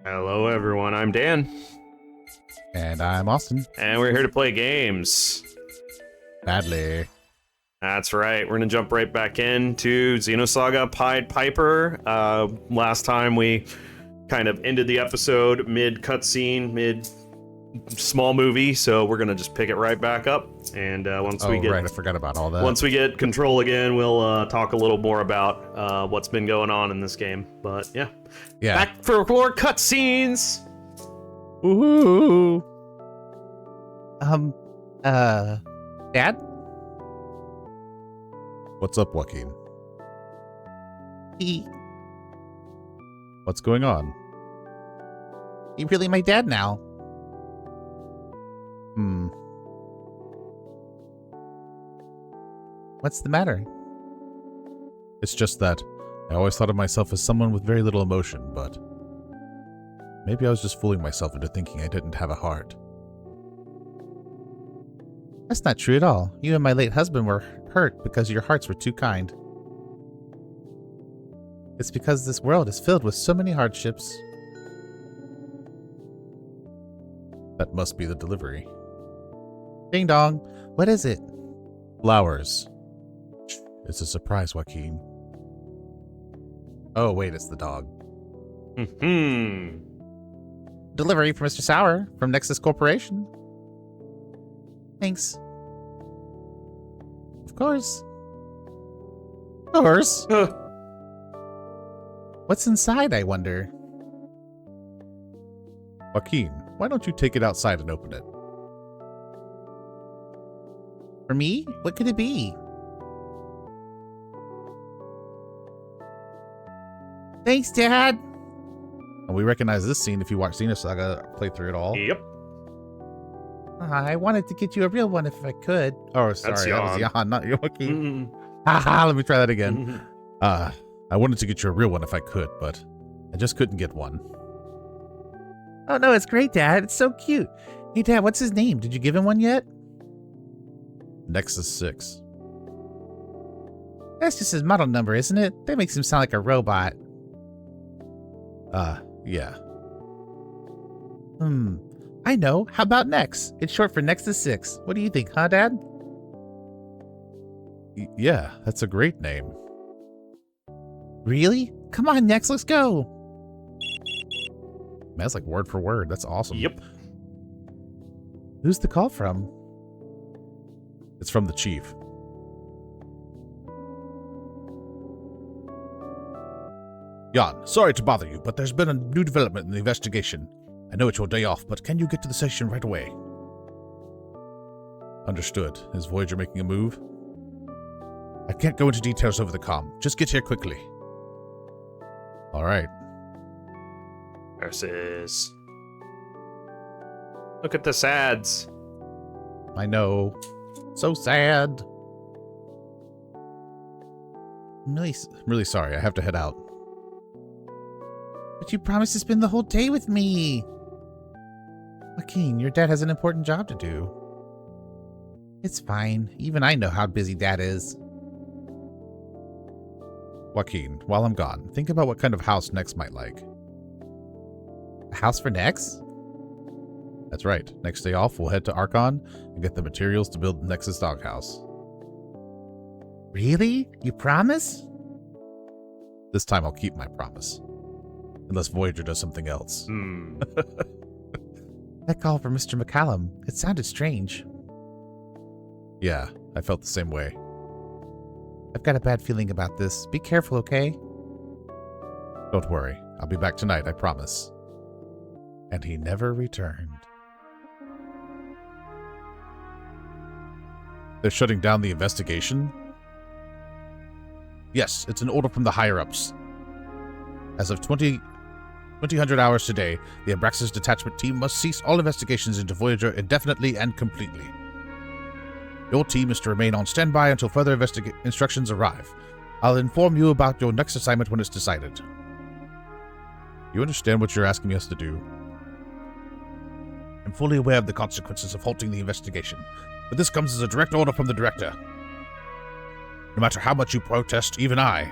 Hello, everyone. I'm Dan. And I'm Austin. And we're here to play games. Badly. That's right. We're going to jump right back into Xenosaga Pied Piper. Last time we kind of ended the episode mid-cutscene, mid-small movie, so we're going to just pick it right back up. And once we get... right, I forgot about all that. Once we get control again, we'll talk a little more about what's been going on in this game. But yeah. Back for more cutscenes! Woohoo! Dad? What's up, Joaquin? He What's going on? really my dad now. What's the matter? It's just that I always thought of myself as someone with very little emotion, but maybe I was just fooling myself into thinking I didn't have a heart. That's not true at all. You and my late husband were hurt because your hearts were too kind. It's because this world is filled with so many hardships. That must be the delivery. Ding dong. What is it? Flowers. It's a surprise, Joaquin. Oh, wait, it's the dog. Delivery for Mr. Sauer from Nexus Corporation. Thanks. Of course. Of course. What's inside, I wonder? Joaquin, why don't you take it outside and open it? For me? What could it be? Thanks, Dad. And we recognize this scene if you watch Xenosaga play through it all. Yep. I wanted to get you a real one if I could. Oh, sorry, That's that was Jan. Jan, not Joaquin. Mm-hmm. Haha, let me try that again. I wanted to get you a real one if I could, but I just couldn't get one. Oh, no, it's great, Dad. It's so cute. Hey, Dad, what's his name? Did you give him one yet? Nexus 6. That's just his model number, isn't it? That makes him sound like a robot. Yeah. I know. How about Nex? It's short for Nexus 6. What do you think, huh, Dad? Yeah, that's a great name. Really? Come on, Nex, let's go. Man, that's like word for word. That's awesome. Yep. Who's the call from? It's from the chief. Jan, sorry to bother you, but there's been a new development in the investigation. I know it's your day off, but can you get to the station right away? Understood. Is Voyager making a move? I can't go into details over the comm. Just get here quickly. All right. Versus. Look at the sads. I know. So sad. I'm really sorry. I have to head out. But you promised to spend the whole day with me. Joaquin, your dad has an important job to do. It's fine. Even I know how busy Dad is. Joaquin, while I'm gone, think about what kind of house Nex might like. A house for Nex? That's right. Next day off, we'll head to Archon and get the materials to build Nexus doghouse. Really? You promise? This time I'll keep my promise. Unless Voyager does something else. That call from Mr. McCallum, it sounded strange. Yeah, I felt the same way. I've got a bad feeling about this. Be careful, okay? Don't worry. I'll be back tonight, I promise. And he never returned. They're shutting down the investigation? Yes, it's an order from the higher-ups. As of 2000 hours today, the Abraxas detachment team must cease all investigations into Voyager indefinitely and completely. Your team is to remain on standby until further instructions arrive. I'll inform you about your next assignment when it's decided. You understand what you're asking us to do? I'm fully aware of the consequences of halting the investigation, but this comes as a direct order from the director. No matter how much you protest, even I.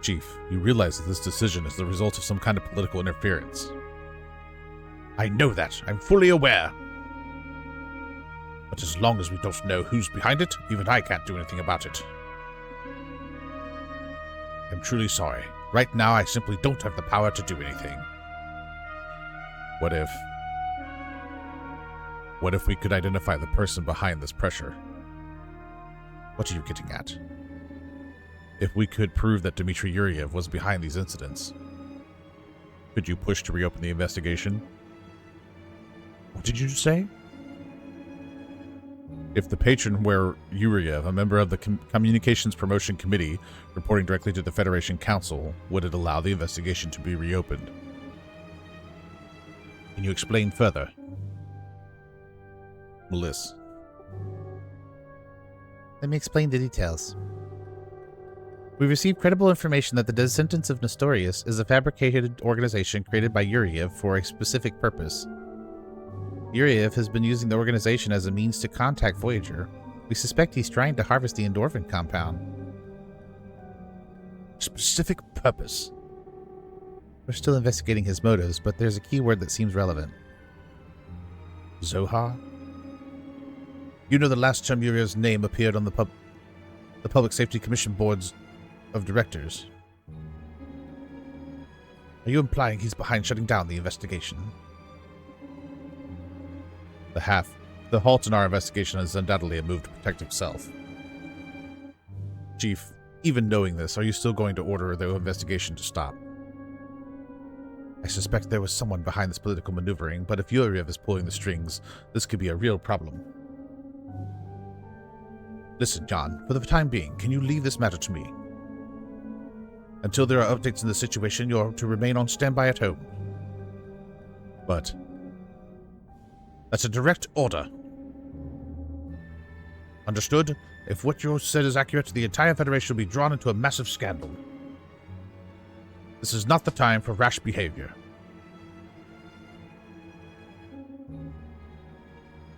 Chief, you realize that this decision is the result of some kind of political interference. I know that. I'm fully aware. But as long as we don't know who's behind it, even I can't do anything about it. I'm truly sorry. Right now, I simply don't have the power to do anything. What if we could identify the person behind this pressure? What are you getting at? If we could prove that Dmitry Yuriev was behind these incidents, could you push to reopen the investigation? What did you say? If the patron were Yuriev, a member of the Communications Promotion Committee, reporting directly to the Federation Council, would it allow the investigation to be reopened? Can you explain further? Melissa. Let me explain the details. We received credible information that the Descendants of Nestorius is a fabricated organization created by Yuriev for a specific purpose. Yuriev has been using the organization as a means to contact Voyager. We suspect he's trying to harvest the endorphin compound. Specific purpose? We're still investigating his motives, but there's a keyword that seems relevant. Zohar? You know the last time Yuriev's name appeared on the Public Safety Commission Board's of Directors. Are you implying he's behind shutting down the investigation? The halt in our investigation is undoubtedly a move to protect himself. Chief, even knowing this, are you still going to order the investigation to stop? I suspect there was someone behind this political maneuvering, but if Yuriev is pulling the strings, this could be a real problem. Listen, John, for the time being, can you leave this matter to me? Until there are updates in the situation, you're to remain on standby at home. But that's a direct order. Understood? If what you said is accurate, the entire Federation will be drawn into a massive scandal. This is not the time for rash behavior.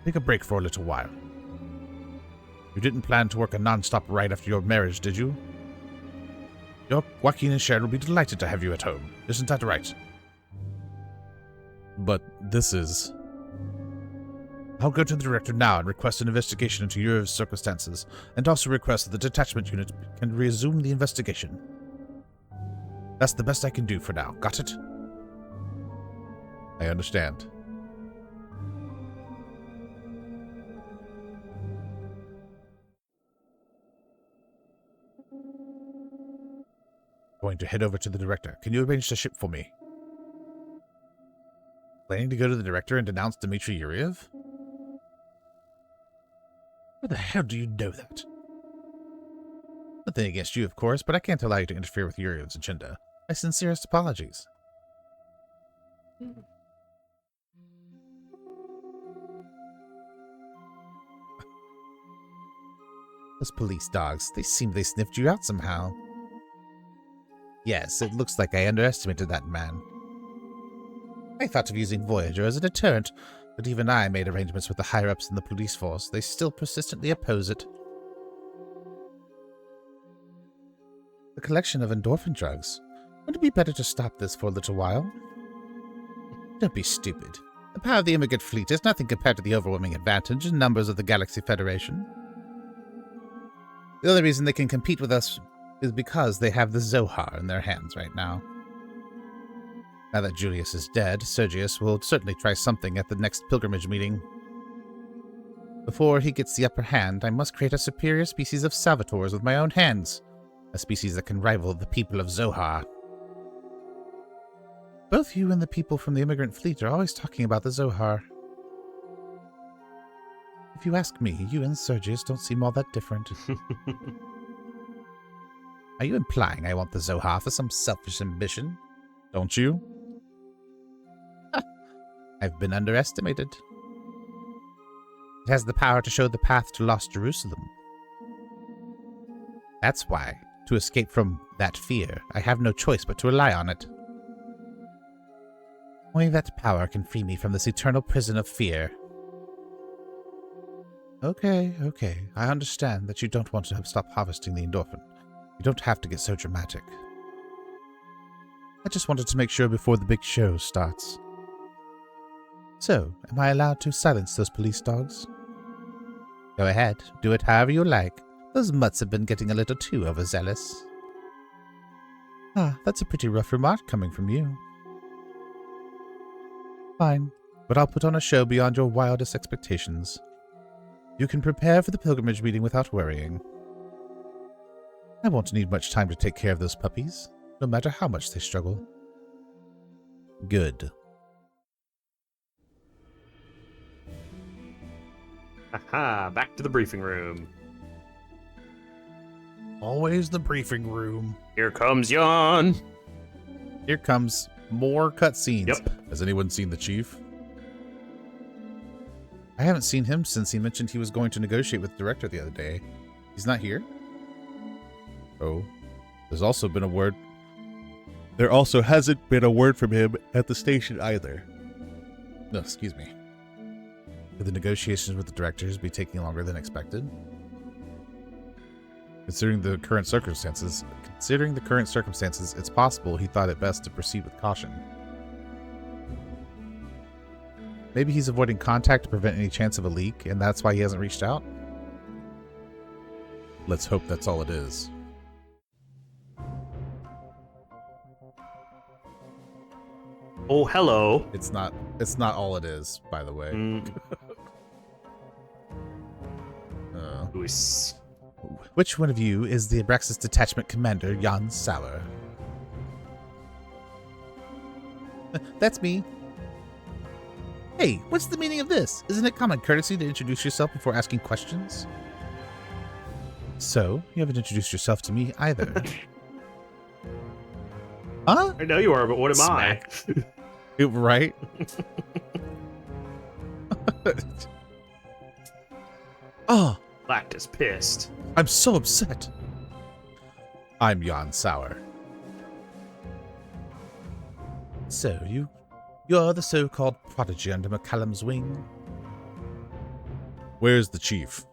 Take a break for a little while. You didn't plan to work a non-stop right after your marriage, did you? Your Joaquin and Sharon will be delighted to have you at home. Isn't that right? But this is... I'll go to the director now and request an investigation into Yuriev's circumstances, and also request that the detachment unit can resume the investigation. That's the best I can do for now. Got it? I understand. Going to head over to the director. Can you arrange the ship for me? Planning to go to the director and denounce Dmitry Yuriev? How the hell do you know that? Nothing against you, of course, but I can't allow you to interfere with Yuriev's agenda. My sincerest apologies. Those police dogs, they seem they sniffed you out somehow. Yes, it looks like I underestimated that man. I thought of using Voyager as a deterrent, but even I made arrangements with the higher-ups in the police force. They still persistently oppose it. The collection of endorphin drugs. Wouldn't it be better to stop this for a little while? Don't be stupid. The power of the immigrant fleet is nothing compared to the overwhelming advantage in numbers of the Galaxy Federation. The only reason they can compete with us is because they have the Zohar in their hands right now. Now that Julius is dead, Sergius will certainly try something at the next pilgrimage meeting. Before he gets the upper hand, I must create a superior species of Salvators with my own hands, a species that can rival the people of Zohar. Both you and the people from the immigrant fleet are always talking about the Zohar. If you ask me, you and Sergius don't seem all that different. Are you implying I want the Zohar for some selfish ambition? Don't you? I've been underestimated. It has the power to show the path to Lost Jerusalem. That's why, to escape from that fear, I have no choice but to rely on it. Only that power can free me from this eternal prison of fear. Okay. I understand that you don't want to stop harvesting the endorphin. You don't have to get so dramatic. I just wanted to make sure before the big show starts. So, am I allowed to silence those police dogs? Go ahead. Do it however you like. Those mutts have been getting a little too overzealous. Ah, that's a pretty rough remark coming from you. Fine, but I'll put on a show beyond your wildest expectations. You can prepare for the pilgrimage meeting without worrying. I won't need much time to take care of those puppies, no matter how much they struggle. Good. Aha, back to the briefing room. Always the briefing room. Here comes Jan. Here comes more cutscenes. Yep. Has anyone seen the chief? I haven't seen him since he mentioned he was going to negotiate with the director the other day. He's not here? Oh. There's also been a word. There also hasn't been a word from him at the station either. No, excuse me. Could the negotiations with the directors be taking longer than expected? Considering the current circumstances, it's possible he thought it best to proceed with caution. Maybe he's avoiding contact to prevent any chance of a leak, and that's why he hasn't reached out? Let's hope that's all it is. Oh, hello. It's not all it is, by the way. Luis. Which one of you is the Abraxas Detachment Commander, Jan Sauer? That's me. Hey, what's the meaning of this? Isn't it common courtesy to introduce yourself before asking questions? So, you haven't introduced yourself to me either. Huh? I know you are, but what am Smack. Right? Oh, I? Lactus pissed. I'm so upset. I'm Jan Sauer. So, you're the so-called prodigy under McCallum's wing? Where's the chief?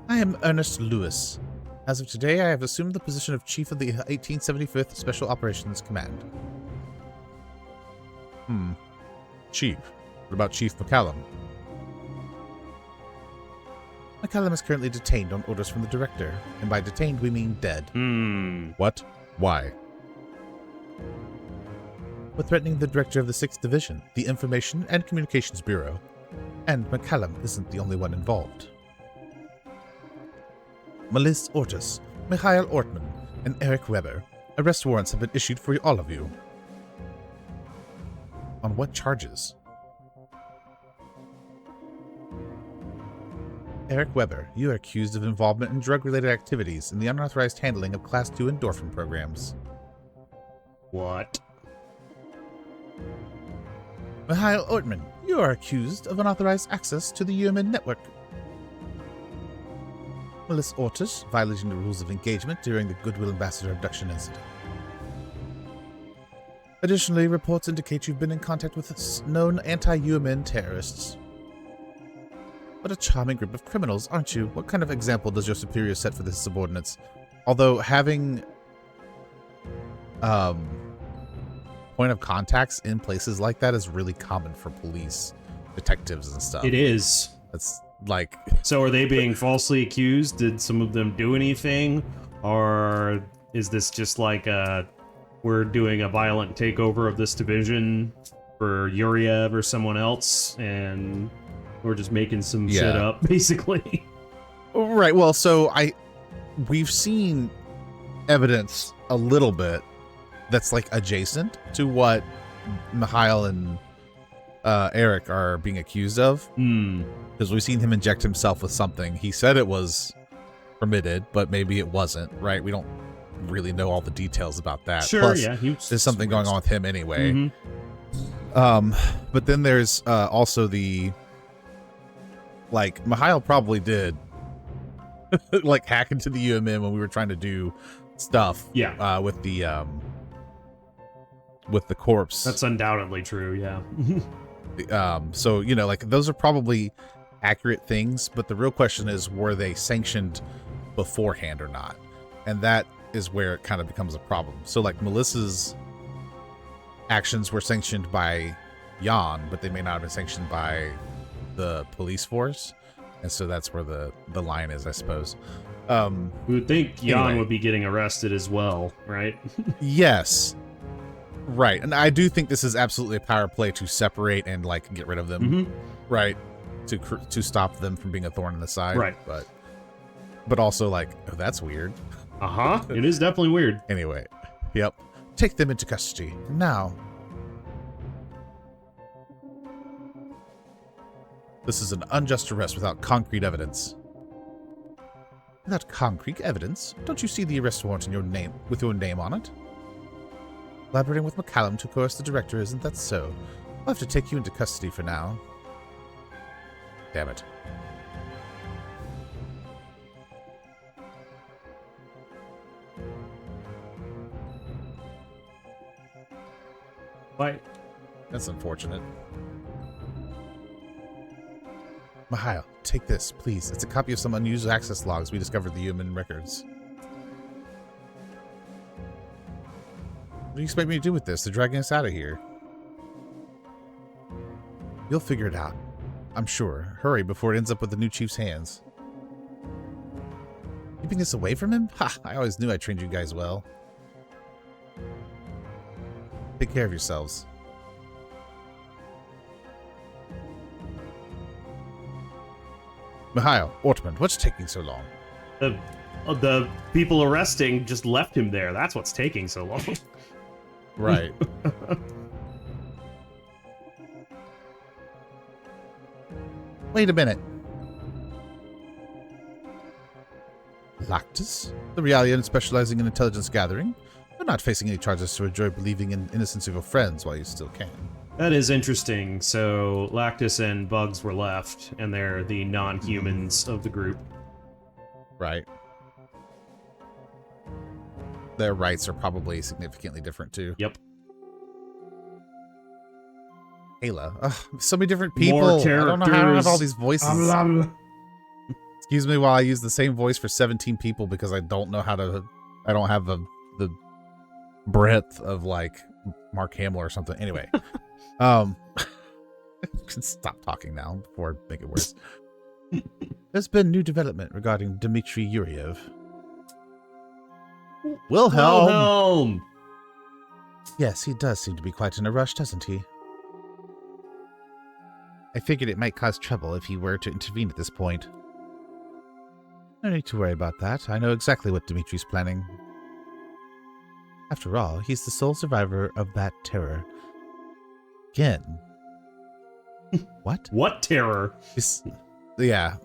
I am Ernest Lewis. As of today, I have assumed the position of Chief of the 1875th Special Operations Command. Chief. What about Chief McCallum? McCallum is currently detained on orders from the director, and by detained we mean dead. What? Why? For threatening the director of the 6th Division, the Information and Communications Bureau. And McCallum isn't the only one involved. Melis Ortis, Mikhail Ortman, and Eric Weber. Arrest warrants have been issued for all of you. On what charges? Eric Weber, you are accused of involvement in drug-related activities and the unauthorized handling of Class 2 endorphin programs. What? Mikhail Ortman, you are accused of unauthorized access to the UMN network. Melis Ortis, violating the rules of engagement during the Goodwill Ambassador abduction incident. Additionally, reports indicate you've been in contact with known anti-UMN terrorists. What a charming group of criminals, aren't you? What kind of example does your superior set for this subordinates? Although having point of contacts in places like that is really common for police, detectives, and stuff. It is. That's like... So are they being falsely accused? Did some of them do anything? Or is this just like we're doing a violent takeover of this division for Yuriev or someone else, and we're just making some shit up, basically? Right, well, so we've seen evidence a little bit that's like adjacent to what Mikhail and Eric are being accused of. Because we've seen him inject himself with something. He said it was permitted, but maybe it wasn't, right? We don't really know all the details about that. Sure, Plus, yeah. there's something going on with him anyway. But then there's also the... Like, Mikhail probably did like hack into the UMN when we were trying to do stuff with the corpse. That's undoubtedly true, yeah. So, you know, like those are probably accurate things, but the real question is, were they sanctioned beforehand or not? And that is where it kind of becomes a problem. So like Melissa's actions were sanctioned by Jan, but they may not have been sanctioned by the police force. And so that's where the line is, I suppose. We would think Jan anyway. would be getting arrested as well, right? Yes. Right. And I do think this is absolutely a power play to separate and like get rid of them. Right. To stop them from being a thorn in the side. Right. But also like, oh, that's weird. It is definitely weird. Anyway. Yep. Take them into custody. Now. This is an unjust arrest without concrete evidence. Without concrete evidence? Don't you see the arrest warrant in your name with your name on it? Collaborating with McCallum to coerce the director, isn't that so? I'll have to take you into custody for now. Damn it. Why? That's unfortunate. Mikhail, take this, please. It's a copy of some unused access logs we discovered in the human records. What do you expect me to do with this? They're dragging us out of here. You'll figure it out. I'm sure. Hurry before it ends up with the new chief's hands. Keeping this away from him? Ha! I always knew I trained you guys well. Take care of yourselves. Mikhail, Ortman, what's taking so long? The people arresting just left him there. That's what's taking so long. Right. Wait a minute. Lactus? The Realian specializing in intelligence gathering? You're not facing any charges to enjoy believing in innocence of your friends while you still can. That is interesting. So Lactus and Bugs were left, and they're the non-humans of the group. Right. Their rights are probably significantly different too. Yep. Ayla. Ugh, so many different people. More I don't know how I don't have all these voices. Blah, blah, blah. Excuse me while I use the same voice for 17 people because I don't know how to. I don't have the breadth of like Mark Hamill or something. Anyway, stop talking now before I make it worse. There's been new development regarding Dmitry Yuriev. Wilhelm. Yes, he does seem to be quite in a rush, doesn't he? I figured it might cause trouble if he were to intervene at this point. No need to worry about that. I know exactly what Dimitri's planning. After all, he's the sole survivor of that terror. Again. What? What terror? Yeah.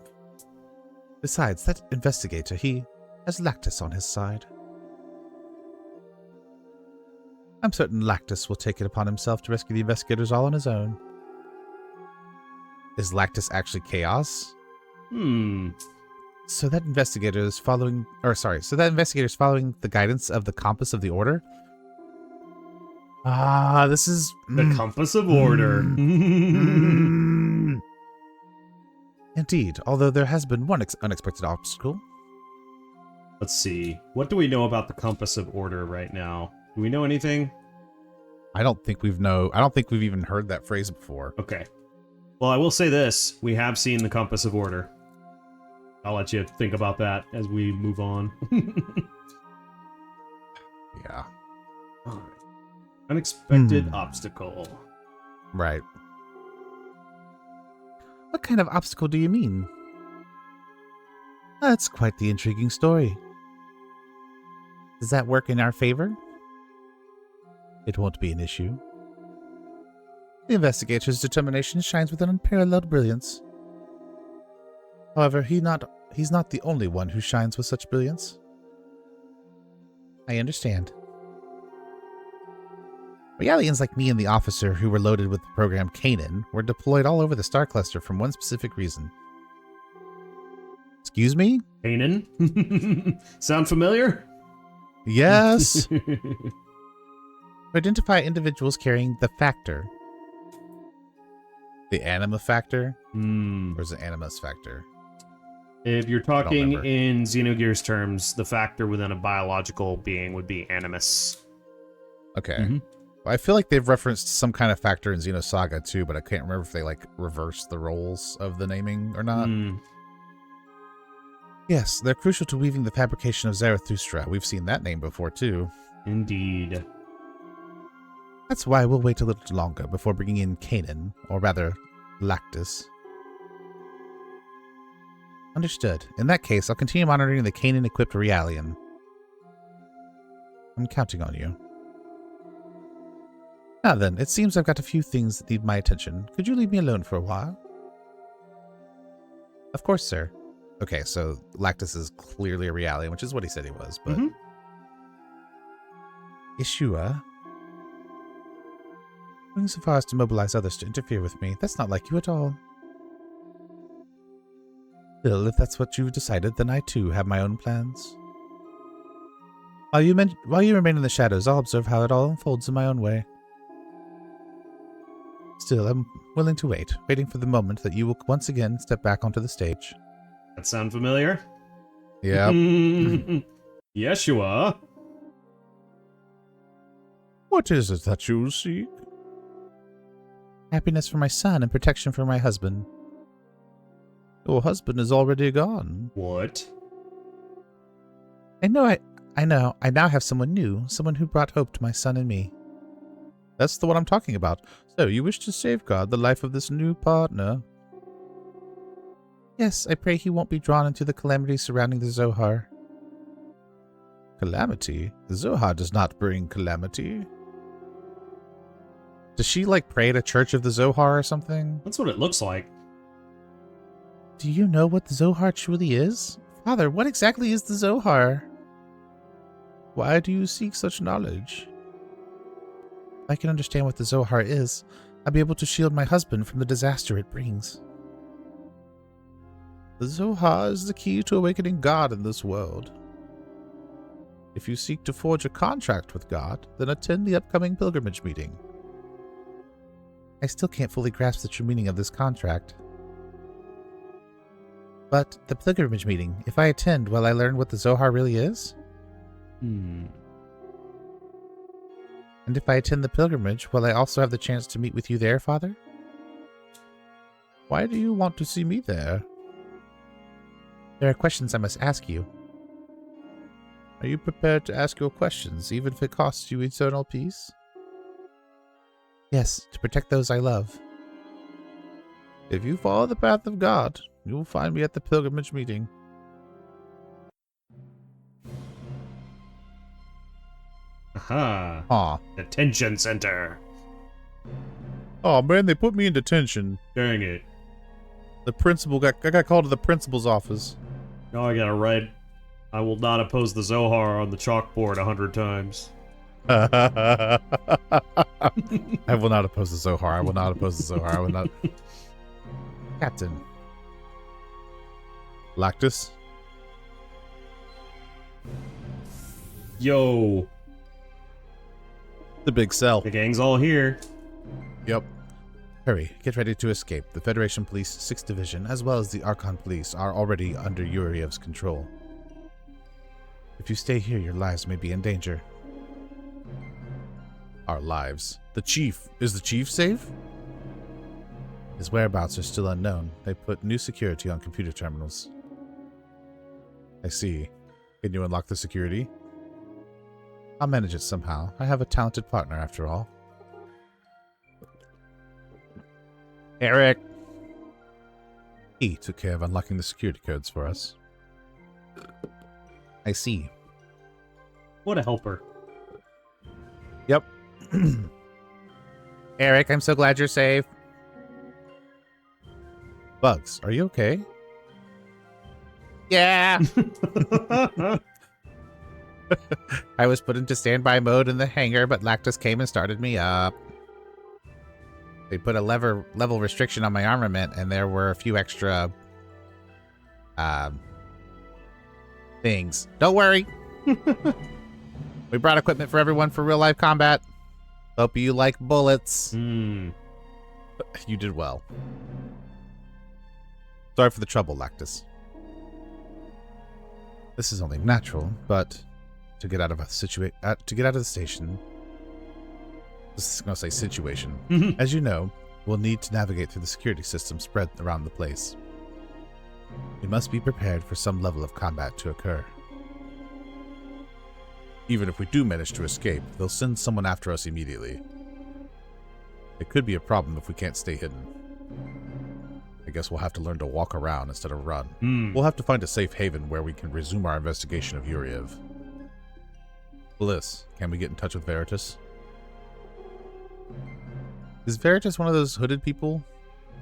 Besides, that investigator, he has Lactus on his side. I'm certain Lactus will take it upon himself to rescue the investigators all on his own. Is Lactus actually chaos? So that investigator is following the guidance of the compass of the order? This is The compass of order. Indeed, although there has been one unexpected obstacle. Let's see. What do we know about the compass of order right now? Do we know anything? I don't think we've even heard that phrase before. Okay. Well, I will say this. We have seen the compass of order. I'll let you think about that as we move on. Yeah. All right. Unexpected obstacle. Right. What kind of obstacle do you mean? That's quite the intriguing story. Does that work in our favor? It won't be an issue. The investigator's determination shines with an unparalleled brilliance. However, he's not the only one who shines with such brilliance. I understand. Realians like me and the officer who were loaded with the program Kanan were deployed all over the star cluster for one specific reason. Excuse me? Kanan? Sound familiar? Yes. To identify individuals carrying the factor. The anima factor? Hmm. Or is it animus factor? If you're talking remember. in Xenogears terms, the factor within a biological being would be animus. Okay. Mhm. Well, I feel like they've referenced some kind of factor in Xenosaga too, but I can't remember if they like reversed the roles of the naming or not. Hmm. Yes, they're crucial to weaving the fabrication of Zarathustra. We've seen that name before too. Indeed. That's why we'll wait a little longer before bringing in Kanan, or rather, Lactus. Understood. In that case, I'll continue monitoring the Kanan-equipped Realian. I'm counting on you. Now then, it seems I've got a few things that need my attention. Could you leave me alone for a while? Of course, sir. Okay, so Lactus is clearly a Realian, which is what he said he was, but... Mhm. Ishua? Going so far as to mobilize others to interfere with me, that's not like you at all. Still, if that's what you've decided, then I too have my own plans. While you remain in the shadows, I'll observe how it all unfolds in my own way. Still, I'm willing to wait, waiting for the moment that you will once again step back onto the stage. That sound familiar? Yeah. Yeshua. What is it that you seek? Happiness for my son and protection for my husband. Your husband is already gone. What? I know. I now have someone new, someone who brought hope to my son and me. That's the one I'm talking about. So, you wish to safeguard the life of this new partner? Yes, I pray he won't be drawn into the calamity surrounding the Zohar. Calamity? The Zohar does not bring calamity. Does she, like, pray at a church of the Zohar or something? That's what it looks like. Do you know what the Zohar truly is? Father, what exactly is the Zohar? Why do you seek such knowledge? If I can understand what the Zohar is, I'll be able to shield my husband from the disaster it brings. The Zohar is the key to awakening God in this world. If you seek to forge a contract with God, then attend the upcoming pilgrimage meeting. I still can't fully grasp the true meaning of this contract. But the pilgrimage meeting, if I attend, will I learn what the Zohar really is? Hmm. And if I attend the pilgrimage, will I also have the chance to meet with you there, Father? Why do you want to see me there? There are questions I must ask you. Are you prepared to ask your questions, even if it costs you eternal peace? Yes, to protect those I love. If you follow the path of God, you will find me at the pilgrimage meeting. Aha. Aw. Detention center. Oh man, they put me in detention. Dang it. I got called to the principal's office. Now I gotta write, I will not oppose the Zohar on the chalkboard 100 times. I will not oppose the Zohar. I will not oppose the Zohar. I will not. Captain. Lactus? Yo. The big cell. The gang's all here. Yep. Hurry, get ready to escape. The Federation Police 6th Division, as well as the Archon Police, are already under Yuriev's control. If you stay here, your lives may be in danger. Our lives. The Chief. Is the Chief safe? His whereabouts are still unknown. They put new security on computer terminals. I see. Can you unlock the security? I'll manage it somehow. I have a talented partner, after all. Eric! He took care of unlocking the security codes for us. I see. What a helper. Yep. Eric, I'm so glad you're safe. Bugs, are you okay? Yeah! I was put into standby mode in the hangar, but Lactus came and started me up. They put a level restriction on my armament, and there were a few extra things. Don't worry. We brought equipment for everyone for real life combat. Hope you like bullets. You did well. Sorry for the trouble, Lactus. This is only natural, but to get out of the station, this is going to say situation. As you know, we'll need to navigate through the security system spread around the place. We must be prepared for some level of combat to occur. Even if we do manage to escape, they'll send someone after us immediately. It could be a problem if we can't stay hidden. I guess we'll have to learn to walk around instead of run. We'll have to find a safe haven where we can resume our investigation of Yuriev. Bliss, can we get in touch with Veritas? Is Veritas one of those hooded people?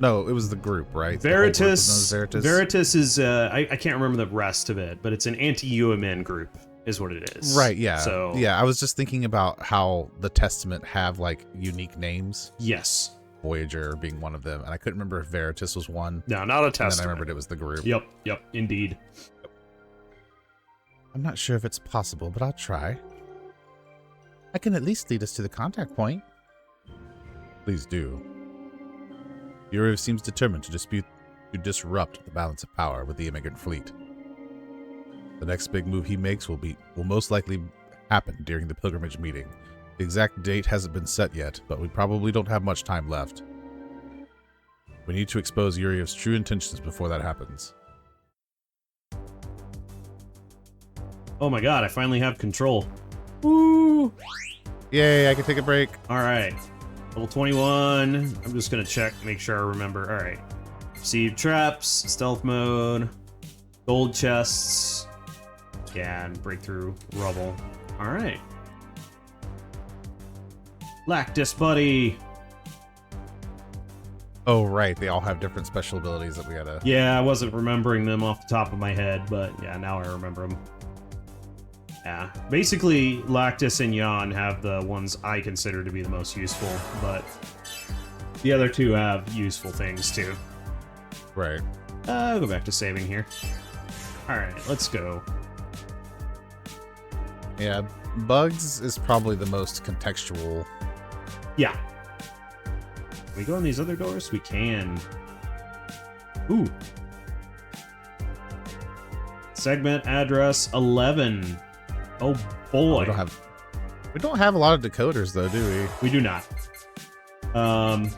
No, it was the group, right? Veritas. Veritas is I can't remember the rest of it, but it's an anti-UMN group, is what it is. Right. Yeah. So yeah, I was just thinking about how the Testament have like unique names. Yes. Voyager being one of them, and I couldn't remember if Veritas was one. No, not a Testament. And then I remembered it was the group. Yep. Indeed. I'm not sure if it's possible, but I'll try. I can at least lead us to the contact point. Please do. Yuriev seems determined to disrupt the balance of power with the immigrant fleet. The next big move he makes will most likely happen during the pilgrimage meeting. The exact date hasn't been set yet, but we probably don't have much time left. We need to expose Yuriev's true intentions before that happens. Oh my god, I finally have control. Woo! Yay, I can take a break. Alright. Level 21. I'm just gonna check, make sure I remember. Alright. Receive traps, stealth mode, gold chests, and breakthrough rubble. Alright. Lactus buddy. Oh, right. They all have different special abilities that we gotta... Yeah, I wasn't remembering them off the top of my head, but yeah, now I remember them. Yeah, basically, Lactus and Jan have the ones I consider to be the most useful, but the other two have useful things too. Right. I'll go back to saving here. Alright, let's go. Yeah, Bugs is probably the most contextual. Yeah. Can we go in these other doors? We can. Ooh. Segment address 11. Oh boy. We don't have a lot of decoders though, do we? We do not.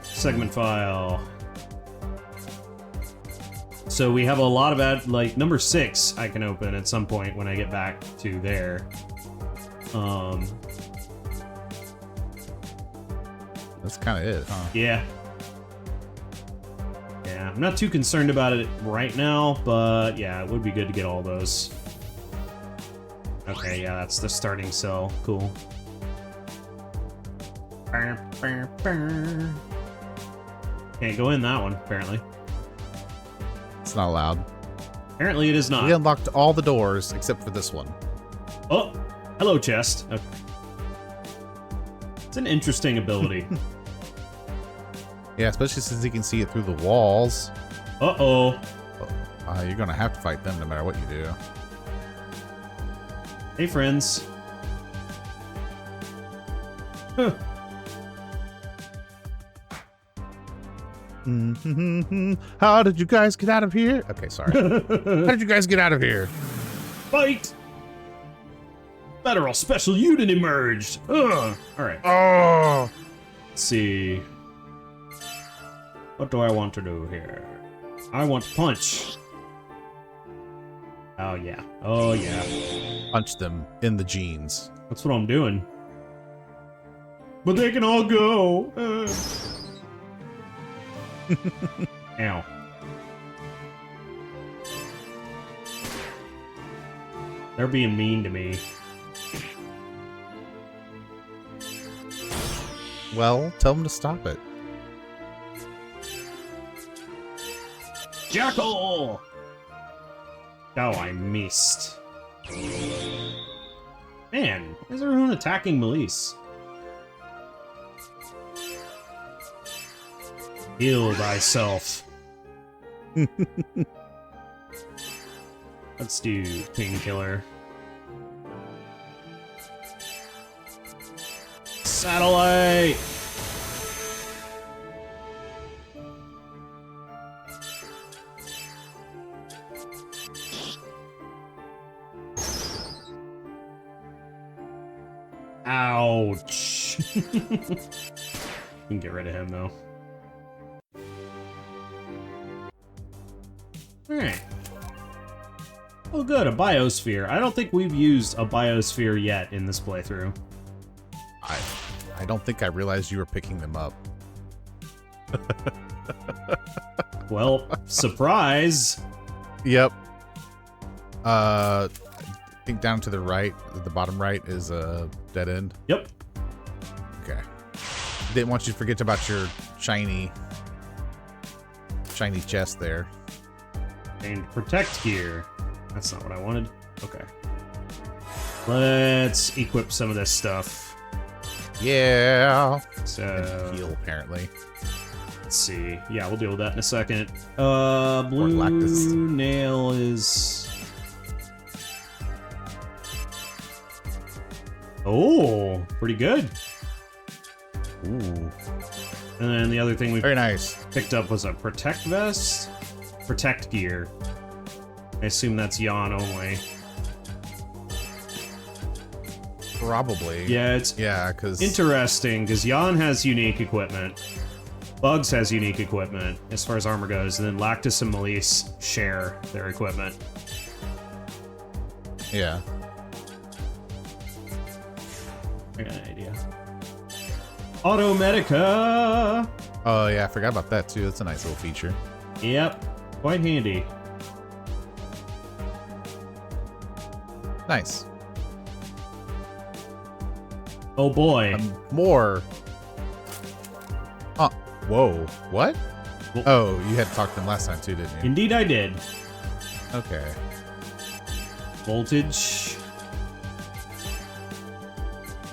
Segment file. So we have a lot of like number 6 I can open at some point when I get back to there. That's kind of it, huh? Yeah. Yeah, I'm not too concerned about it right now, but yeah, it would be good to get all those. Okay, yeah, that's the starting cell. Cool. Can't go in that one, apparently. It's not allowed. Apparently it is not. We unlocked all the doors except for this one. Oh, hello, chest. Okay. It's an interesting ability. Yeah, especially since you can see it through the walls. Uh-oh. You're gonna have to fight them no matter what you do. Hey, friends. Huh. How did you guys get out of here? Okay, sorry. How did you guys get out of here? Fight! Federal Special Unit emerged! Ugh! Alright. Oh! Let's see. What do I want to do here? I want to punch. Oh, yeah. Oh, yeah. Punch them in the jeans. That's what I'm doing. But they can all go. Ow. They're being mean to me. Well, tell them to stop it. Jackal! Oh, I missed. Man, why is everyone attacking Melise? Heal thyself. Let's do painkiller. Satellite! Ouch. You can get rid of him, though. Alright. Oh, good, a biosphere. I don't think we've used a biosphere yet in this playthrough. I don't think I realized you were picking them up. Well, surprise! Yep. I think down to the right, the bottom right is a dead end. Yep. Okay. Didn't want you to forget about your shiny chest there. And protect gear. That's not what I wanted. Okay. Let's equip some of this stuff. Yeah. So, And heal, apparently. let's see. Yeah, we'll deal with that in a second. Galactus. Blue nail is... Oh, pretty good. Ooh. And then the other thing we Very nice. picked up was a protect vest. Protect gear. I assume that's Yawn only. Probably. Yeah, it's because interesting, because Yawn has unique equipment. Bugs has unique equipment, as far as armor goes, and then Lactus and Melise share their equipment. yeah. I got an idea. Automedica! Oh yeah, I forgot about that too. That's a nice little feature. Yep, quite handy. Nice. Oh boy. More. Oh, whoa. What? Well- Oh, you had talked to them last time too, didn't you? Indeed I did. Okay. Voltage.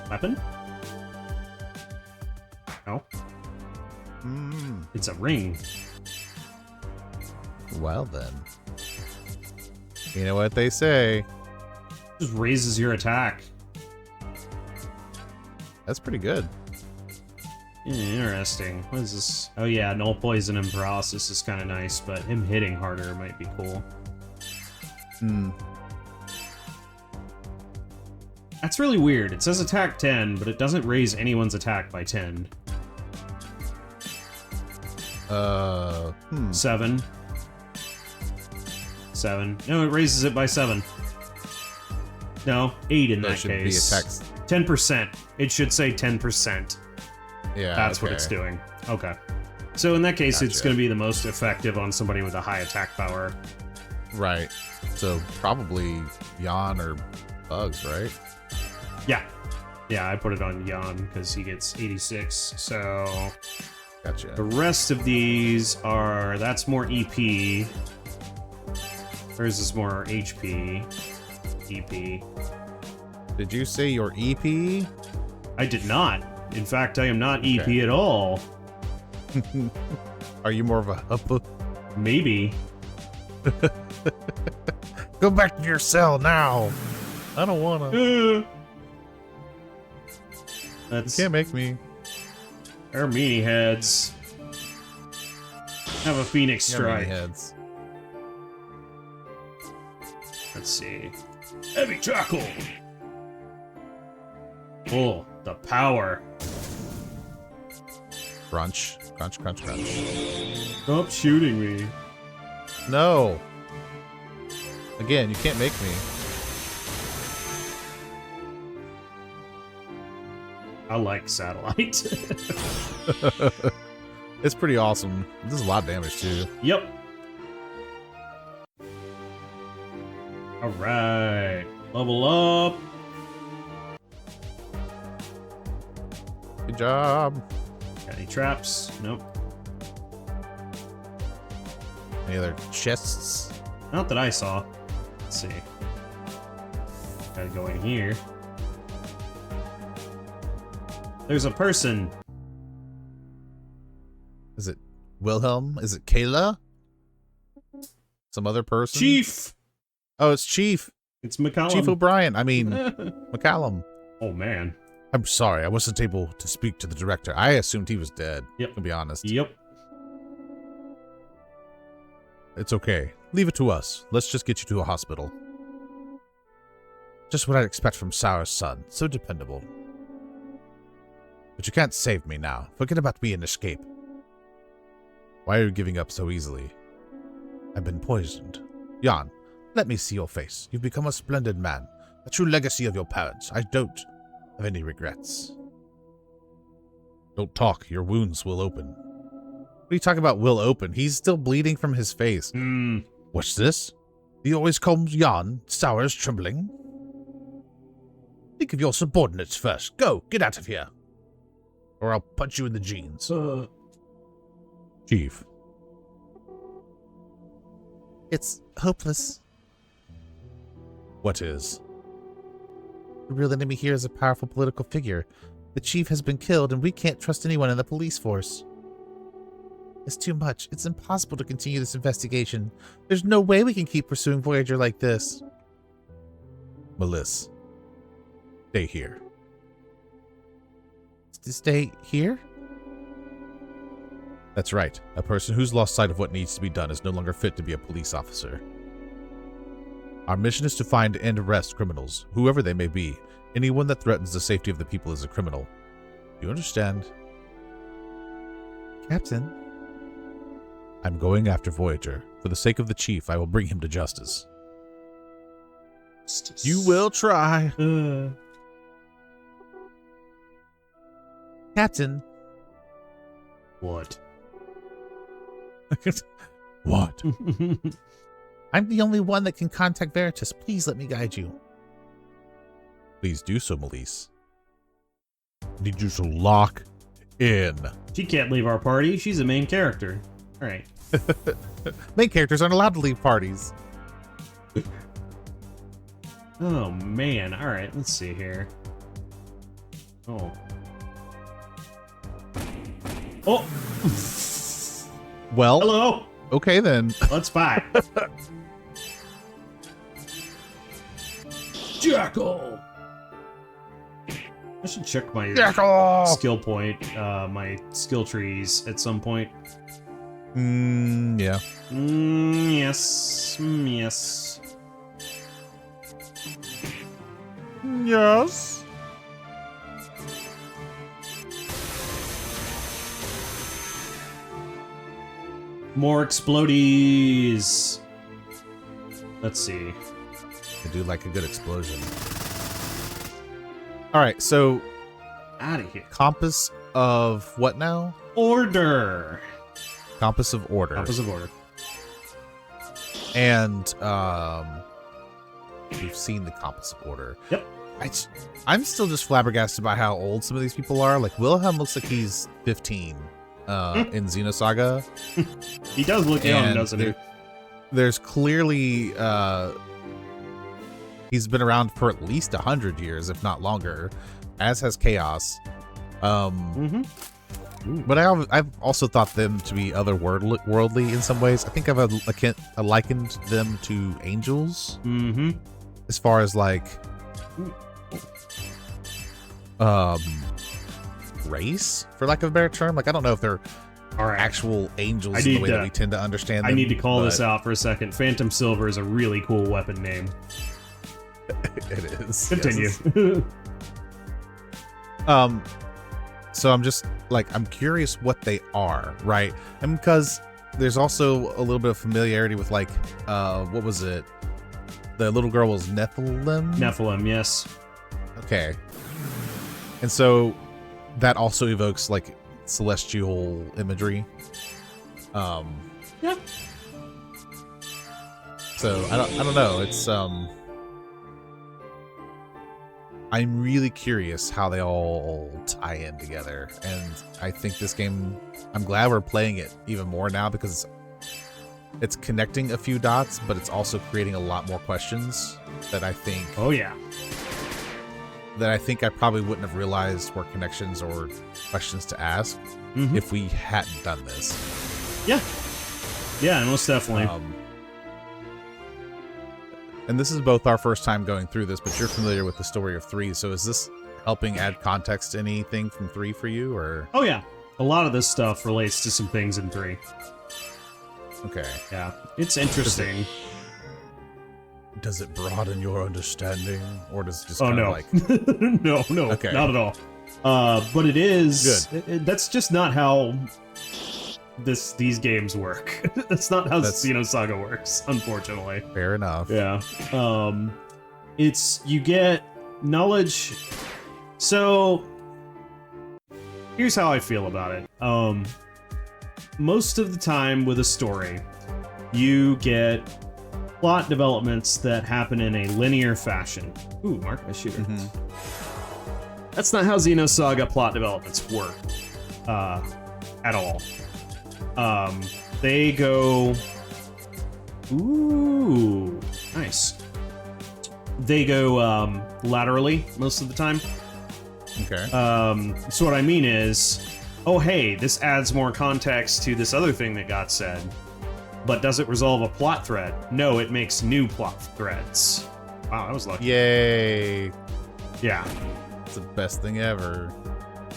Weapon? No. Mm. It's a ring. Well then. You know what they say. Just raises your attack. That's pretty good. Interesting. What is this? Oh yeah, null poison and paralysis is kind of nice, but him hitting harder might be cool. Hmm. That's really weird. It says attack 10, but it doesn't raise anyone's attack by 10. 7. 7. No, it raises it by 7. No, 8 in that should case. be attacks. 10%. It should say 10%. Yeah. That's what it's doing. Okay. So in that case, it's Gotcha. going to be the most effective on somebody with a high attack power. Right. So probably Yawn or Bugs, right? Yeah. Yeah, I put it on Jan because he gets 86. So Gotcha. the rest of these are... That's more EP. Hers is more HP. EP. Did you say your EP? I did not. In fact, I am not EP Okay. at all. Are you more of a hub? Maybe. Go back to your cell now. I don't wanna. You That's can't make me. our meanie heads. Have a Phoenix Yeah, many Strike. heads. Let's see. Heavy tackle. Oh, the power. Crunch. Crunch, crunch, crunch. Stop shooting me. No. Again, you can't make me. I like Satellite. It's pretty awesome. This is a lot of damage too. Yep. Alright. Level up. Good job. Got any traps? Nope. Any other chests? Not that I saw. Let's see. Gotta go in here. There's a person. Is it Wilhelm? Is it Kayla? Some other person? Chief! Oh, it's Chief. It's McCallum. Chief O'Brien. I mean, McCallum. Oh, man. I'm sorry. I wasn't able to speak to the director. I assumed he was dead. Yep. To be honest. Yep. It's okay. Leave it to us. Let's just get you to a hospital. Just what I'd expect from Sour's son. So dependable. But you can't save me now. Forget about me and escape. Why are you giving up so easily? I've been poisoned. Jan, let me see your face. You've become a splendid man. A true legacy of your parents. I don't have any regrets. Don't talk. Your wounds will open. What are you talking about, will open? He's still bleeding from his face. What's this? You always call Jan, Sours, trembling? Think of your subordinates first. Go, get out of here. Or I'll punch you in the jeans. Chief. It's hopeless. What is? The real enemy here is a powerful political figure. The chief has been killed, and we can't trust anyone in the police force. It's too much. It's impossible to continue this investigation. There's no way we can keep pursuing Voyager like this. Melissa. Stay here. To stay here? That's right. A person who's lost sight of what needs to be done is no longer fit to be a police officer. Our mission is to find and arrest criminals, whoever they may be. Anyone that threatens the safety of the people is a criminal. Do you understand? Captain? I'm going after Voyager. For the sake of the chief, I will bring him to justice. You will try. Captain? What? What? I'm the only one that can contact Veritas. Please let me guide you. Please do so, Melissa. I need you to lock in. She can't leave our party. She's a main character. All right. Main characters aren't allowed to leave parties. Oh, man. All right. Let's see here. Oh. Oh. Well, Hello. okay then. Let's fight. Jackal. I should check my skill point, my skill trees at some point. Yeah. Yes. Yes. Yes. More explodies. Let's see. I do like a good explosion. Alright, so Out of here. compass of what now? Order. Compass of order. Compass of order. And we've seen the compass of order. Yep. I'm still just flabbergasted by how old some of these people are. Like Wilhelm looks like he's 15 in Xenosaga. He does look young, And doesn't he? There's clearly he's been around for at least 100 years, if not longer, as has Chaos. But I've also thought them to be otherworldly in some ways. I think I've likened them to angels. As far as like race, for lack of a better term. Like I don't know if they're All right. actual angels in the way that we tend to understand them. I need to call this out for a second. Phantom Silver is a really cool weapon name. It is. Continue. Yes. So I'm just like, I'm curious what they are, right? And because there's also a little bit of familiarity with like, what was it? The little girl was Nephilim? Nephilim, yes. Okay. And so that also evokes like celestial imagery. Yeah. So I don't know. It's I'm really curious how they all tie in together, and I think this game, I'm glad we're playing it even more now because it's connecting a few dots, but it's also creating a lot more questions that I think Oh yeah. I probably wouldn't have realized were connections or questions to ask if we hadn't done this. Yeah. Yeah, most definitely. And this is both our first time going through this, but you're familiar with the story of 3, so is this helping add context to anything from 3 for you, or? Oh yeah. A lot of this stuff relates to some things in 3. Okay. Yeah. It's interesting. Does it broaden your understanding, or does it just Oh kind no. of like... No, Okay. not at all. But it is Good. that's just not how these games work. That's not how Xenosaga works, unfortunately. Fair enough. Yeah. It's you get knowledge. So here's how I feel about it. Most of the time with a story, you get plot developments that happen in a linear fashion. Ooh, mark my shooter. That's not how Xenosaga plot developments work at all. They go... Ooh, nice. They go laterally most of the time. Okay. So what I mean is, oh hey, this adds more context to this other thing that got said. But does it resolve a plot thread? No, it makes new plot threads. Wow, I was lucky. Yay. Yeah. It's the best thing ever.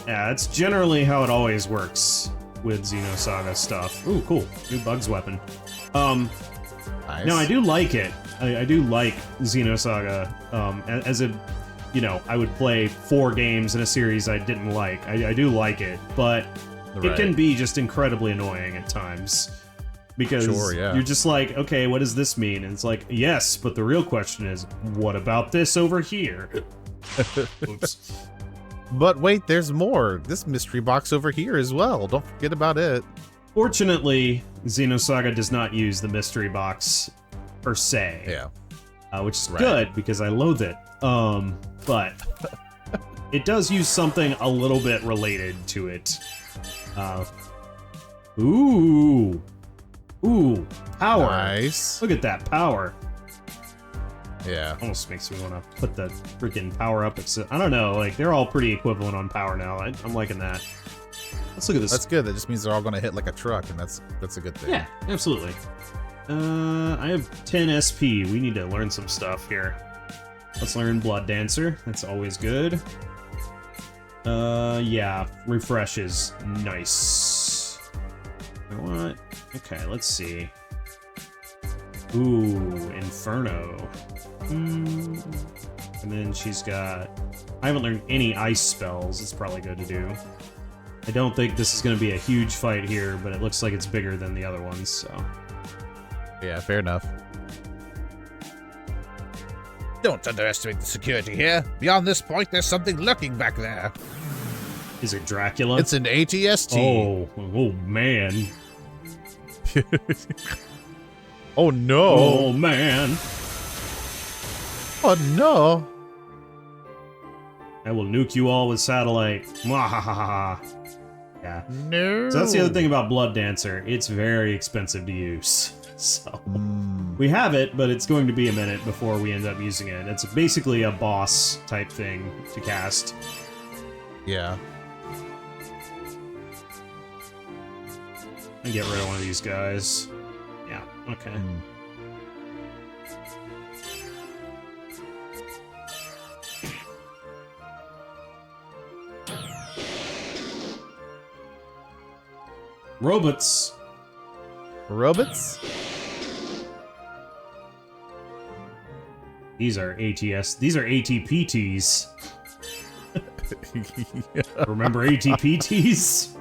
Yeah, that's generally how it always works with Xenosaga stuff. Ooh, cool. New bugs weapon. Nice. No, I do like it. I do like Xenosaga. As a, you know, I would play 4 games in a series I didn't like. I do like it, but it can be just incredibly annoying at times. Because you're just like, okay, what does this mean? And it's like, yes, but the real question is, what about this over here? Oops. But wait, there's more. This mystery box over here as well. Don't forget about it. Fortunately, Xenosaga does not use the mystery box per se. Yeah. Which is good because I loathe it. But it does use something a little bit related to it. Ooh, power. Nice. Look at that power. Yeah. Almost makes me want to put the freaking power up. I don't know, like, they're all pretty equivalent on power now. I'm liking that. Let's look at this. That's good. That just means they're all going to hit like a truck, and that's a good thing. Yeah, absolutely. I have 10 SP. We need to learn some stuff here. Let's learn Blood Dancer. That's always good. Yeah, refreshes. Nice. You know what? Okay, let's see. Ooh, Inferno. And then she's got... I haven't learned any ice spells. It's probably good to do. I don't think this is going to be a huge fight here, but it looks like it's bigger than the other ones, so... Yeah, fair enough. Don't underestimate the security here. Beyond this point, there's something lurking back there. Is it Dracula? It's an ATST. Oh man. Oh no. Oh man. Oh no. I will nuke you all with satellite. Mwahahaha. Yeah. No. So that's the other thing about Blood Dancer. It's very expensive to use. So we have it, but it's going to be a minute before we end up using it. It's basically a boss type thing to cast. Yeah. And get rid of one of these guys. Yeah, okay. Robots. Robots? These are ATS. These are ATPTs. Remember ATPTs?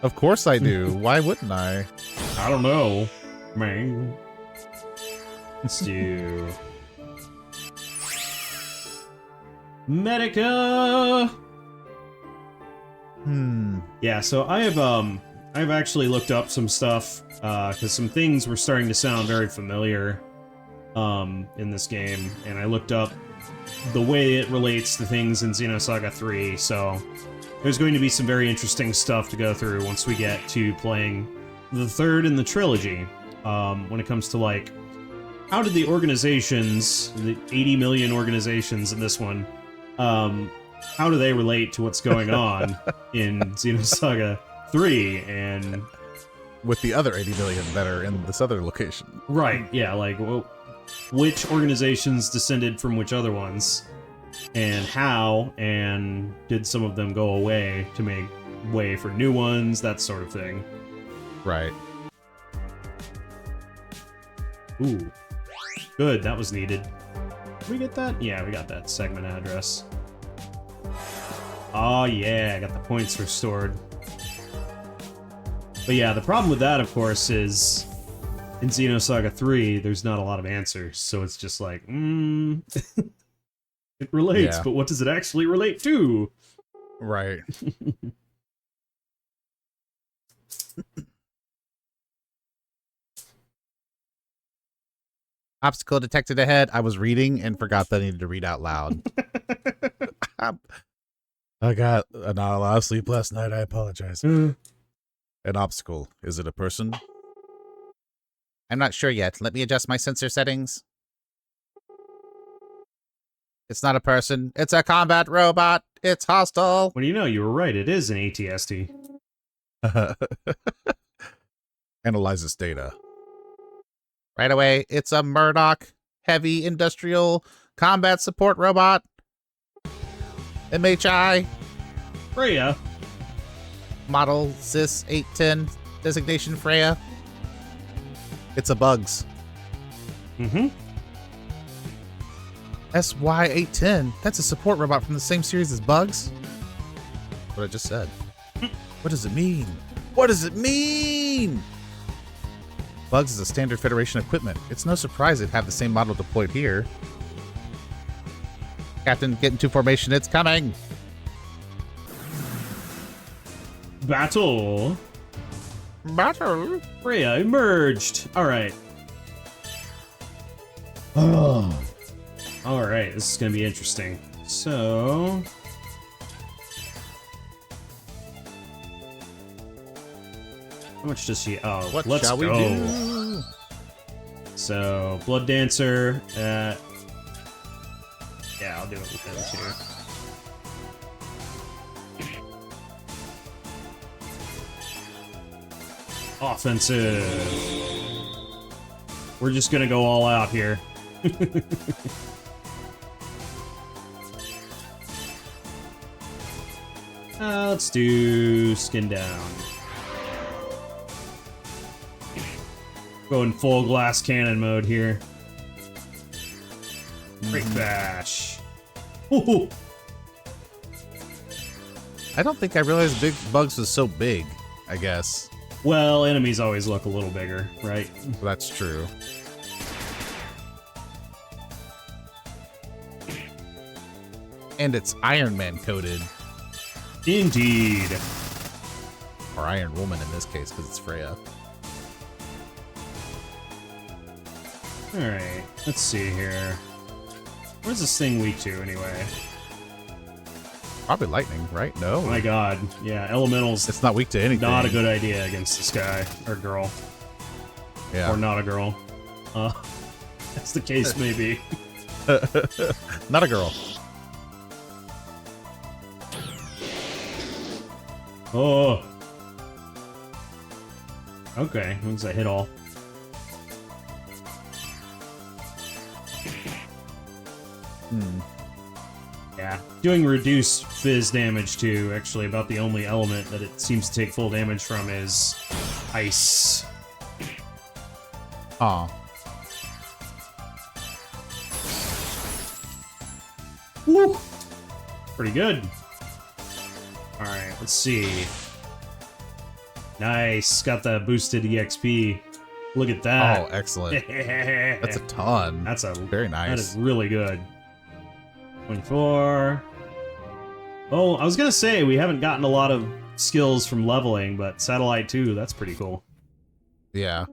Of course I do. Why wouldn't I? I don't know, man. Let's do Medica. Yeah, so I've actually looked up some stuff because some things were starting to sound very familiar in this game, and I looked up the way it relates to things in Xenosaga 3. So there's going to be some very interesting stuff to go through once we get to playing the third in the trilogy. When it comes to, like, how did the organizations, the 80 million organizations in this one, how do they relate to what's going on in Xenosaga 3 and... With the other 80 million that are in this other location. Right, yeah, like, well, which organizations descended from which other ones, and how, and did some of them go away to make way for new ones, that sort of thing. Right. Ooh. Good, that was needed. Did we get that? Yeah, we got that segment address. Oh yeah, I got the points restored. But yeah, the problem with that, of course, is in Xenosaga 3, there's not a lot of answers, so it's just like, it relates, Yeah. but what does it actually relate to? Right. Obstacle detected ahead. I was reading and forgot that I needed to read out loud. I got not a lot of sleep last night. I apologize. An obstacle. Is it a person? I'm not sure yet. Let me adjust my sensor settings. It's not a person. It's a combat robot. It's hostile. What do you know? You were right. It is an ATST. Analyzes data. Right away, it's a Murdoch heavy industrial combat support robot. MHI. Freya. Model Sys 810. Designation Freya. It's a bugs. Mm-hmm. SY810. That's a support robot from the same series as Bugs. What I just said. What does it mean? What does it mean? Bugs is a standard Federation equipment. It's no surprise they'd have the same model deployed here. Captain, get into formation. It's coming. Battle. Battle. Freya emerged. All right. Oh. All right. This is gonna be interesting. So. How much does she? Oh, What let's shall we go. do? So, Blood Dancer. Yeah, I'll do it with them too. Offensive. We're just gonna go all out here. Let's do Skin Down. Go in full glass cannon mode here. Break bash. Ooh. I don't think I realized Big Bugs was so big, I guess. Well, enemies always look a little bigger, right? That's true. And it's Iron Man coded. Indeed. Or Iron Woman in this case, because it's Freya. Alright, let's see here. Where's this thing weak to, anyway? Probably lightning, right? No. Oh my god. Yeah, elementals. It's not weak to anything. Not a good idea against this guy. Or girl. Yeah. Or not a girl. That's the case, maybe. Not a girl. Oh. Okay, once I hit all. Yeah, doing reduced fizz damage too. Actually, about the only element that it seems to take full damage from is ice. Aw. Woo! Pretty good. Alright, let's see. Nice, got the boosted EXP. Look at that. Oh, excellent. That's That's a ton. That's a Very nice. That is really good. 24. Oh, I was gonna say we haven't gotten a lot of skills from leveling, but Satellite 2, that's pretty cool. Yeah.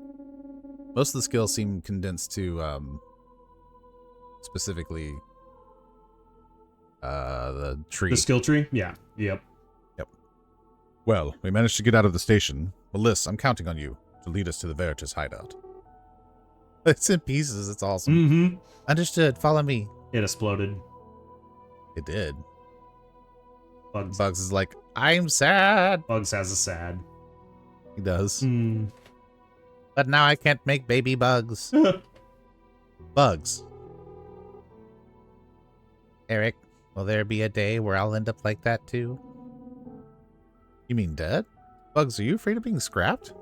Most of the skills seem condensed to, specifically, the tree. The skill tree? Yeah. Yep. Well, we managed to get out of the station. Melissa, I'm counting on you to lead us to the Veritas hideout. It's in pieces. It's awesome. Mm-hmm. Understood. Follow me. It exploded. It did. Bugs. Bugs is like, I'm sad. Bugs has a sad. He does. Mm. But now I can't make baby bugs. Bugs. Eric, will there be a day where I'll end up like that too? You mean dead? Bugs, are you afraid of being scrapped?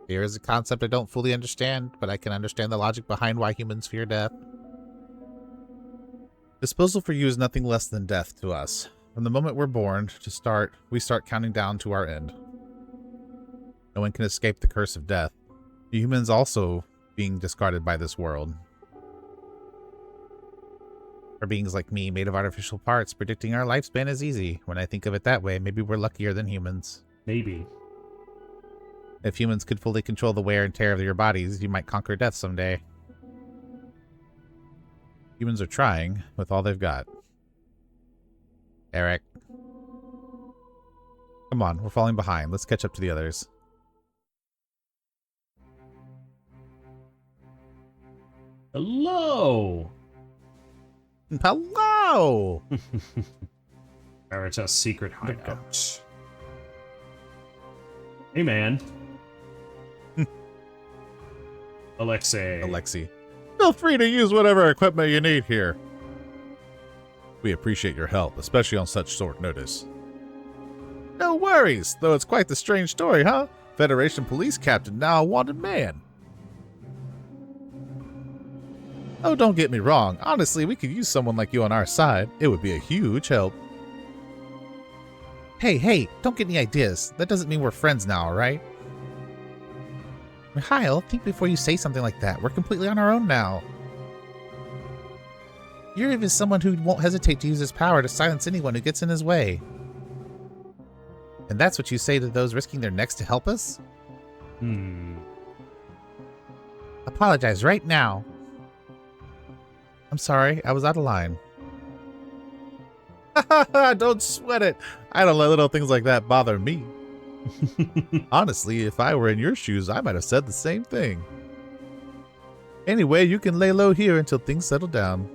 Fear is a concept I don't fully understand, but I can understand the logic behind why humans fear death. Disposal for you is nothing less than death to us. From the moment we're born we start counting down to our end. No one can escape the curse of death. Humans also being discarded by this world. For beings like me, made of artificial parts, predicting our lifespan is easy. When I think of it that way, maybe we're luckier than humans. Maybe. If humans could fully control the wear and tear of your bodies, you might conquer death someday. Humans are trying with all they've got. Eric. Come on, we're falling behind. Let's catch up to the others. Hello! Hello! Veritas secret hideout. Hey, man. Alexei. Feel free to use whatever equipment you need here. We appreciate your help, especially on such short notice. No worries, though it's quite the strange story, huh? Federation police captain, now a wanted man. Oh, don't get me wrong. Honestly, we could use someone like you on our side. It would be a huge help. Hey, don't get any ideas. That doesn't mean we're friends now, alright? Mikhail, think before you say something like that. We're completely on our own now. Yuriv is someone who won't hesitate to use his power to silence anyone who gets in his way. And that's what you say to those risking their necks to help us? Apologize right now. I'm sorry, I was out of line. Don't sweat it. I don't let little things like that bother me. Honestly, if I were in your shoes, I might have said the same thing. Anyway, you can lay low here until things settle down.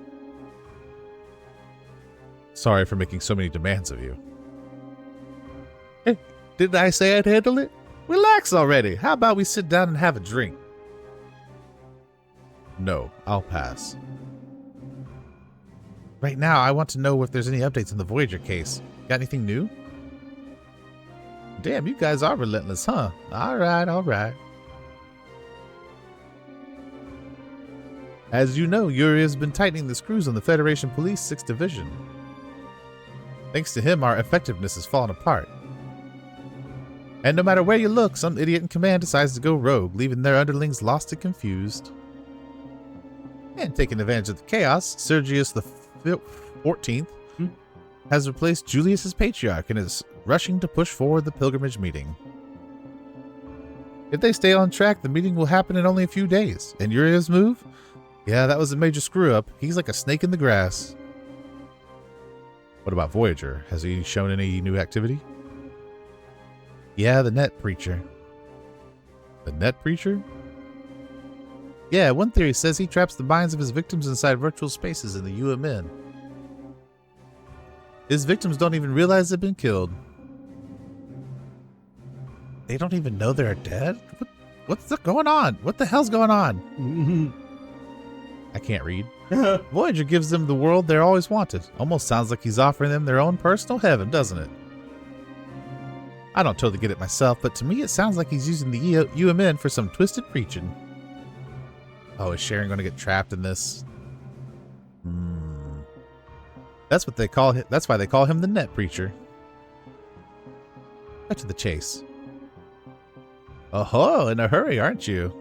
Sorry for making so many demands of you. Hey, didn't I say I'd handle it? Relax already. How about we sit down and have a drink? No, I'll pass. Right now, I want to know if there's any updates on the Voyager case. Got anything new? Damn, you guys are relentless, huh? Alright. As you know, Yuri has been tightening the screws on the Federation Police 6th Division. Thanks to him, our effectiveness has fallen apart. And no matter where you look, some idiot in command decides to go rogue, leaving their underlings lost and confused. And taking advantage of the chaos, Sergius the 14th has replaced Julius as patriarch and is rushing to push forward the pilgrimage meeting. If they stay on track, the meeting will happen in only a few days. And Yuri's move? Yeah, that was a major screw-up. He's like a snake in the grass. What about Voyager? Has he shown any new activity? Yeah, the net preacher. The net preacher? Yeah, one theory says he traps the minds of his victims inside virtual spaces in the UMN. His victims don't even realize they've been killed. They don't even know they're dead? What's going on? What the hell's going on? I can't read. Voyager gives them the world they're always wanted. Almost sounds like he's offering them their own personal heaven, doesn't it? I don't totally get it myself, but to me it sounds like he's using the UMN for some twisted preaching. Oh, is Sharon going to get trapped in this? That's what they call him. That's why they call him the net preacher. Cut to the chase. Oh, in a hurry, aren't you?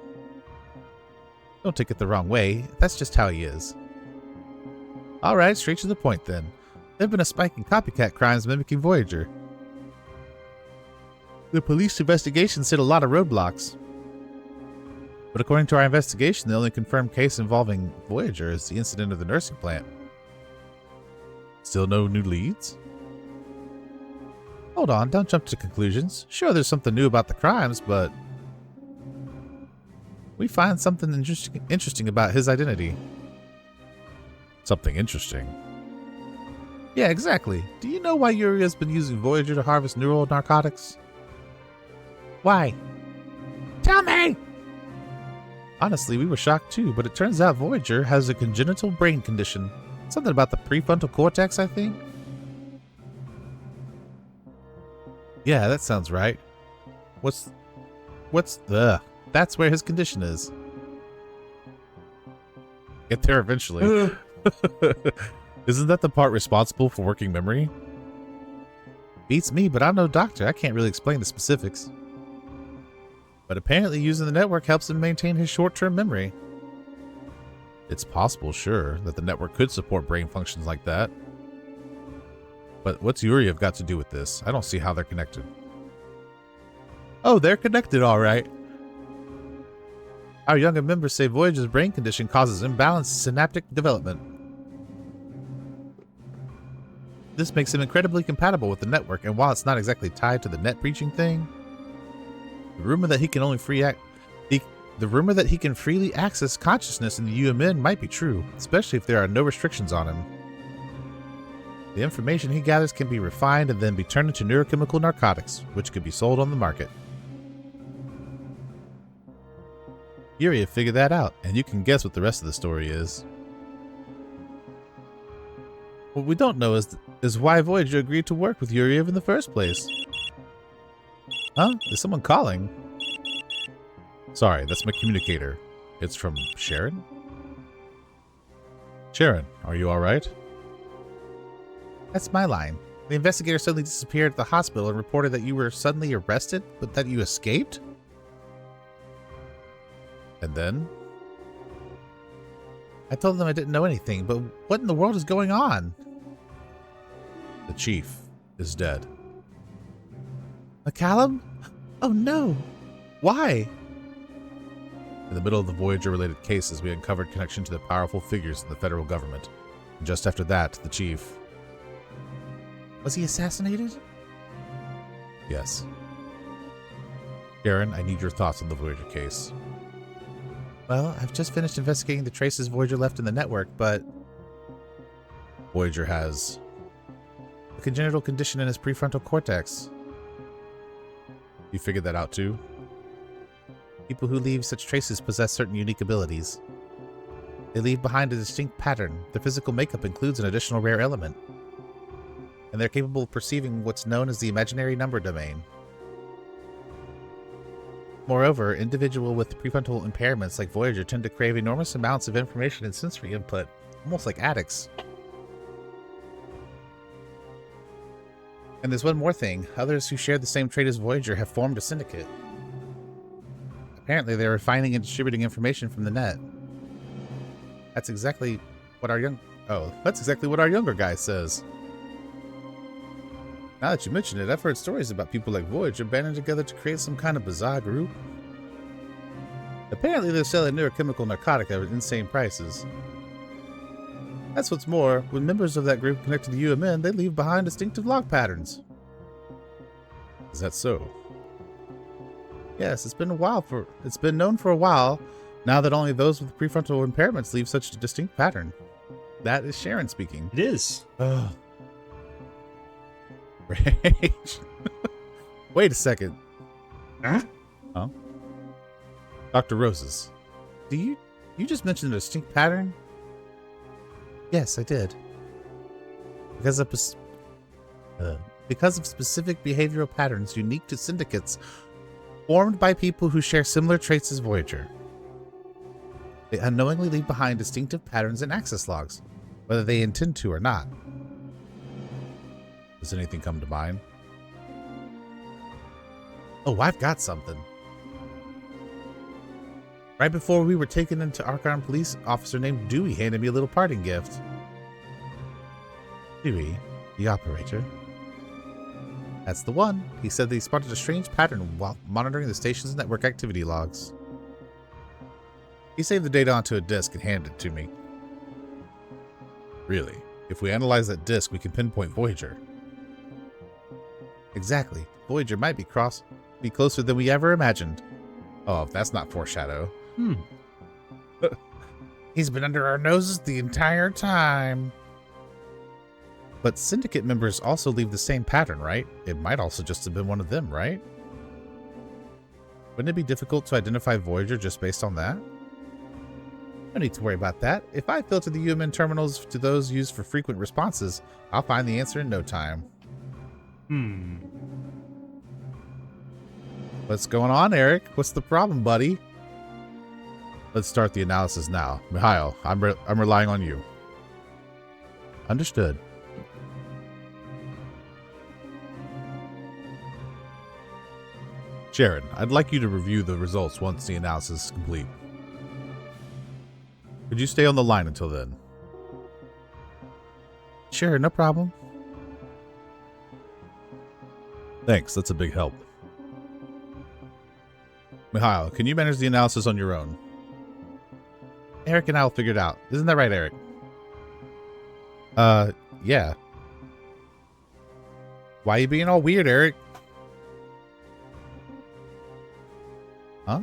Don't take it the wrong way. That's just how he is. All right, straight to the point then. There's been a spike in copycat crimes mimicking Voyager. The police investigations hit a lot of roadblocks. But according to our investigation, the only confirmed case involving Voyager is the incident of the nursing plant. Still no new leads? Hold on, don't jump to conclusions. Sure, there's something new about the crimes, but we find something interesting about his identity. Something interesting? Yeah, exactly. Do you know why Yuri has been using Voyager to harvest neural narcotics? Why? Tell me! Honestly, we were shocked too, but it turns out Voyager has a congenital brain condition. Something about the prefrontal cortex, I think? Yeah, that sounds right. That's where his condition is. Get there eventually. Isn't that the part responsible for working memory? Beats me, but I'm no doctor. I can't really explain the specifics. But apparently using the network helps him maintain his short-term memory. It's possible, sure, that the network could support brain functions like that. But what's Yuriev got to do with this? I don't see how they're connected. Oh, they're connected, all right. Our younger members say Voyager's brain condition causes imbalanced synaptic development. This makes him incredibly compatible with the network, and while it's not exactly tied to the net breaching thing, the rumor that he can freely access consciousness in the UMN might be true, especially if there are no restrictions on him. The information he gathers can be refined and then be turned into neurochemical narcotics, which could be sold on the market. Yuriev figured that out, and you can guess what the rest of the story is. What we don't know is why Voyager agreed to work with Yuriev in the first place. Huh? Is someone calling? Sorry, that's my communicator. It's from Sharon? Sharon, are you alright? That's my line. The investigator suddenly disappeared at the hospital and reported that you were suddenly arrested, but that you escaped? And then? I told them I didn't know anything, but what in the world is going on? The chief is dead. McCallum? Oh no! Why? In the middle of the Voyager-related cases, we uncovered connection to the powerful figures in the federal government. And just after that, the chief... Was he assassinated? Yes. Sharon, I need your thoughts on the Voyager case. Well, I've just finished investigating the traces Voyager left in the network, but... Voyager has... a congenital condition in his prefrontal cortex. You figured that out too? People who leave such traces possess certain unique abilities. They leave behind a distinct pattern. Their physical makeup includes an additional rare element. And they're capable of perceiving what's known as the imaginary number domain. Moreover, individuals with prefrontal impairments like Voyager tend to crave enormous amounts of information and sensory input, almost like addicts. And there's one more thing. Others who share the same trait as Voyager have formed a syndicate. Apparently, they're refining and distributing information from the net. That's exactly what our younger guy says. Now that you mention it, I've heard stories about people like Voyager banding together to create some kind of bizarre group. Apparently, they're selling neurochemical narcotic at insane prices. That's what's more, when members of that group connect to the UMN, they leave behind distinctive log patterns. Is that so? Yes, it's been known for a while, now that only those with prefrontal impairments leave such a distinct pattern. That is Sharon speaking. It is. Rage. Wait a second. Huh? Huh? Dr. Roses, you just mentioned a distinct pattern? Yes, I did. Because of specific behavioral patterns unique to syndicates formed by people who share similar traits as Voyager. They unknowingly leave behind distinctive patterns in access logs, whether they intend to or not. Does anything come to mind? Oh, I've got something. Right before we were taken into Archon, police officer named Dewey handed me a little parting gift. Dewey, the operator. That's the one. He said that he spotted a strange pattern while monitoring the station's network activity logs. He saved the data onto a disk and handed it to me. Really? If we analyze that disk, we can pinpoint Voyager. Exactly. Voyager might be closer than we ever imagined. Oh, if that's not foreshadow. He's been under our noses the entire time. But syndicate members also leave the same pattern, right? It might also just have been one of them, right? Wouldn't it be difficult to identify Voyager just based on that? No need to worry about that. If I filter the UMN terminals to those used for frequent responses, I'll find the answer in no time. What's going on, Eric? What's the problem, buddy? Let's start the analysis now. Mikhail, I'm relying on you. Understood. Sharon, I'd like you to review the results once the analysis is complete. Could you stay on the line until then? Sure, no problem. Thanks, that's a big help. Mikhail, can you manage the analysis on your own? Eric and I will figure it out. Isn't that right, Eric? Yeah. Why are you being all weird, Eric? Huh?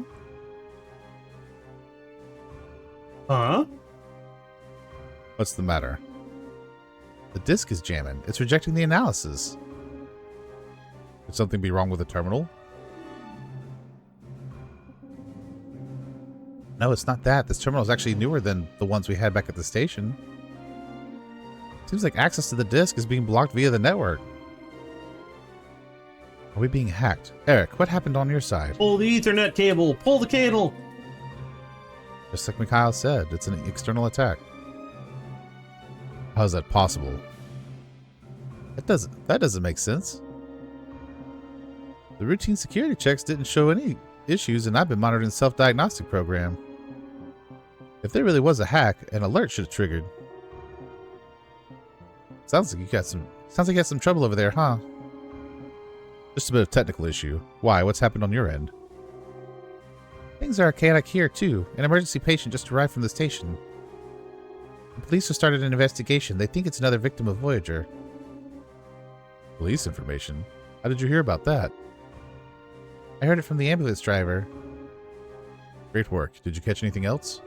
Huh? What's the matter? The disk is jamming. It's rejecting the analysis. Could something be wrong with the terminal? No, it's not that. This terminal is actually newer than the ones we had back at the station. Seems like access to the disk is being blocked via the network. Are we being hacked? Eric, what happened on your side? Pull the Ethernet cable! Pull the cable! Just like Mikhail said, it's an external attack. How is that possible? That doesn't make sense. The routine security checks didn't show any issues, and I've been monitoring the self-diagnostic program. If there really was a hack, an alert should have triggered. Sounds like you got some trouble over there, huh? Just a bit of technical issue. Why? What's happened on your end? Things are chaotic here, too. An emergency patient just arrived from the station. The police have started an investigation. They think it's another victim of Voyager. Police information? How did you hear about that? I heard it from the ambulance driver. Great work. Did you catch anything else?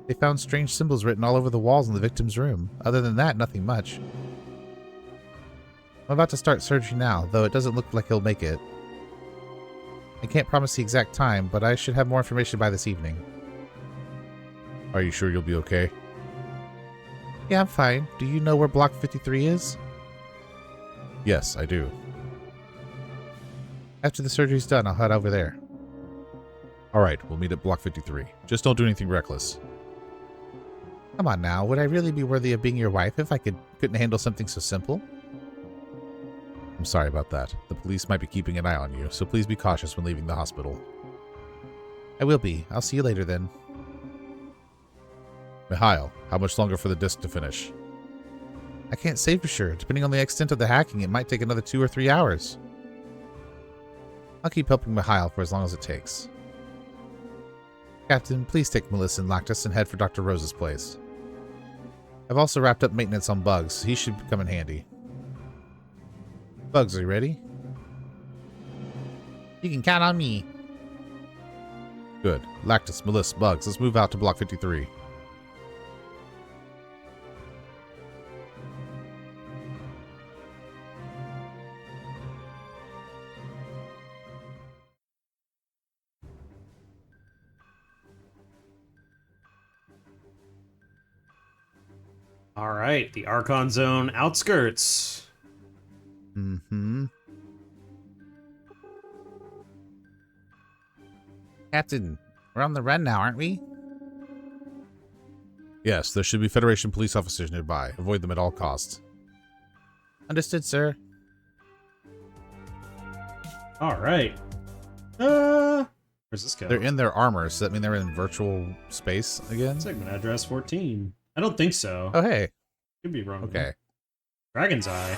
They found strange symbols written all over the walls in the victim's room. Other than that, nothing much. I'm about to start surgery now, though it doesn't look like he'll make it. I can't promise the exact time, but I should have more information by this evening. Are you sure you'll be okay? Yeah, I'm fine. Do you know where Block 53 is? Yes, I do. After the surgery's done, I'll head over there. Alright, we'll meet at Block 53. Just don't do anything reckless. Come on now, would I really be worthy of being your wife if I couldn't handle something so simple? I'm sorry about that. The police might be keeping an eye on you, so please be cautious when leaving the hospital. I will be. I'll see you later then. Mikhail, how much longer for the disk to finish? I can't say for sure. Depending on the extent of the hacking, it might take another 2 or 3 hours. I'll keep helping Mikhail for as long as it takes. Captain, please take Melissa and Lactus and head for Dr. Rose's place. I've also wrapped up maintenance on Bugs. He should come in handy. Bugs, are you ready? You can count on me. Good. Lactus, Melissa, Bugs, let's move out to Block 53. All right, the Archon Zone outskirts. Mm-hmm. Captain, we're on the run now, aren't we? Yes, there should be Federation police officers nearby. Avoid them at all costs. Understood, sir. All right. Where's this go? They're in their armor, so that mean they're in virtual space again? Segment address 14. I don't think so. Oh, hey. Could be wrong. Okay. Dragon's Eye.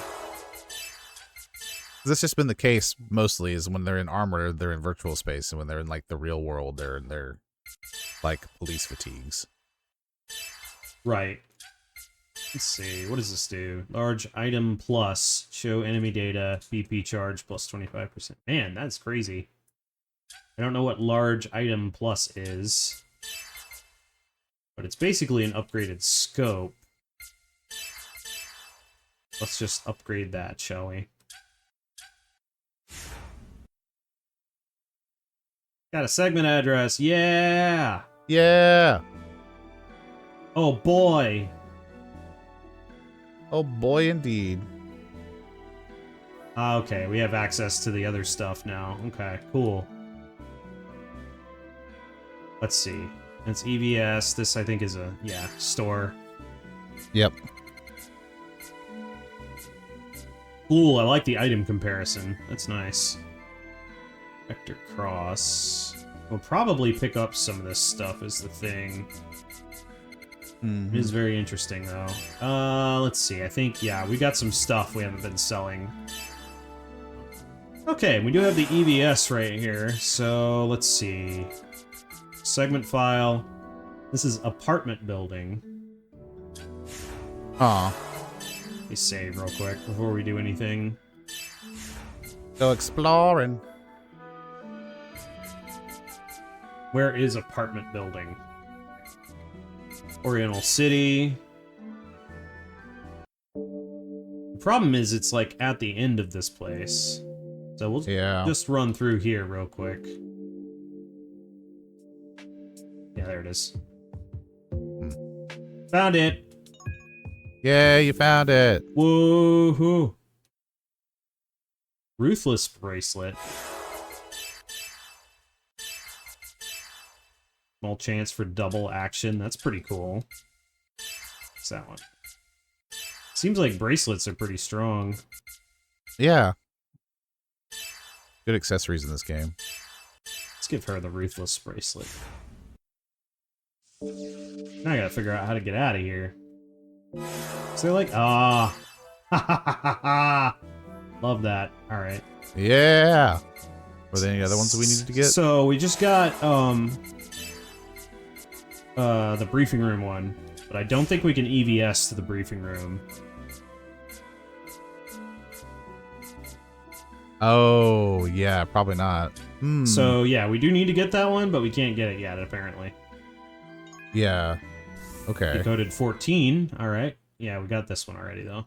That's just been the case mostly, is when they're in armor, they're in virtual space, and when they're in like the real world, they're in their like police fatigues. Right. Let's see. What does this do? Large item plus. Show enemy data. BP charge plus 25%. Man, that's crazy. I don't know what large item plus is. But it's basically an upgraded scope. Let's just upgrade that, shall we? Got a segment address. Yeah! Yeah! Oh boy! Oh boy, indeed. Okay, we have access to the other stuff now. Okay, cool. Let's see. It's EVS. This, I think, is a, yeah, store. Yep. Cool, I like the item comparison. That's nice. Vector cross. We'll probably pick up some of this stuff is the thing. It is very interesting, though. Let's see. I think, yeah, we got some stuff we haven't been selling. Okay, we do have the EVS right here, so let's see. Segment file. This is apartment building. Aw. Let me save real quick before we do anything. Go exploring. Where is apartment building? Oriental City. The problem is it's like at the end of this place. So we'll just run through here real quick. Yeah, there it is. Found it. Yeah, you found it. Woohoo. Ruthless bracelet. Small chance for double action. That's pretty cool. What's that one? Seems like bracelets are pretty strong. Yeah. Good accessories in this game. Let's give her the Ruthless bracelet. Now I gotta figure out how to get out of here. So like, ah. Love that. Alright. Yeah. Were there any other ones that we needed to get? So we just got, the briefing room one. But I don't think we can EVS to the briefing room. Oh, yeah, probably not. So, yeah, we do need to get that one, but we can't get it yet, apparently. Yeah. Okay. Decoded 14. Alright. Yeah, we got this one already, though.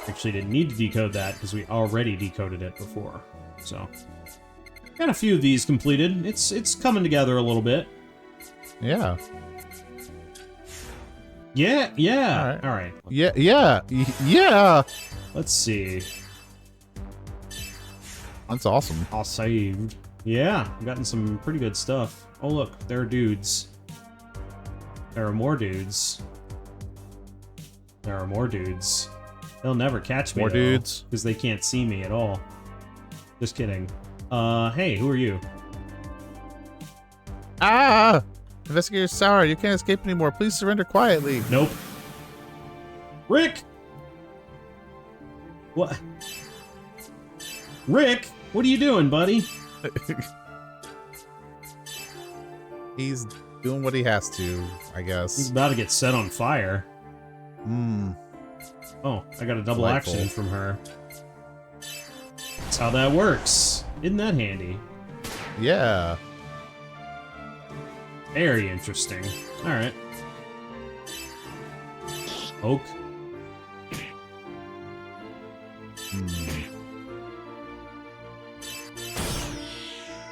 Actually didn't need to decode that, because we already decoded it before. So, got a few of these completed. It's coming together a little bit. Yeah. Yeah. Alright. Yeah. Let's see. That's awesome. All saved. Yeah, I've gotten some pretty good stuff. Oh look, there are dudes. There are more dudes. There are more dudes. They'll never catch me, more dudes. Because they can't see me at all. Just kidding. Hey, who are you? Ah! Investigator Sour, you can't escape anymore. Please surrender quietly. Nope. Rick! What? Rick, what are you doing, buddy? He's doing what he has to, I guess. He's about to get set on fire. Oh, I got a double action from her. That's how that works. Isn't that handy? Yeah. Very interesting. Alright. Oak.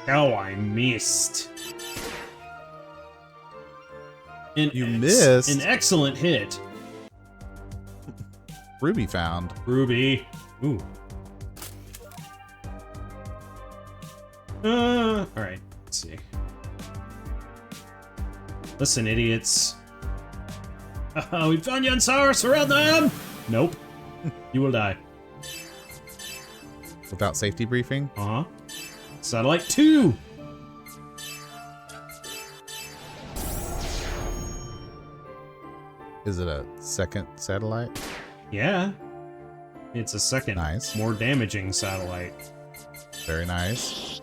Oh, I missed. You missed? An excellent hit. Ruby found. Ruby. Ooh. Alright. Let's see. Listen, idiots. We found you on Sour. Surround them! Nope. You will die. Without safety briefing? Uh-huh. Satellite 2! Is it a second satellite? Yeah. It's a second, nice, more damaging satellite. Very nice.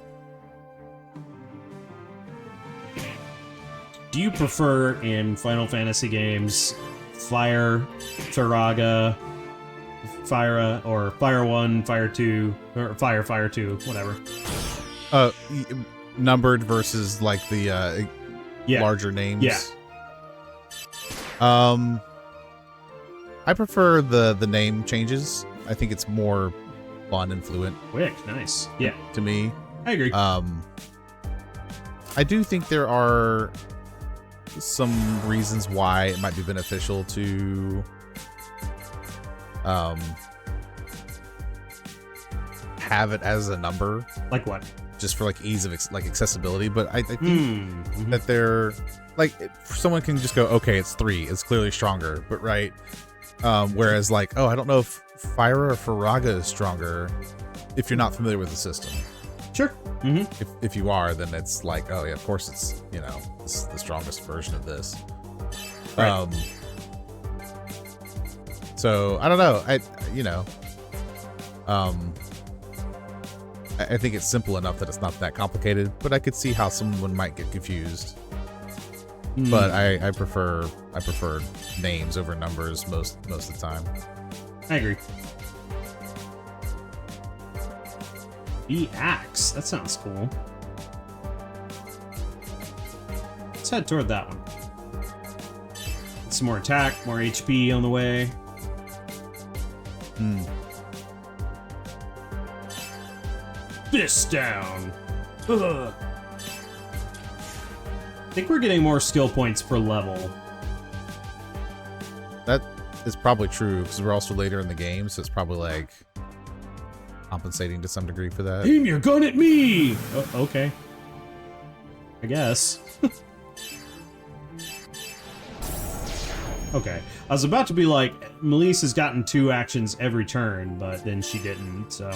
Do you prefer in Final Fantasy games Fire, Firaga, Fyra, or Fire 1, Fire 2, or Fire 2, whatever? Numbered versus like the larger names. Yeah. I prefer the name changes. I think it's more fun and fluent. Quick, nice. Yeah. To me. I agree. I do think there are some reasons why it might be beneficial to have it as a number. Like what? Just for like ease of accessibility, but I think that they're like, someone can just go, okay, it's 3, it's clearly stronger, but right. Whereas like, oh, I don't know if Fyra or Firaga is stronger if you're not familiar with the system. Sure. Mm-hmm. If you are, then it's like, oh yeah, of course it's, you know, it's the strongest version of this. Right. So I don't know. I think it's simple enough that it's not that complicated, but I could see how someone might get confused. But I prefer names over numbers most of the time. I agree. The axe. That sounds cool. Let's head toward that one. Some more attack, more HP on the way. Fist down. Ugh. I think we're getting more skill points per level. That is probably true because we're also later in the game, so it's probably like compensating to some degree for that. Aim your gun at me! Oh, okay. I guess. Okay. I was about to be like, Melise has gotten 2 actions every turn, but then she didn't, so...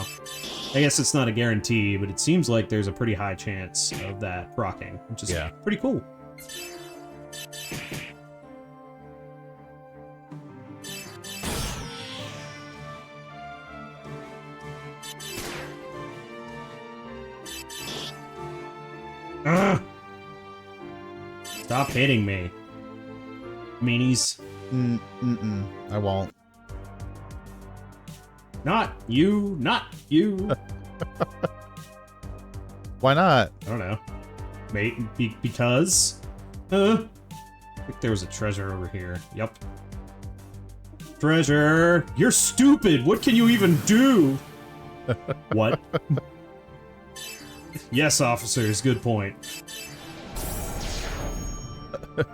I guess it's not a guarantee, but it seems like there's a pretty high chance of that proccing, which is pretty cool. Ugh. Stop hitting me. Meanies. I won't. Not you, not you. Why not? I don't know. Because? I think there was a treasure over here. Yep. Treasure! You're stupid! What can you even do? What? Yes, officers, good point.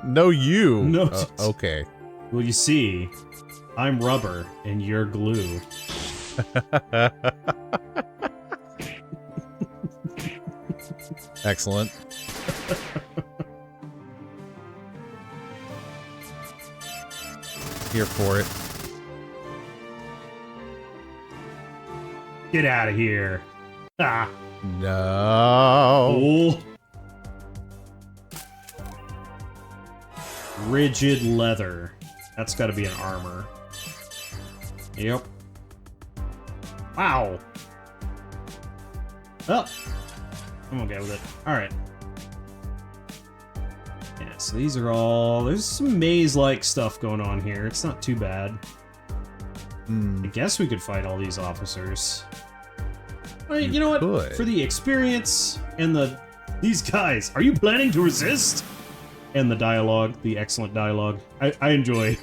No, you. No. Okay. Well, you see, I'm rubber and you're glue. Excellent. Here for it. Get out of here. Ah. No. Oh. Rigid leather. That's got to be an armor. Yep. Wow. Oh. I'm okay with it. Alright. Yeah, so these are all... There's some maze-like stuff going on here. It's not too bad. I guess we could fight all these officers. Well, you know what? could. For the experience and the... These guys, are you planning to resist? And the dialogue, the excellent dialogue. I enjoy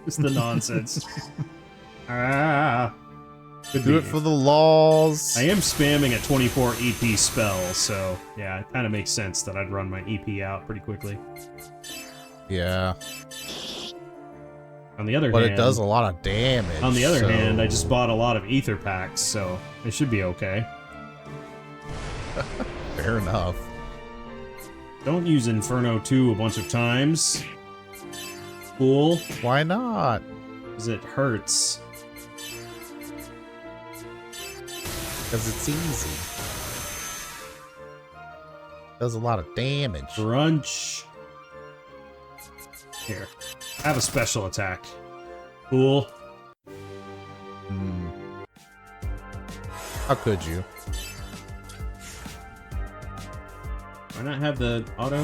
just the nonsense. Could Do be. it for the laws. I am spamming a 24 EP spell, so yeah, it kind of makes sense that I'd run my EP out pretty quickly. Yeah. On the other But hand, it does a lot of damage. on the other so- hand, I just bought a lot of ether packs, so it should be okay. Fair enough. Don't use Inferno 2 a bunch of times. Cool, Why not? because it hurts. Because it's easy. Does a lot of damage. Crunch. Here, I have a special attack. Cool. How could you? Why not have the auto?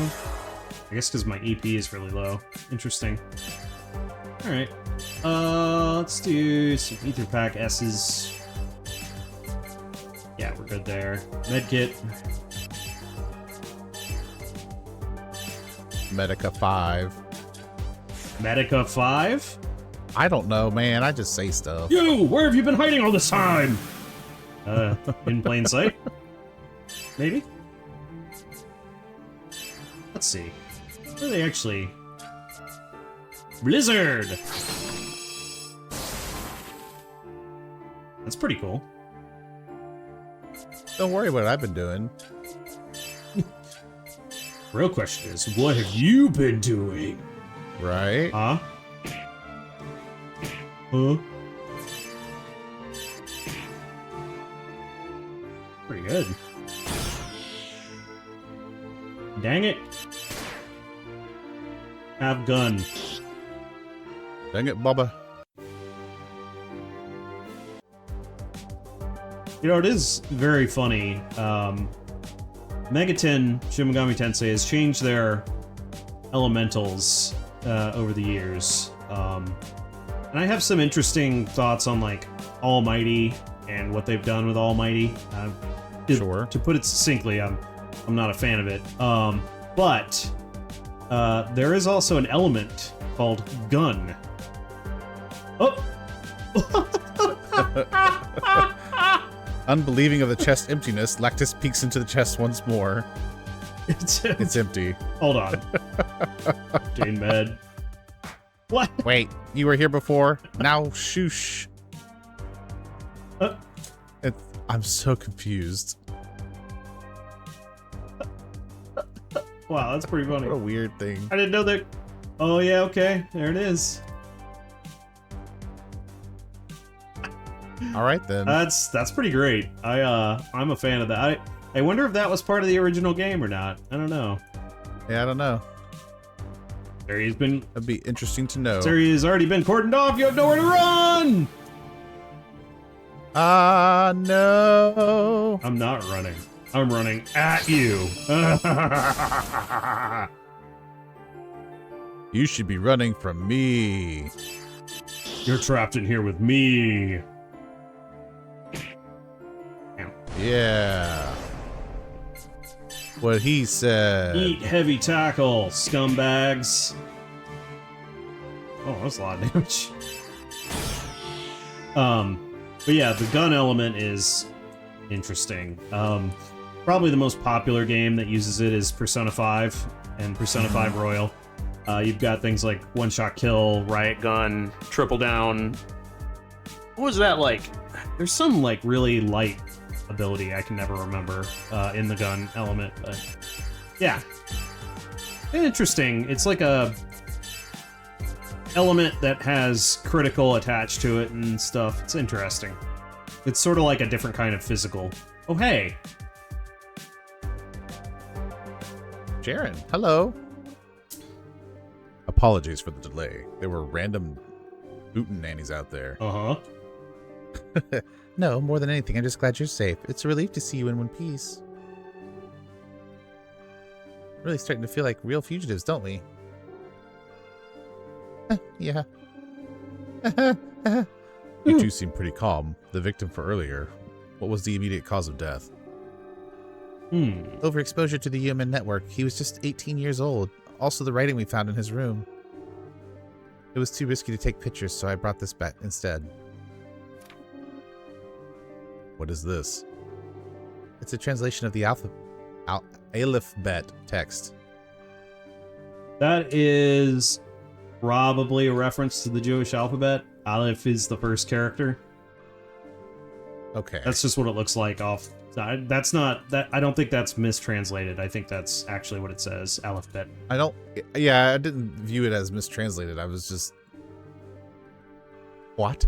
I guess because my EP is really low. Interesting. Alright. Let's do some ether pack S's. Yeah, we're good there. Medkit. Medica 5. Medica 5? I don't know, man. I just say stuff. You! Where have you been hiding all this time? In plain sight? Maybe? Let's see. What are they actually... Blizzard! That's pretty cool. Don't worry about what I've been doing. Real question is, what have you been doing? Right? Huh? Huh? Pretty good. Dang it. Have gun. Dang it, Bubba. You know, it is very funny. Megaten Shin Megami Tensei has changed their elementals over the years. And I have some interesting thoughts on, like, Almighty and what they've done with Almighty. Sure. To put it succinctly, I'm not a fan of it. But there is also an element called gun. Oh! Unbelieving of the chest emptiness, Lactus peeks into the chest once more. It's empty. Hold on. Jane bed. What? Wait, you were here before? Now shoosh. I'm so confused. Wow, that's pretty funny. What a weird thing. I didn't know that. Oh yeah, okay. There it is. All right then. That's pretty great. I'm a fan of that. I wonder if that was part of the original game or not. I don't know. Yeah, I don't know. There's been. That'd be interesting to know. This area has already been cordoned off. You have nowhere to run. Ah, no. I'm not running. I'm running at you. You should be running from me. You're trapped in here with me. Yeah. What he said. Eat heavy tackle, scumbags. Oh, that's a lot of damage. But yeah, the gun element is interesting. Probably the most popular game that uses it is Persona 5 and Persona 5 Royal. You've got things like one-shot kill, riot gun, triple down. What was that like? There's some like really light ability I can never remember in the gun element, but yeah, interesting. It's like a element that has critical attached to it and stuff. It's interesting. It's sort of like a different kind of physical. Oh hey, Jaren, hello. Apologies for the delay. There were random bootin' nannies out there. uh-huh. No, more than anything, I'm just glad you're safe. It's a relief to see you in one piece. Really starting to feel like real fugitives, don't we? Yeah. You two seem pretty calm. The victim for earlier. What was the immediate cause of death? Overexposure to the human network. He was just 18 years old. Also the writing we found in his room. It was too risky to take pictures, so I brought this back instead. What is this? It's a translation of the alphabet text. That is probably a reference to the Jewish alphabet. Aleph is the first character. Okay. That's just what it looks like off. That's not that. I don't think that's mistranslated. I think that's actually what it says. Alphabet. I don't... Yeah, I didn't view it as mistranslated. I was just... What?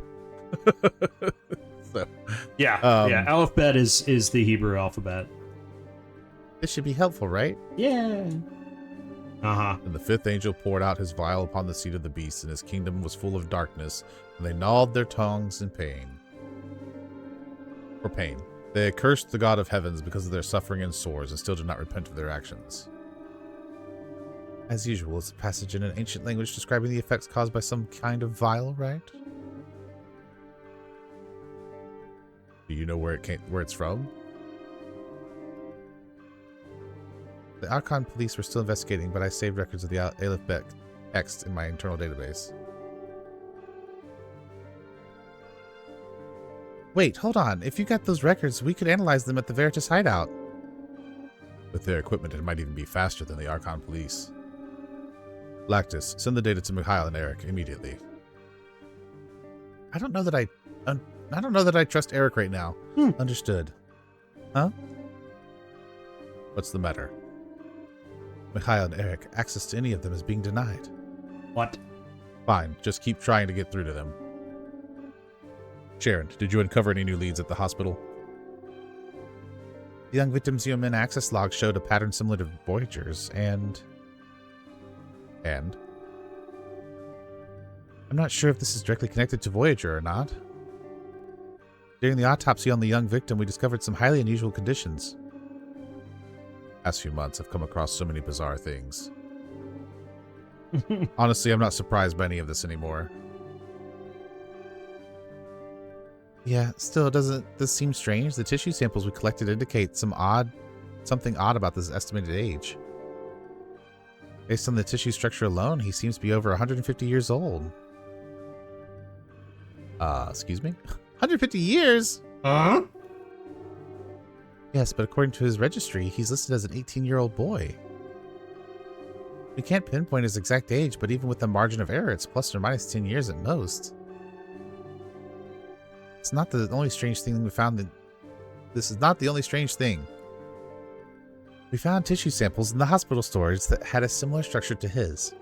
So, yeah, yeah. Alphabet is the Hebrew alphabet. This should be helpful, right? Yeah. Uh-huh. And the fifth angel poured out his vial upon the seat of the beast, and his kingdom was full of darkness, and they gnawed their tongues in pain. For pain. They cursed the God of heavens because of their suffering and sores, and still did not repent of their actions. As usual, it's a passage in an ancient language describing the effects caused by some kind of vial, right? Do you know where it's from? The Archon police were still investigating, but I saved records of the alphabet text in my internal database. Wait, hold on. If you got those records, we could analyze them at the Veritas hideout. With their equipment, it might even be faster than the Archon police. Lactus, send the data to Mikhail and Eric immediately. I don't know that I trust Eric right now. Understood. Huh? What's the matter? Mikhail and Eric, access to any of them is being denied. What? Fine, just keep trying to get through to them. Sharon, did you uncover any new leads at the hospital? The young victim's human access log showed a pattern similar to Voyager's, and... I'm not sure if this is directly connected to Voyager or not. During the autopsy on the young victim, we discovered some highly unusual conditions. Past few months, I've come across so many bizarre things. Honestly, I'm not surprised by any of this anymore. Yeah, still, this seem strange? The tissue samples we collected indicate something odd about this estimated age. Based on the tissue structure alone, he seems to be over 150 years old. Excuse me? 150 years? Huh? Yes, but according to his registry, he's listed as an 18-year-old boy. We can't pinpoint his exact age, but even with the margin of error, it's plus or minus 10 years at most. It's not the only strange thing we found. This is not the only strange thing. We found tissue samples in the hospital storage that had a similar structure to his.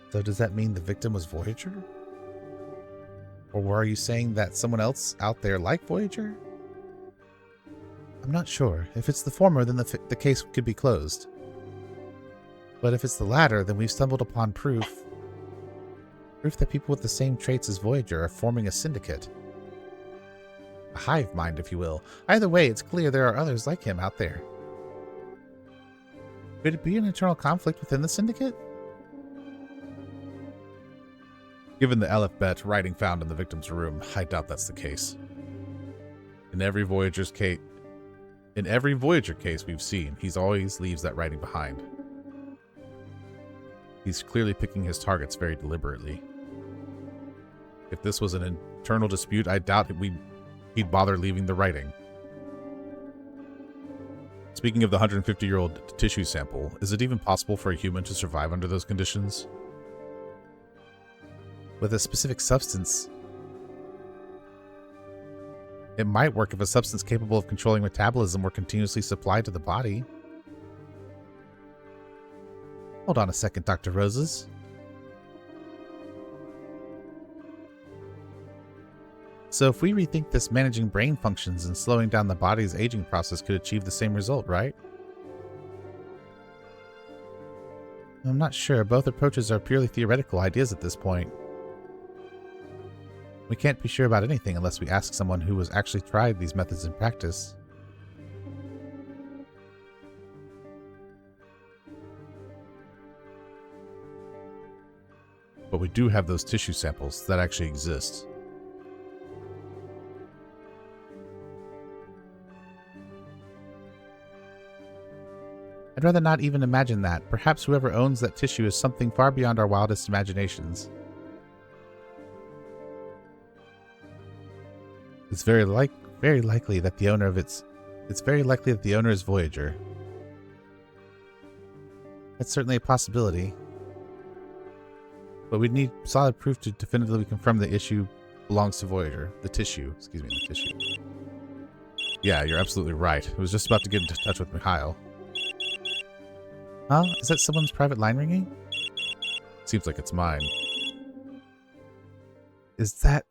So does that mean the victim was Voyager? Or were you saying that someone else out there like Voyager? I'm not sure. If it's the former, then the case could be closed. But if it's the latter, then we've stumbled upon proof that people with the same traits as Voyager are forming a syndicate. A hive mind, if you will. Either way, it's clear there are others like him out there. Could it be an internal conflict within the syndicate? Given the Aleph-Bet writing found in the victim's room, I doubt that's the case. In every Voyager case we've seen, he always leaves that writing behind. He's clearly picking his targets very deliberately. If this was an internal dispute, I doubt he'd bother leaving the writing. Speaking of the 150-year-old tissue sample, is it even possible for a human to survive under those conditions? With a specific substance, it might work if a substance capable of controlling metabolism were continuously supplied to the body. Hold on a second, Dr. Roses. So if we rethink this, managing brain functions and slowing down the body's aging process could achieve the same result, right? I'm not sure. Both approaches are purely theoretical ideas at this point. We can't be sure about anything unless we ask someone who has actually tried these methods in practice. But we do have those tissue samples that actually exist. I'd rather not even imagine that. Perhaps whoever owns that tissue is something far beyond our wildest imaginations. It's very likely that the owner is Voyager. That's certainly a possibility. But we'd need solid proof to definitively confirm the issue belongs to Voyager. The tissue. Yeah, you're absolutely right. I was just about to get into touch with Mikhail. Huh? Is that someone's private line ringing? Seems like it's mine. Is that...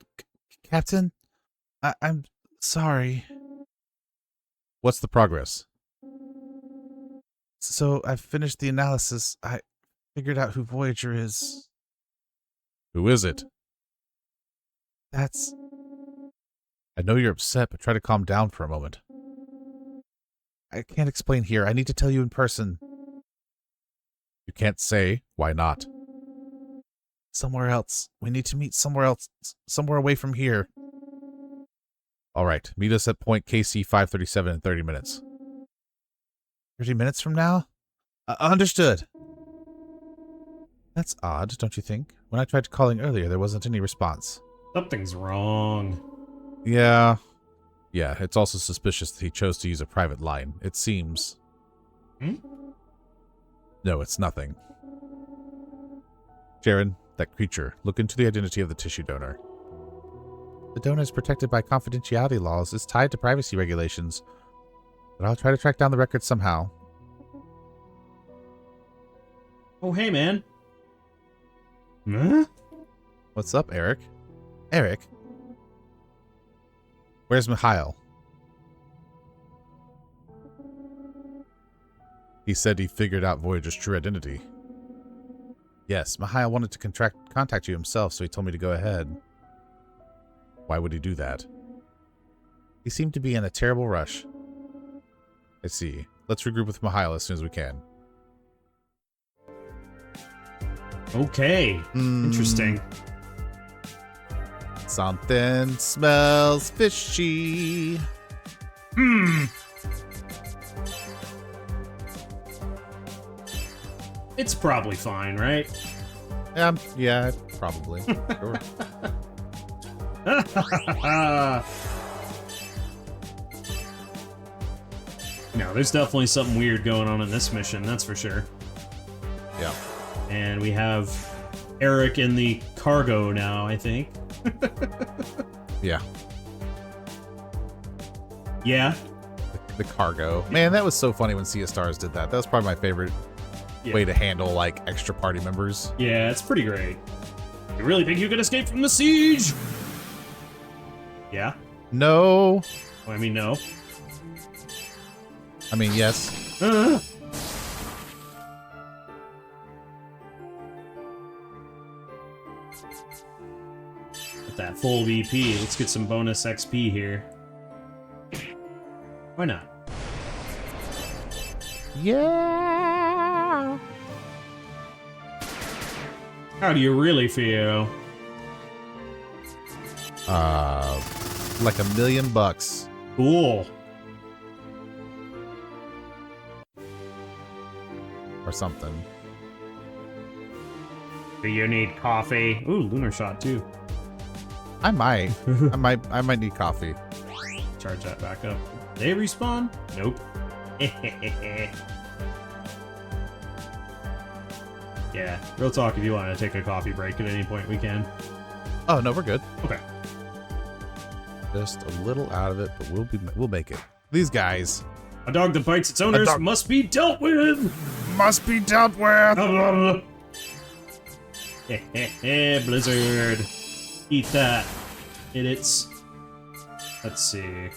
Captain? I'm sorry. What's the progress? So, I've finished the analysis. I figured out who Voyager is. Who is it? That's... I know you're upset, but try to calm down for a moment. I can't explain here. I need to tell you in person. You can't say. Why not? Somewhere else. We need to meet somewhere else. Somewhere away from here. All right. Meet us at point KC 537 in 30 minutes. 30 minutes from now? Understood. That's odd, don't you think? When I tried calling earlier, there wasn't any response. Something's wrong. Yeah. Yeah, it's also suspicious that he chose to use a private line. It seems... No, it's nothing. Sharon, that creature, look into the identity of the tissue donor. The donor is protected by confidentiality laws, is tied to privacy regulations, but I'll try to track down the record somehow. Oh, hey, man. Huh? What's up, Eric? Eric? Where's Mikhail? He said he figured out Voyager's true identity. Yes, Mikhail wanted to contact you himself, so he told me to go ahead. Why would he do that? He seemed to be in a terrible rush. I see. Let's regroup with Mikhail as soon as we can. Okay. Interesting. Something smells fishy. It's probably fine, right? Yeah, probably. Sure. No, there's definitely something weird going on in this mission, that's for sure. Yeah. And we have Eric in the cargo now, I think. Yeah. Yeah. The cargo. Man, that was so funny when Sea of Stars did that. That was probably my favorite way to handle, like, extra party members. Yeah, it's pretty great. You really think you can escape from the siege? Yeah? No. I mean, no. I mean, yes. With that full VP, let's get some bonus XP here. Why not? Yeah. How do you really feel? Like $1 million. Cool. Or something. Do you need coffee? Ooh, lunar shot too. I might. I might need coffee. Charge that back up. They respawn? Nope. Yeah, real talk, if you want to take a coffee break at any point, we can. Oh no, we're good. Okay. Just a little out of it, but we'll make it. These guys. A dog that bites its owners must be dealt with! Must be dealt with! Blizzard. Eat that. Idiots. Let's see.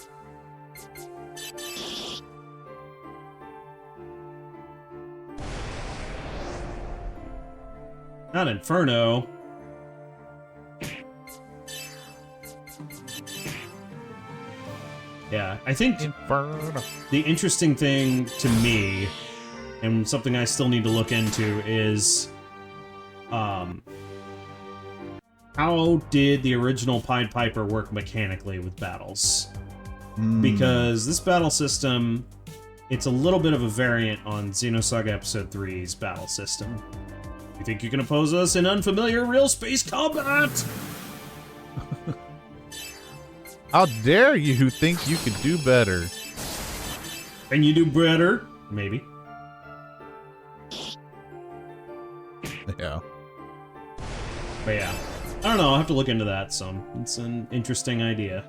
Not Inferno. Yeah, I think Inferno. the interesting thing to me, and something I still need to look into, is how did the original Pied Piper work mechanically with battles? Because this battle system, it's a little bit of a variant on Xenosaga Episode 3's battle system. You think you can oppose us in unfamiliar real space combat? How dare you think you could do better? Can you do better? Maybe. Yeah. But yeah. I don't know, I'll have to look into that some. It's an interesting idea.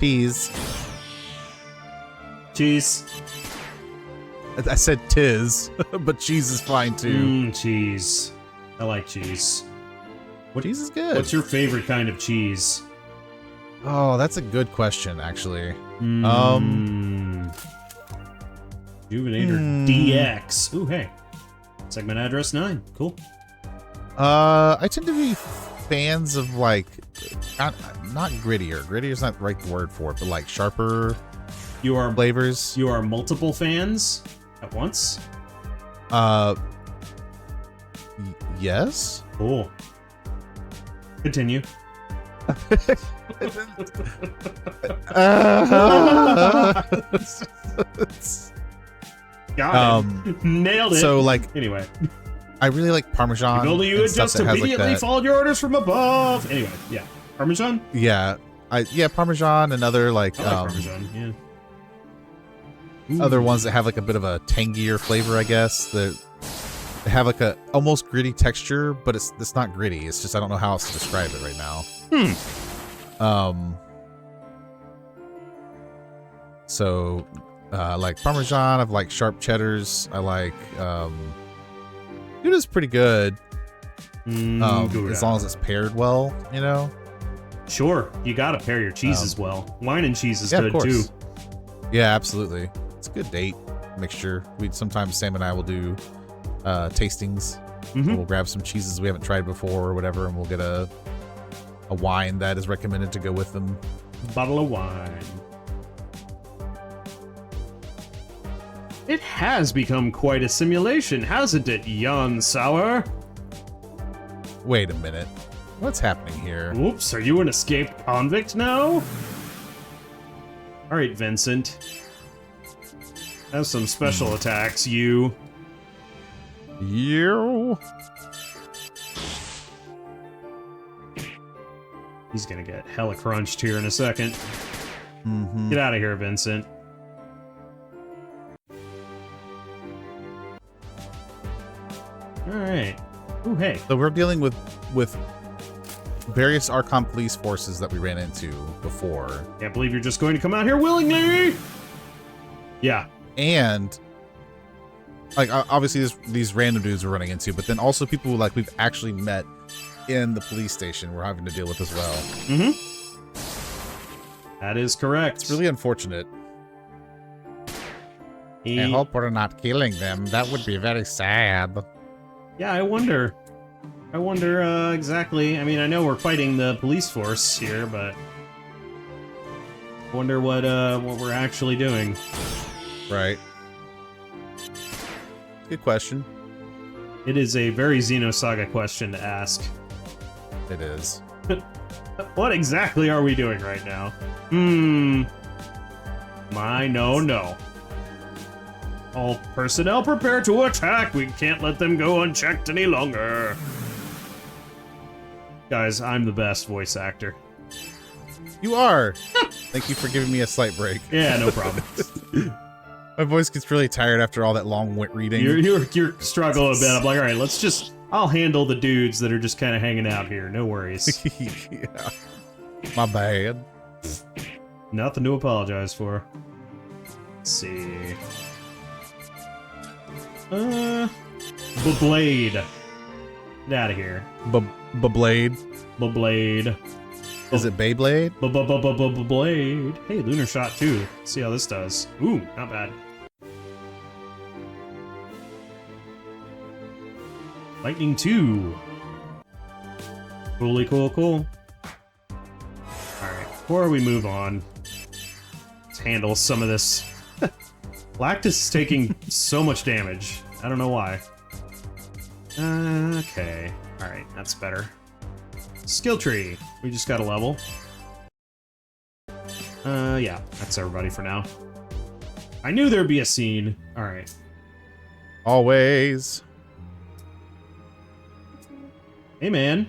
Cheese. Cheese. I said tis, but cheese is fine too. Cheese. I like cheese. Cheese is good. What's your favorite kind of cheese? Oh, that's a good question, actually. Juvenator DX. Ooh, hey. Segment address 9. Cool. I tend to be fans of, like, not grittier. Grittier is not the right word for it, but like sharper flavors. You are multiple fans at once? Yes. Cool. Continue. Got it. Nailed it. So, like, anyway, I really like Parmesan. People you had just immediately followed your orders from above. Anyway, yeah, Parmesan. Yeah, Parmesan and other like, Parmesan. Yeah. Other ones that have like a bit of a tangier flavor, I guess. That have like a almost gritty texture, but it's not gritty. It's just I don't know how else to describe it right now. So, like Parmesan, I've like sharp cheddars. I like Gouda's pretty good. As long as it's paired well, you know. Sure, you gotta pair your cheeses well. Wine and cheese is Yeah, good of too. course. Yeah, absolutely. It's a good date mixture. Sometimes Sam and I will do tastings. Mhm. We'll grab some cheeses we haven't tried before or whatever, and we'll get a wine that is recommended to go with them. Bottle of wine. It has become quite a simulation, hasn't it, Jan Sauer? Wait a minute. What's happening here? Whoops, are you an escaped convict now? Alright, Vincent. Have some special attacks, you. You? He's gonna get hella crunched here in a second. Mm-hmm. Get out of here, Vincent. Alright. Ooh, hey. So we're dealing with various Archon police forces that we ran into before. Can't believe you're just going to come out here willingly! Yeah. And like obviously these random dudes we're running into, but then also people like we've actually met in the police station we're having to deal with as well. Mm-hmm. That is correct. It's really unfortunate. I hope we're not killing them. That would be very sad. Yeah, I wonder. Exactly. I mean, I know we're fighting the police force here, but I wonder what we're actually doing. Right. Good question. It is a very Xenosaga question to ask. It is. What exactly are we doing right now? No. All personnel prepare to attack. We can't let them go unchecked any longer. Guys, I'm the best voice actor. You are. Thank you for giving me a slight break. Yeah, no problem. My voice gets really tired after all that long reading. You're struggling a bit. I'm like, all right, I'll handle the dudes that are just kind of hanging out here. No worries. Yeah. My bad. Nothing to apologize for. Let's see. Blade. Get out of here. Blade. Blade. Is it Beyblade? Blade. Hey, Lunar Shot too. Let's see how this does. Ooh, not bad. Lightning 2. Cool. Alright, before we move on, let's handle some of this. Lactus is taking so much damage. I don't know why. Okay. Alright, that's better. Skill tree. We just got a level. Yeah, that's everybody for now. I knew there'd be a scene. Alright. Always. Hey, man.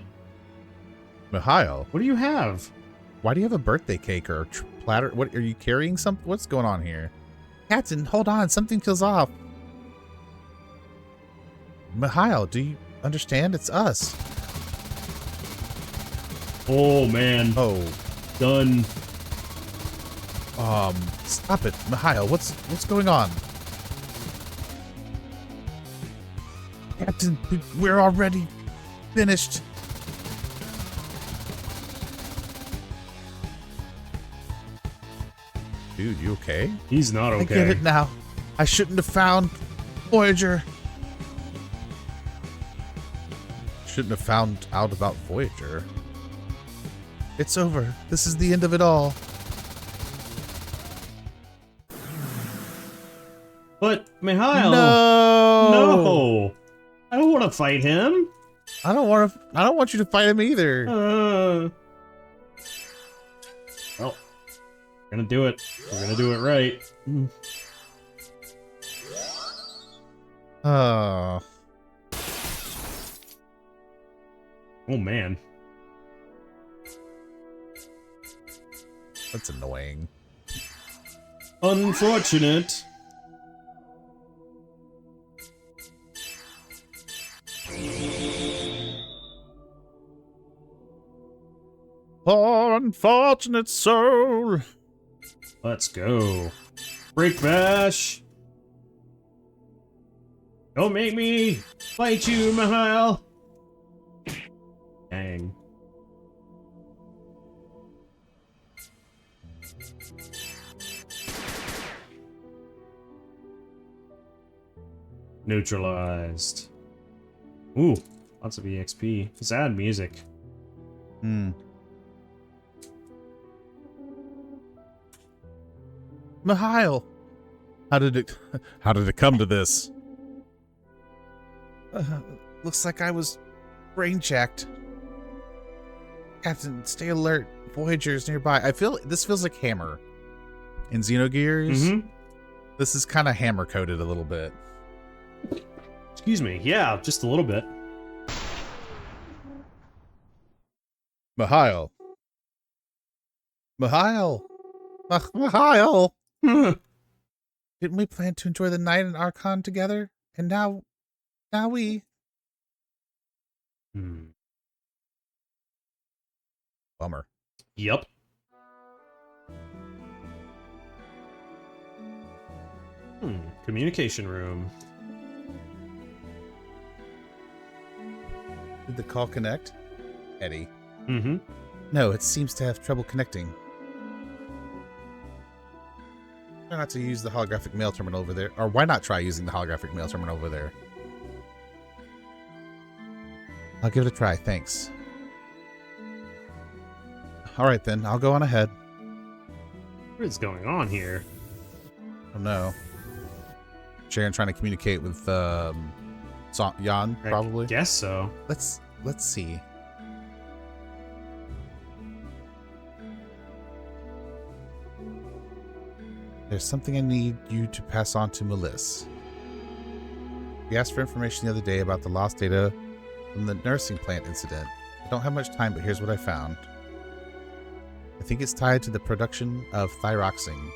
Mikhail, What do you have? why do you have a birthday cake or a platter? What are you carrying? Something? What's going on here? Captain, hold on. Something feels off. Mikhail, do you understand? It's us. Oh, man. Oh, Done. stop it, Mikhail. What's going on? Captain, we're already finished. Dude, you okay? He's not okay. I get it now. I shouldn't have found Voyager. Shouldn't have found out about Voyager. It's over. This is the end of it all. But, Mikhail. No. No. I don't want to fight him. I don't want you to fight him either. Well, we're gonna do it. We're gonna do it right. Oh. Oh, man. That's annoying. Unfortunate. Poor unfortunate soul. Let's go. Break bash. Don't make me fight you, Mikhail. Dang. Neutralized. Ooh, lots of EXP. Sad music. Hmm. Mikhail! How did it come to this? Looks like I was brain jacked. Captain, stay alert. Voyager's nearby. This feels like Hammer. In Xenogears, Mm-hmm. this is kind of Hammer coded a little bit. Excuse me. Yeah, just a little bit. Mikhail. Mikhail. Mikhail. Didn't we plan to enjoy the night in Archon together? And now we... Bummer. Yep. Communication room. Did the call connect? Eddie. Mm-hmm. No, it seems to have trouble connecting. Try not to use the holographic mail terminal over there. Or why not try using the holographic mail terminal over there? I'll give it a try, thanks. Alright then, I'll go on ahead. What is going on here? Oh no. Sharon trying to communicate with Jan, probably. I guess so. Let's see. There's something I need you to pass on to Melissa. We asked for information the other day about the lost data from the nursing plant incident. I don't have much time, but here's what I found. I think it's tied to the production of thyroxine.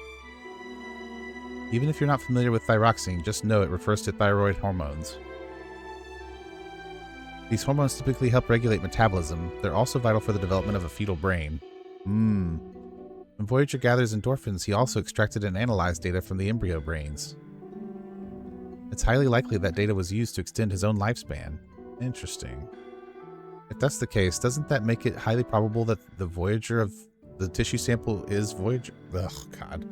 Even if you're not familiar with thyroxine, just know it refers to thyroid hormones. These hormones typically help regulate metabolism. They're also vital for the development of a fetal brain. When Voyager gathers endorphins, he also extracted and analyzed data from the embryo brains. It's highly likely that data was used to extend his own lifespan. Interesting. If that's the case, doesn't that make it highly probable that the Voyager of the tissue sample is Voyager? Oh, God.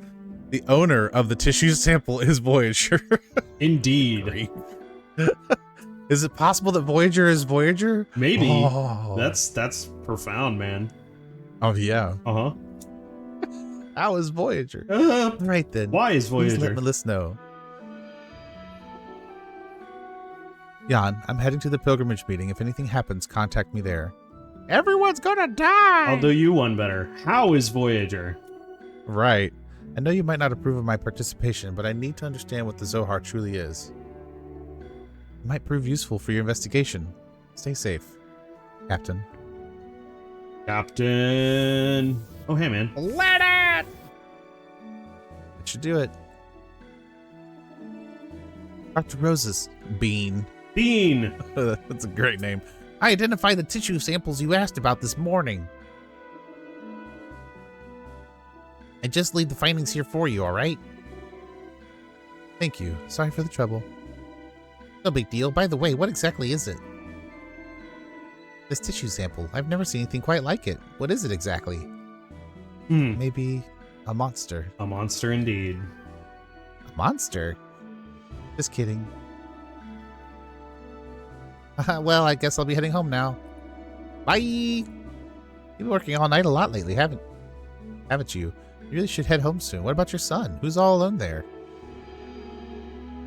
The owner of the tissue sample is Voyager. Indeed. Is it possible that Voyager is Voyager? Maybe. Oh. That's profound, man. Oh, yeah. Uh-huh. How is Voyager? Uh, Right then. why is Please Voyager? let Melissa know. Jan, I'm heading to the pilgrimage meeting. If anything happens, contact me there. Everyone's gonna die! I'll do you one better. How is Voyager? Right. I know you might not approve of my participation, but I need to understand what the Zohar truly is. It might prove useful for your investigation. Stay safe, Captain. Captain. Oh, hey, man. Let it! That should do it. Dr. Rose's Bean. Bean. That's a great name. I identified the tissue samples you asked about this morning. I just leave the findings here for you, alright? Thank you. Sorry for the trouble. No big deal. By the way, what exactly is it? This tissue sample. I've never seen anything quite like it. What is it exactly? Maybe a monster. A monster indeed. A monster? Just kidding. Well, I guess I'll be heading home now. Bye! You've been working all night a lot lately, haven't you? You really should head home soon. What about your son? Who's all alone there?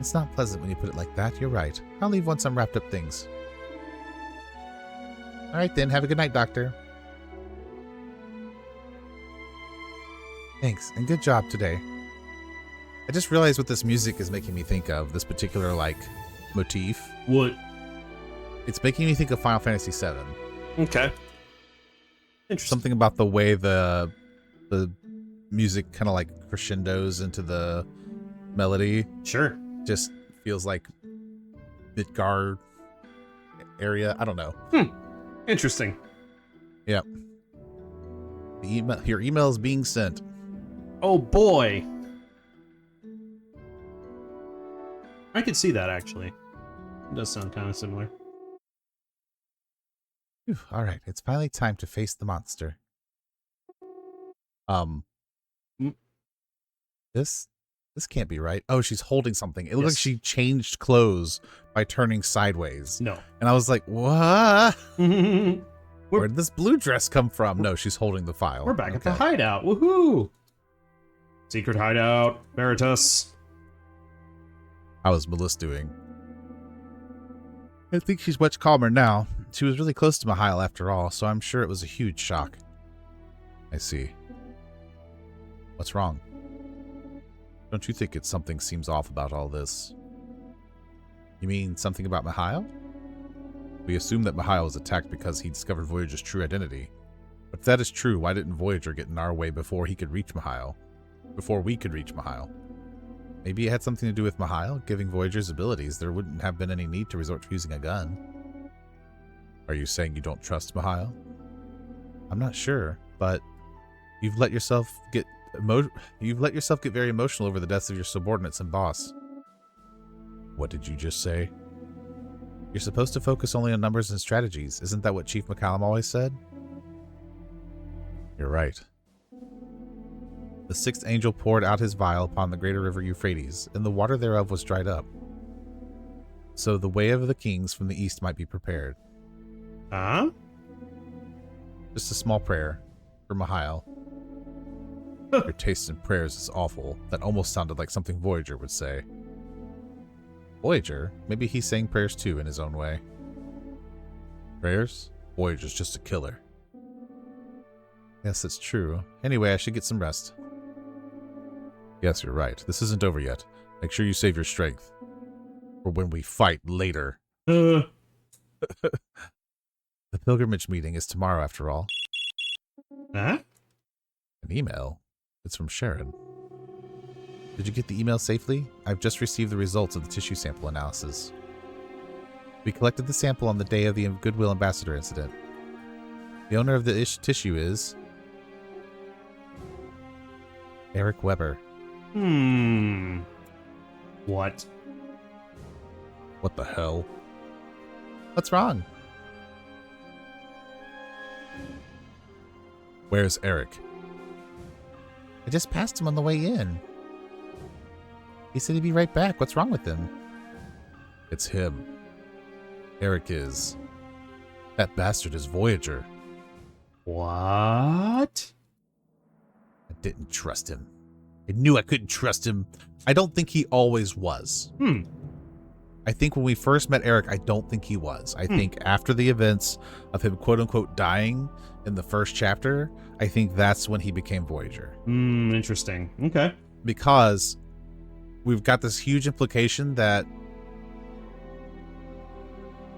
It's not pleasant when you put it like that. You're right. I'll leave once I'm wrapped up things. Alright then, have a good night, Doctor. Thanks, and good job today. I just realized what this music is making me think of, this particular, motif. What? It's making me think of Final Fantasy VII. Okay. Interesting. Something about the way the music kind of crescendos into the melody. Sure. Just feels like Midgard area. I don't know. Interesting. Yep. Your email is being sent. Oh boy. I could see that, actually. It does sound kind of similar. Whew, all right, it's finally time to face the monster. Mm. This This can't be right. Oh, she's holding something. It looks like Yes. she changed clothes by turning sideways. No. And I was like, what? We're Where did this blue dress come from? No, she's holding the file. back at the hideout. Woohoo! Secret hideout. Veritas. How is Melissa doing? I think she's much calmer now. She was really close to Mikhail after all, so I'm sure it was a huge shock. I see. What's wrong? Don't you think something seems off about all this? You mean something about Mikhail? We assume that Mikhail was attacked because he discovered Voyager's true identity. But if that is true, why didn't Voyager get in our way before he could reach Mikhail? Before we could reach Mikhail? Maybe it had something to do with Mikhail giving Voyager's abilities. There wouldn't have been any need to resort to using a gun. Are you saying you don't trust Mikhail? I'm not sure, but you've let yourself get very emotional over the deaths of your subordinates and boss. What did you just say? You're supposed to focus only on numbers and strategies. Isn't that what Chief McCallum always said? You're right. The sixth angel poured out his vial upon the greater river Euphrates, and the water thereof was dried up. So the way of the kings from the east might be prepared. Huh? Just a small prayer for Mikhail. Your taste in prayers is awful. That almost sounded like something Voyager would say. Voyager? Maybe he's saying prayers too in his own way. Prayers? Voyager's just a killer. Yes, that's true. Anyway, I should get some rest. Yes, you're right. This isn't over yet. Make sure you save your strength. For when we fight later. The pilgrimage meeting is tomorrow, after all. Huh? An email? It's from Sharon. Did you get the email safely? I've just received the results of the tissue sample analysis. We collected the sample on the day of the Goodwill Ambassador incident. The owner of the tissue is... Eric Weber. What? What the hell? What's wrong? Where's Eric? I just passed him on the way in. He said he'd be right back. What's wrong with him? It's him. Eric is... That bastard is Voyager. What? I didn't trust him. I knew I couldn't trust him. I don't think he always was. I think when we first met Eric, I don't think he was. I think after the events of him quote-unquote dying in the first chapter, I think that's when he became Voyager. Interesting. Okay. Because we've got this huge implication that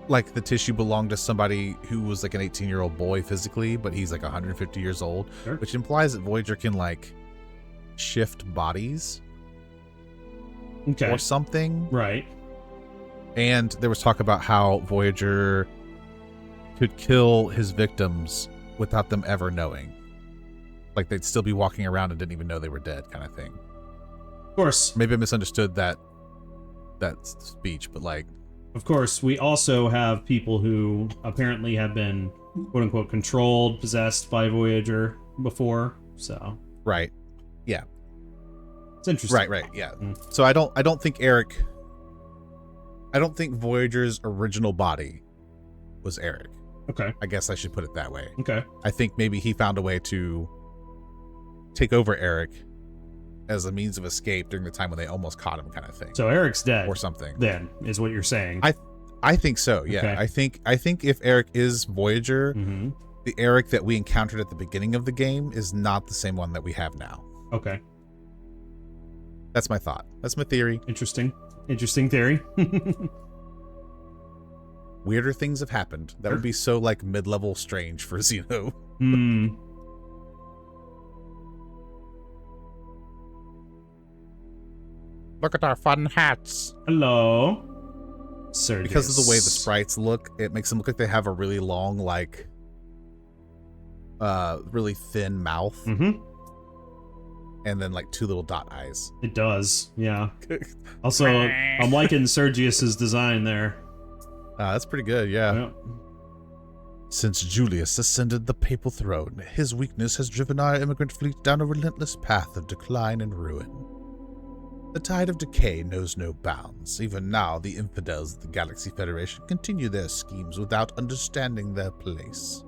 like the tissue belonged to somebody who was like an 18-year-old boy physically, but he's like 150 years old, Sure. which implies that Voyager can like shift bodies Okay. or something. Right. And there was talk about how Voyager could kill his victims without them ever knowing. Like they'd still be walking around and didn't even know they were dead, kind of thing. Of course. Maybe I misunderstood that speech, but like... Of course, we also have people who apparently have been quote-unquote controlled, possessed by Voyager before, so... Right. Yeah. It's interesting. Right, yeah. So I don't think Eric... I don't think Voyager's original body was Eric. Okay. I guess I should put it that way. Okay. I think maybe he found a way to take over Eric as a means of escape during the time when they almost caught him, kind of thing. So Eric's dead. Or something. Then, is what you're saying. I think so, yeah. Okay. I think if Eric is Voyager, Mm-hmm. the Eric that we encountered at the beginning of the game is not the same one that we have now. Okay. That's my thought. That's my theory. Interesting theory. Weirder things have happened. That would be so like mid-level strange for Xeno. Look at our fun hats. Hello. Sergius. Because of the way the sprites look, it makes them look like they have a really long, like, really thin mouth. Mm-hmm. And then like two little dot eyes. It does, yeah. Also, I'm liking Sergius's design there. That's pretty good, yeah. Since Julius ascended the papal throne, his weakness has driven our immigrant fleet down a relentless path of decline and ruin. The tide of decay knows no bounds. Even now, the infidels of the Galaxy Federation continue their schemes without understanding their place.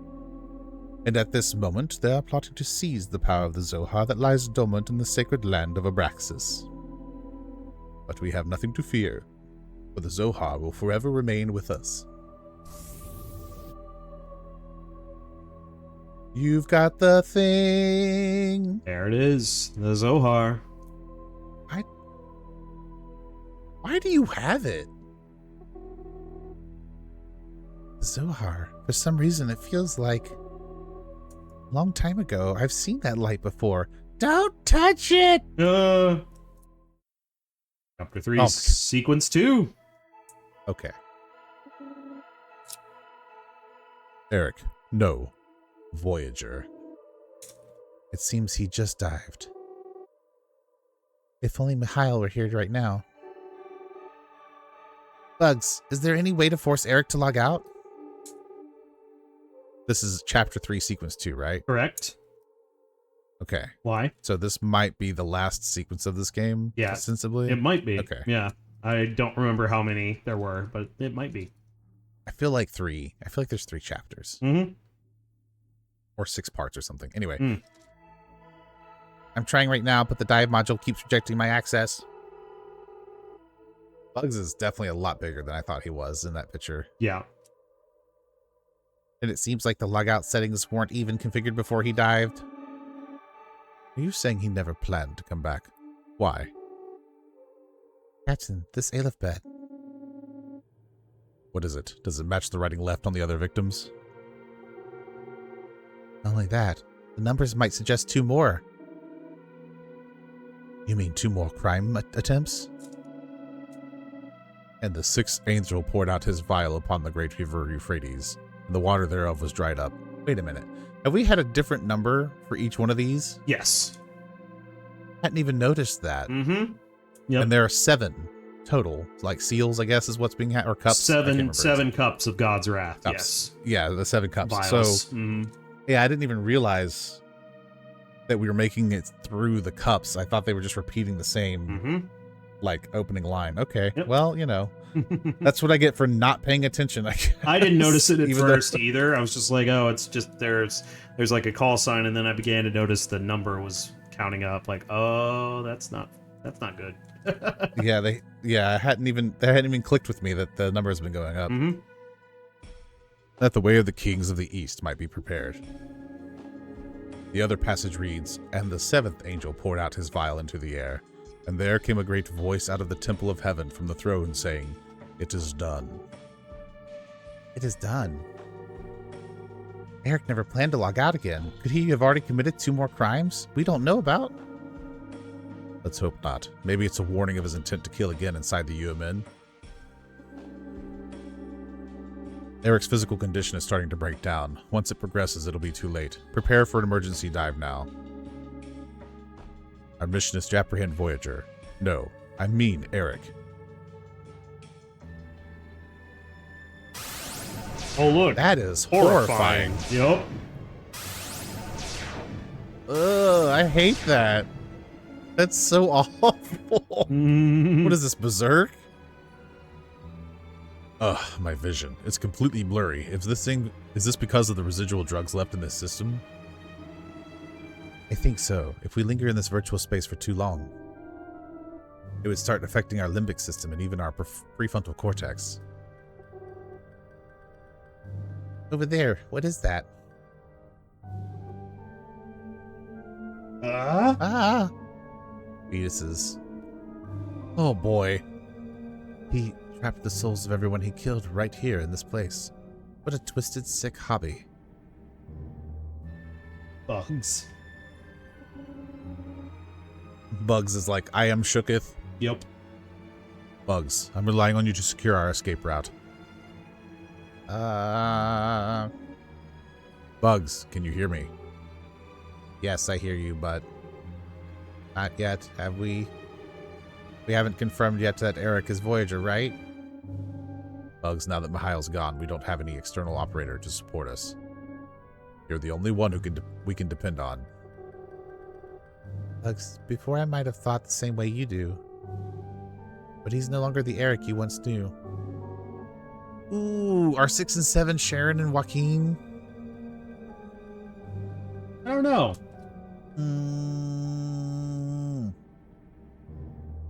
And at this moment, they are plotting to seize the power of the Zohar that lies dormant in the sacred land of Abraxas. But we have nothing to fear, for the Zohar will forever remain with us. You've got the thing. There it is, the Zohar. Why do you have it? The Zohar. For some reason, it feels like a long time ago. I've seen that light before. Don't touch it! Chapter 3, Sequence 2. Okay. Eric, no. Voyager. It seems he just dived. If only Mikhail were here right now. Bugs, is there any way to force Eric to log out? This is Chapter 3, Sequence 2, right? Correct. Okay. Why? So this might be the last sequence of this game, Yeah. ostensibly? It might be. Okay. Yeah. I don't remember how many there were, but it might be. I feel like 3. I feel like there's 3 chapters. Mm-hmm. Or 6 parts or something. Anyway. Mm. I'm trying right now, but the dive module keeps rejecting my access. Bugs is definitely a lot bigger than I thought he was in that picture. Yeah. And it seems like the logout settings weren't even configured before he dived. Are you saying he never planned to come back? Why? Captain, this Aleph bed. What is it? Does it match the writing left on the other victims? Not only that, the numbers might suggest 2 more. You mean 2 more crime attempts? And the 6th angel poured out his vial upon the great river Euphrates, and the water thereof was dried up. Wait a minute. Have we had a different number for each one of these? Yes. Hadn't even noticed that. Mm-hmm. Yep. And there are 7 total. Like seals, I guess, is what's being or cups. I can't remember. 7 cups of God's wrath. Cups. Yes. Yeah, the 7 cups. Vials. So, yeah, I didn't even realize that we were making it through the cups. I thought they were just repeating the same, like, opening line. Okay, Yep. well, you know, that's what I get for not paying attention. I didn't notice it at Even first either. I was just like, oh, it's just there's like a call sign, and then I began to notice the number was counting up. Like, oh, that's not good. They hadn't even clicked with me that the number has been going up. Mm-hmm. That the way of the kings of the east might be prepared. The other passage reads, and the 7th angel poured out his vial into the air, and there came a great voice out of the temple of heaven from the throne, saying, It is done. It is done. Eric never planned to log out again. Could he have already committed 2 more crimes we don't know about? Let's hope not. Maybe it's a warning of his intent to kill again inside the UMN. Eric's physical condition is starting to break down. Once it progresses, it'll be too late. Prepare for an emergency dive now. Our mission is to apprehend Voyager. No, I mean Eric. Oh, look. That is horrifying. Yep. Ugh, I hate that. That's so awful. What is this, Berserk? Ugh, my vision. It's completely blurry. Is this because of the residual drugs left in this system? I think so. If we linger in this virtual space for too long, it would start affecting our limbic system and even our prefrontal cortex. Over there, what is that? Fetuses. Oh boy. He trapped the souls of everyone he killed right here in this place. What a twisted, sick hobby. Bugs. Bugs is like, I am shooketh. Yep. Bugs, I'm relying on you to secure our escape route. Bugs, can you hear me? Yes, I hear you, but not yet. Have we? We haven't confirmed yet that Eric is Voyager, right? Bugs, now that Mikhail's gone, we don't have any external operator to support us. You're the only one who we can depend on. Bugs, before I might have thought the same way you do. But he's no longer the Eric you once knew. Ooh, are 6 and 7 Sharon and Joaquin? I don't know.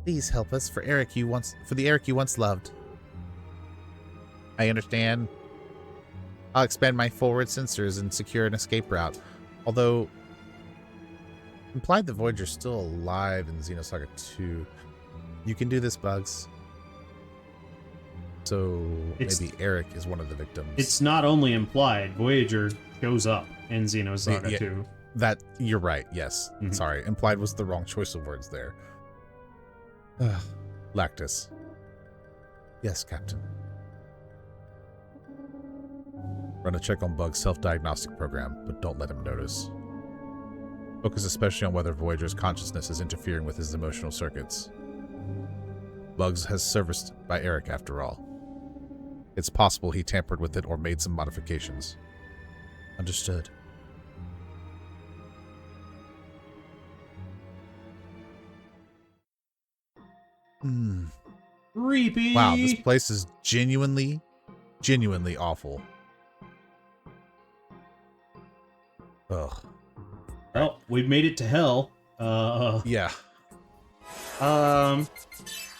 Please help us for the Eric you once loved. I understand. I'll expand my forward sensors and secure an escape route. Although, implied that Voyager's still alive in Xenosaga 2. You can do this, Bugs. So maybe Eric is one of the victims. It's not only implied. Voyager shows up in Xenosaga 2. That, you're right, yes. Mhm. Sorry, implied was the wrong choice of words there. Lactus. Yes, Captain. Run a check on Bug's self-diagnostic program, but don't let him notice. Focus especially on whether Voyager's consciousness is interfering with his emotional circuits. Bugs has serviced by Eric after all. It's possible he tampered with it or made some modifications. Understood. Creepy. Wow, this place is genuinely awful. Ugh. Well, we've made it to hell. Yeah.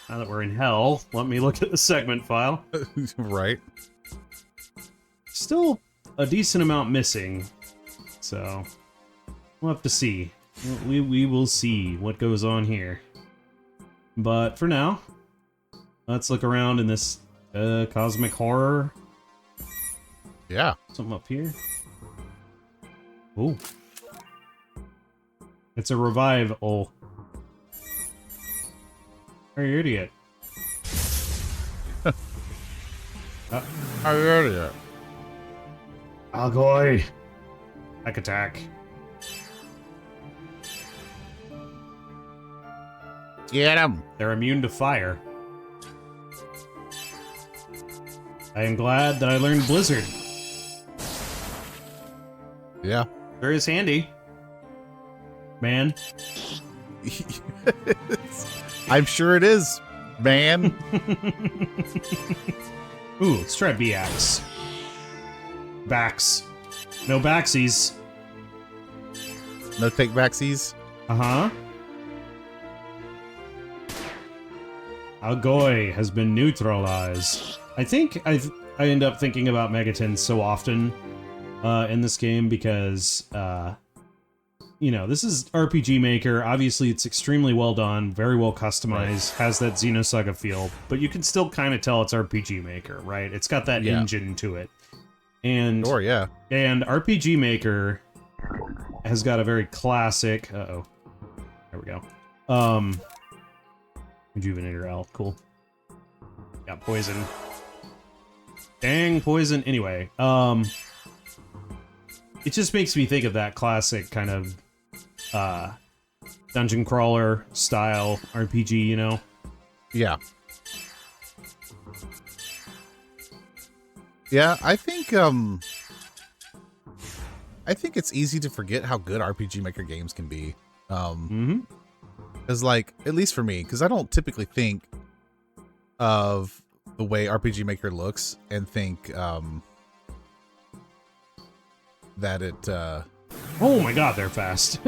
Now that we're in hell, let me look at the segment file. Right. Still a decent amount missing, so we'll have to see. We will see what goes on here. But for now, let's look around in this cosmic horror. Yeah. Something up here. Ooh. It's a revive. Oh. Hey, you idiot. Are you out of here? Algoy. Back attack. Get him. They're immune to fire. I am glad that I learned Blizzard. Yeah. Sure is handy. Man. I'm sure it is, man. Ooh, let's try B-Axe. Backs. No backsies. No take backsies. Uh-huh. Algoy has been neutralized. I think I end up thinking about Megatons so often in this game because, you know, this is RPG Maker. Obviously, it's extremely well done, very well customized, has that Xenosaga feel, but you can still kind of tell it's RPG Maker, right? It's got that engine to it. And, Sure, yeah. And RPG Maker has got a very classic... Uh-oh. There we go. Rejuvenator L. Cool. Got poison. Dang, poison. Anyway, it just makes me think of that classic kind of dungeon crawler style RPG, you know? Yeah. Yeah, I think it's easy to forget how good RPG Maker games can be. Because, like, at least for me, because I don't typically think of the way RPG Maker looks and think that it Oh my god, they're fast.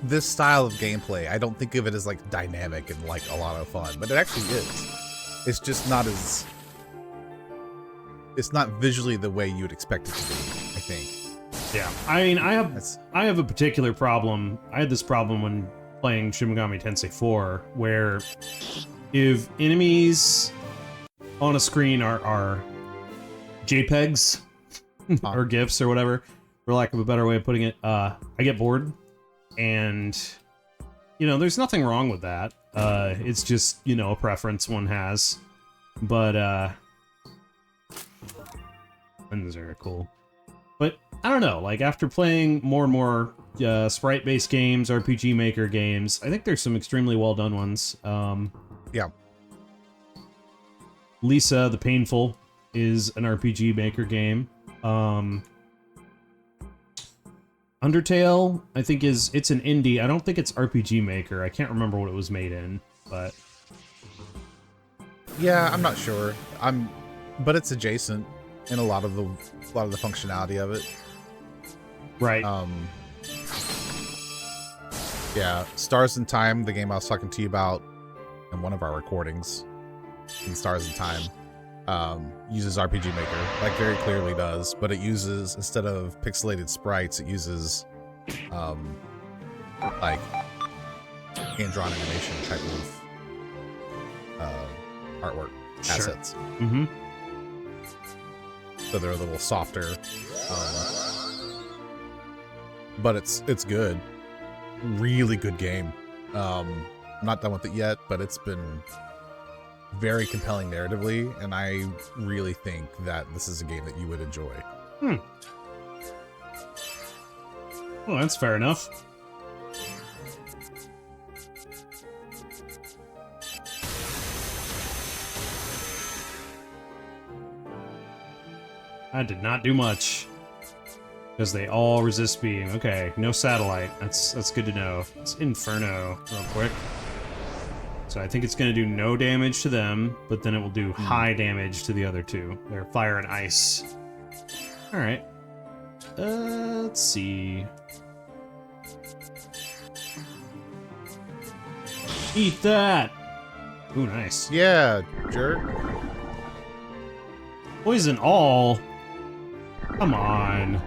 this style of gameplay, I don't think of it as like dynamic and like a lot of fun, but it actually is. It's just not as, it's not visually the way you would expect it to be, I think. Yeah, I mean, I have a particular problem. I had this problem when playing Shin Megami Tensei 4, where if enemies on a screen are JPEGs or GIFs or whatever, for lack of a better way of putting it, I get bored. And, you know, there's nothing wrong with that. It's just, you know, a preference one has. But, and those are cool. But, I don't know, like, after playing more and more sprite-based games, RPG Maker games, I think there's some extremely well-done ones. Yeah. Lisa the Painful is an RPG Maker game. Undertale, I think it's an indie. I don't think it's RPG Maker. I can't remember what it was made in. but Yeah, I'm not sure. But it's adjacent in a lot of the functionality of it. right. Yeah, Stars in Time, the game I was talking to you about in one of our recordings, in Stars in Time, uses RPG Maker, like very clearly does, but it uses, instead of pixelated sprites, it uses like hand-drawn animation type of artwork assets. Mm-hmm. So they're a little softer, but it's good. Really good game. I'm not done with it yet, but it's been very compelling narratively, and I really think that this is a game that you would enjoy. Well, that's fair enough. I did not do much. Because they all resist beam. Okay, no satellite. That's good to know. It's Inferno real quick. So I think it's going to do no damage to them, but then it will do high damage to the other two. They're fire and ice. Alright. Let's see. Eat that! Ooh, nice. Yeah, jerk. Poison all? Come on.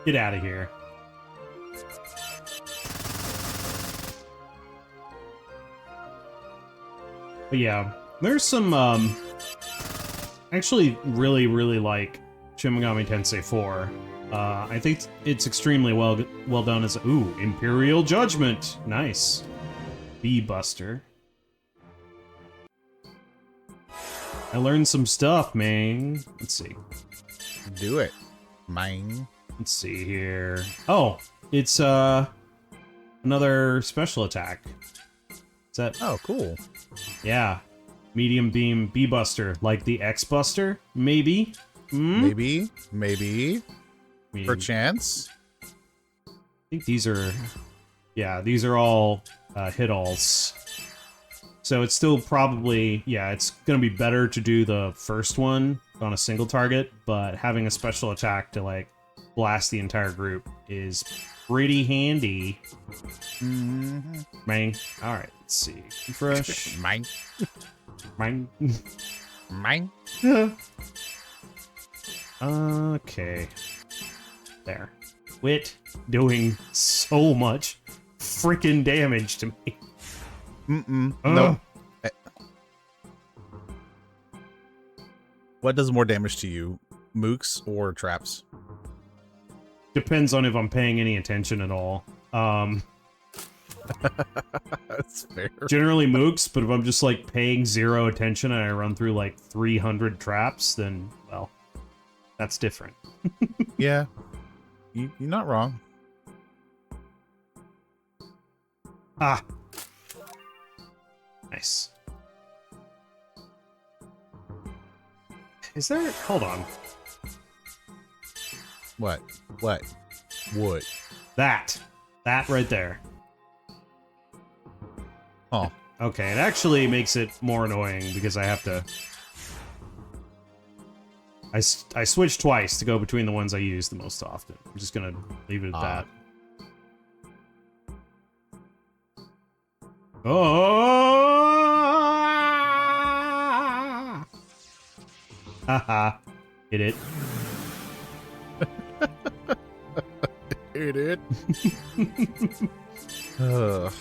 Get out of here. But yeah, there's some, actually really like Shin Megami Tensei 4. I think it's extremely well done as, ooh, Imperial Judgment. Nice. Bee Buster. I learned some stuff, man. Let's see. Do it. Mine. Let's see here. Oh, it's another special attack. Is that? Oh, cool. Yeah, medium beam Bee Buster, like the X Buster, maybe. Maybe. Medium. Perchance. I think these are, yeah, these are all hit-alls. So it's still probably, yeah, it's gonna be better to do the first one on a single target, but having a special attack to like blast the entire group is pretty handy. Bang. All right, let's see. Refresh. Mine. Bang. Mine. Okay. There. Quit doing so much freaking damage to me. No. What does more damage to you, mooks or traps? Depends on if I'm paying any attention at all. That's fair. Generally mooks, but if I'm just like paying zero attention and I run through like 300 traps, then, well, that's different. Yeah. You're not wrong. Ah. Nice. Is there... Hold on. What? What? What? That right there. Oh. Okay, it actually makes it more annoying because I have to... I switch twice to go between the ones I use the most often. I'm just gonna leave it at that. Oh! Haha. Hit it. Hit it. Ugh.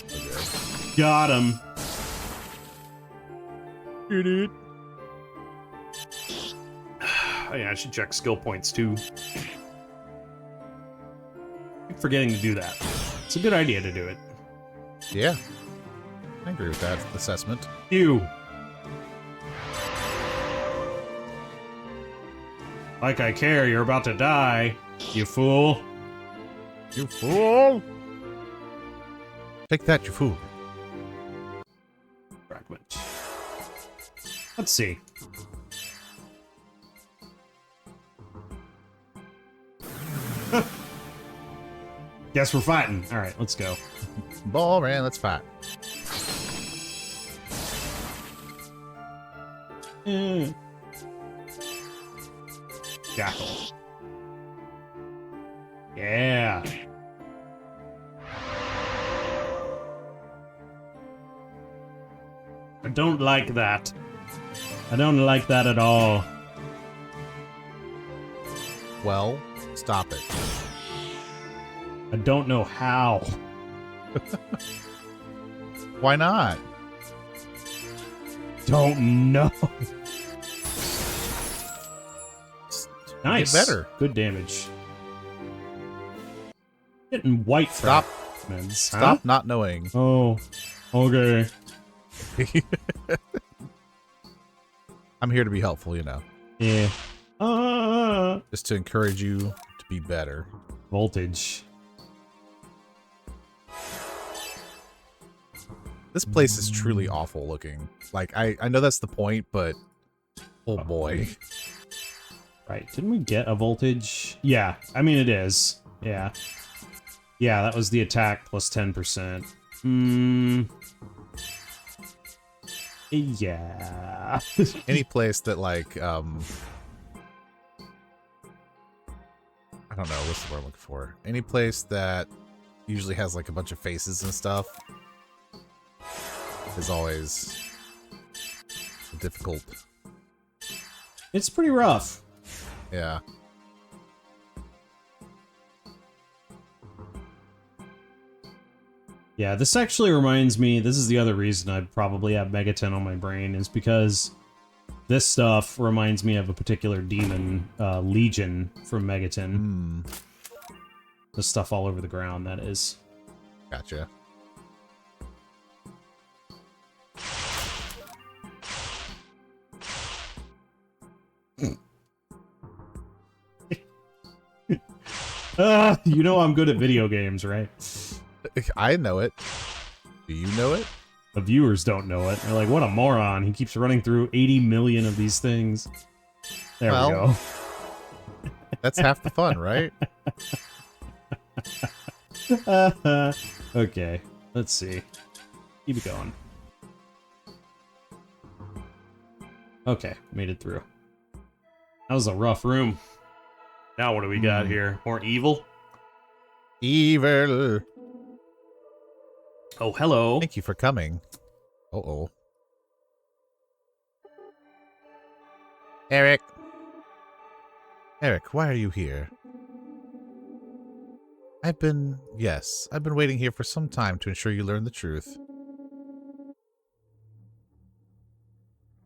Okay. Got him. Hit it. Oh, yeah, I should check skill points too. I keep forgetting to do that. It's a good idea to do it. Yeah. I agree with that assessment. You. Like I care, you're about to die, you fool. You fool! Take that, you fool. Fragment. Let's see. Guess we're fighting. All right, let's go. Boring, let's fight. Jackal. Yeah. I don't like that. I don't like that at all. Well, stop it. I don't know how. Why not? Don't know. Nice. Get better. Good damage. Getting white Stop. fragments. Stop not knowing. Oh. Okay. I'm here to be helpful, you know. Yeah. Just to encourage you to be better. Voltage. This place is truly awful looking. Like, I know that's the point, but oh boy. Right. Didn't we get a voltage? Yeah. I mean, it is. Yeah. Yeah, that was the attack plus 10%. Yeah. Any place that, like, I don't know, what's the word I'm looking for? Any place that usually has, like, a bunch of faces and stuff is always difficult. It's pretty rough. Yeah. Yeah, this actually reminds me, this is the other reason I probably have Megaton on my brain, is because this stuff reminds me of a particular demon, Legion from Megaton. The stuff all over the ground, that is. Gotcha. You know I'm good at video games, right? I know it. Do you know it? The viewers don't know it. They're like, what a moron. He keeps running through 80 million of these things. There we go. That's half the fun, right? Okay, let's see. Keep it going. Okay, made it through. That was a rough room. Now what do we got here? More evil? Evil. Oh, hello. Thank you for coming. Uh-oh. Eric. Eric, why are you here? I've been waiting here for some time to ensure you learn the truth.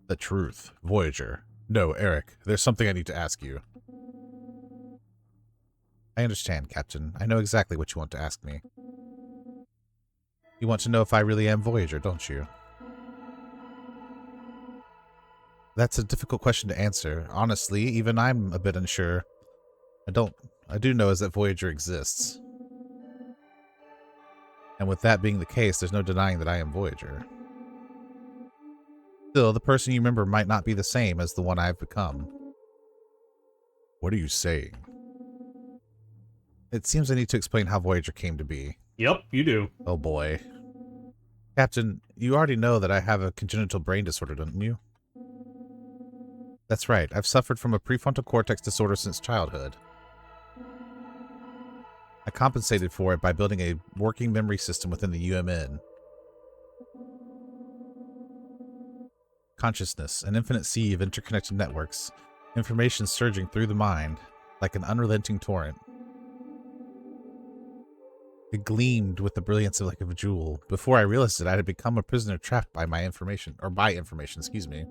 The truth. Voyager. No, Eric, there's something I need to ask you. I understand, Captain. I know exactly what you want to ask me. You want to know if I really am Voyager, don't you? That's a difficult question to answer. Honestly, even I'm a bit unsure. I do know is that Voyager exists. And with that being the case, there's no denying that I am Voyager. Still, the person you remember might not be the same as the one I've become. What are you saying? It seems I need to explain how Voyager came to be. Yep, you do. Oh boy. Captain, you already know that I have a congenital brain disorder, don't you? That's right. I've suffered from a prefrontal cortex disorder since childhood. I compensated for it by building a working memory system within the UMN. Consciousness, an infinite sea of interconnected networks, information surging through the mind, like an unrelenting torrent. It gleamed with the brilliance of like a jewel. Before I realized it, I had become a prisoner trapped by my information, or by information, excuse me.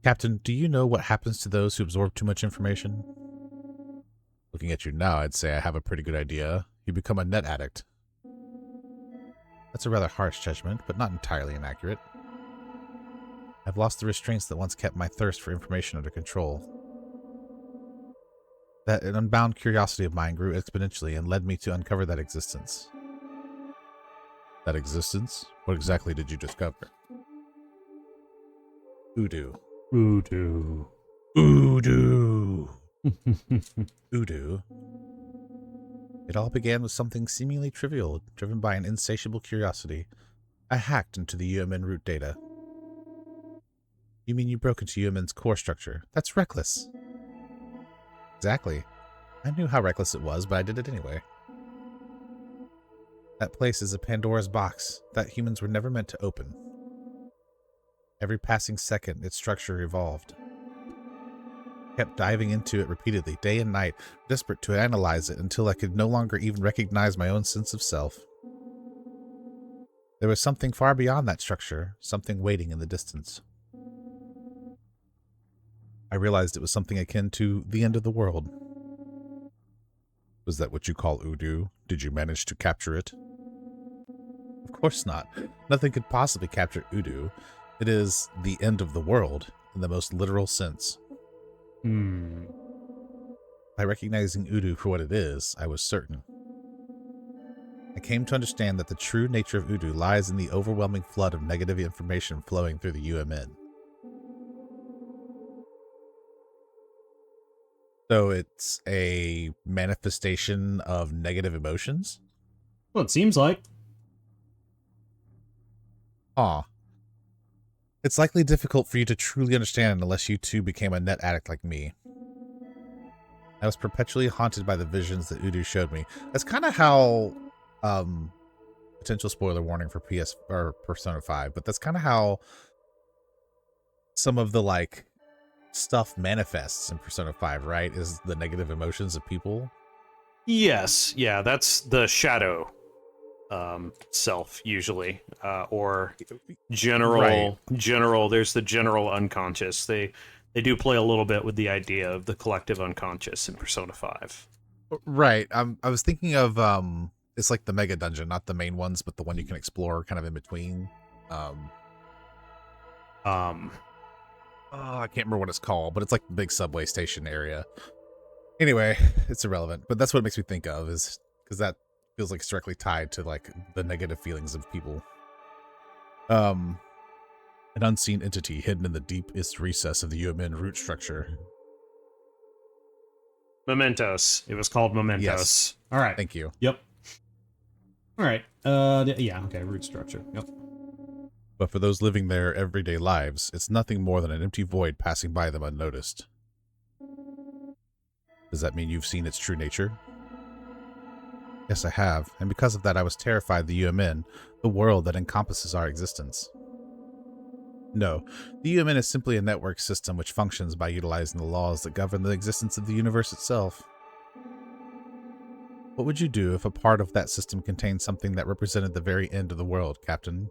Captain, do you know what happens to those who absorb too much information? Looking at you now, I'd say I have a pretty good idea. You become a net addict. That's a rather harsh judgment, but not entirely inaccurate. I've lost the restraints that once kept my thirst for information under control. That unbound curiosity of mine grew exponentially and led me to uncover that existence. That existence? What exactly did you discover? Voodoo. Voodoo. Voodoo. It all began with something seemingly trivial, driven by an insatiable curiosity. I hacked into the UMN root data. You mean you broke into UMN's core structure? That's reckless. Exactly. I knew how reckless it was, but I did it anyway. That place is a Pandora's box that humans were never meant to open. Every passing second, its structure evolved. I kept diving into it repeatedly, day and night, desperate to analyze it until I could no longer even recognize my own sense of self. There was something far beyond that structure, something waiting in the distance. I realized it was something akin to the end of the world. Was that what you call Udu? Did you manage to capture it? Of course not. Nothing could possibly capture Udu. It is the end of the world, in the most literal sense. By recognizing Udu for what it is, I was certain. I came to understand that the true nature of Udu lies in the overwhelming flood of negative information flowing through the UMN. So it's a manifestation of negative emotions? Well, it seems like. It's likely difficult for you to truly understand unless you too became a net addict like me. I was perpetually haunted by the visions that Udu showed me. That's kind of how, potential spoiler warning for Persona 5, but that's kind of how some of the, like, stuff manifests in Persona 5, right? Is the negative emotions of people. Yes, yeah, that's the shadow self usually, or general. Right. General. There's the general unconscious. They do play a little bit with the idea of the collective unconscious in Persona 5. Right. I was thinking of it's like the mega dungeon, not the main ones, but the one you can explore kind of in between. I can't remember what it's called, but it's like the big subway station area. Anyway, it's irrelevant, but that's what it makes me think of, is because that feels like it's directly tied to like the negative feelings of people. An unseen entity hidden in the deepest recess of the UMN root structure. Mementos. It was called Mementos. Yes. All right. Thank you. Yep. All right. Yeah. Okay. Root structure. Yep. But for those living their everyday lives, it's nothing more than an empty void passing by them unnoticed. Does that mean you've seen its true nature? Yes, I have, and because of that I was terrified of the UMN, the world that encompasses our existence. No, the UMN is simply a network system which functions by utilizing the laws that govern the existence of the universe itself. What would you do if a part of that system contained something that represented the very end of the world, Captain?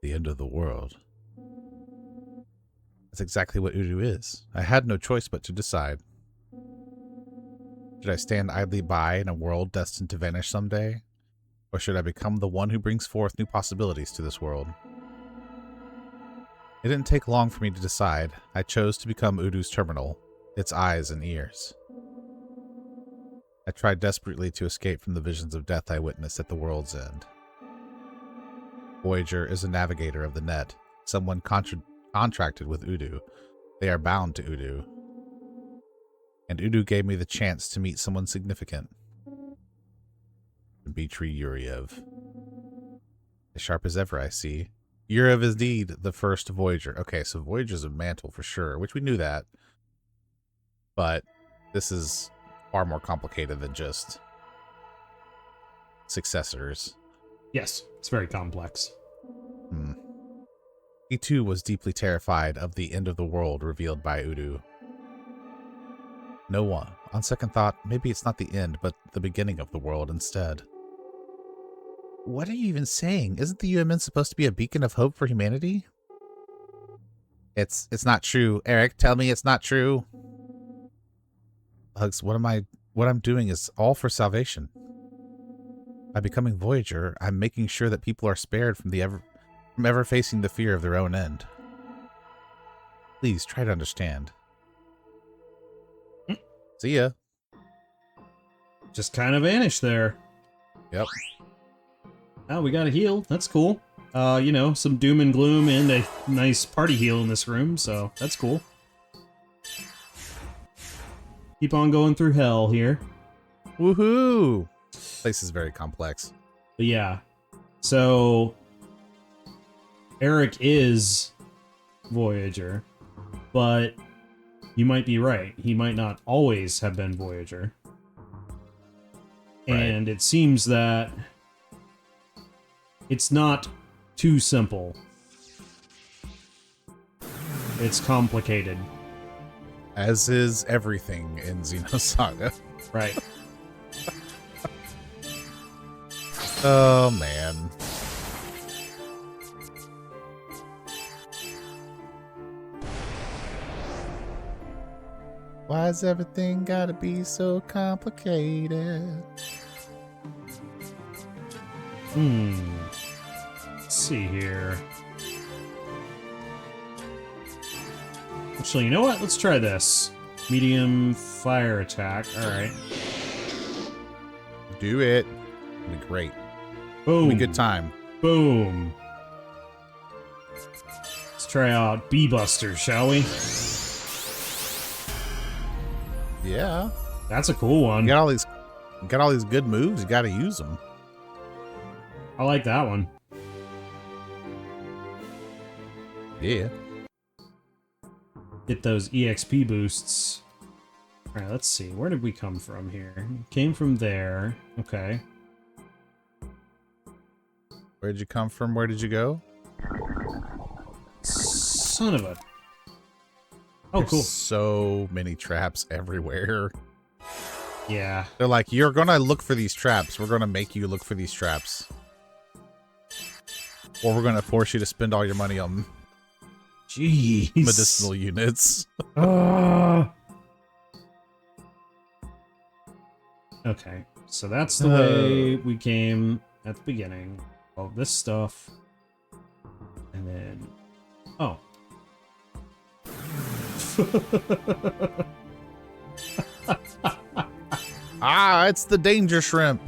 The end of the world. That's exactly what Udu is. I had no choice but to decide. Should I stand idly by in a world destined to vanish someday? Or should I become the one who brings forth new possibilities to this world? It didn't take long for me to decide. I chose to become Udu's terminal, its eyes and ears. I tried desperately to escape from the visions of death I witnessed at the world's end. Voyager is a navigator of the net, someone contracted with Udu. They are bound to Udu. And Udu gave me the chance to meet someone significant. Dmitry Yuriev. As sharp as ever, I see. Yuriev is indeed the first Voyager. Okay, so Voyager's a mantle for sure, which we knew that. But this is far more complicated than just successors. Yes, it's very complex. He too was deeply terrified of the end of the world revealed by Udu. No one. On second thought, maybe it's not the end, but the beginning of the world instead. What are you even saying? Isn't the UMN supposed to be a beacon of hope for humanity? It's not true. Eric, tell me it's not true. Hugs, what I'm doing is all for salvation. By becoming Voyager, I'm making sure that people are spared from ever facing the fear of their own end. Please try to understand. See ya. Just kind of vanished there. Yep. Oh, we got a heal. That's cool. Some doom and gloom and a nice party heal in this room, so that's cool. Keep on going through hell here. Woohoo! Place is very complex. But yeah. So Eric is Voyager, but you might be right. He might not always have been Voyager. Right. And it seems that it's not too simple. It's complicated. As is everything in Xenosaga. Right. Oh, man. Why's everything gotta be so complicated? Let's see here. Actually, you know what? Let's try this. Medium fire attack. Alright. Do it. It'll be great. Boom. It'll be a good time. Boom. Let's try out Bee-Buster, shall we? Yeah. That's a cool one. You got all these good moves. You gotta use them. I like that one. Yeah. Get those EXP boosts. Alright, let's see. Where did we come from here? Came from there. Okay. Where did you come from? Where did you go? Son of a... Oh, There's cool. So many traps everywhere. Yeah. They're like, you're gonna look for these traps. We're gonna make you look for these traps. Or we're gonna force you to spend all your money on Jeez. medicinal units. Okay, so that's the way we came at the beginning. All this stuff. And then... Oh. Ah, it's the danger shrimp.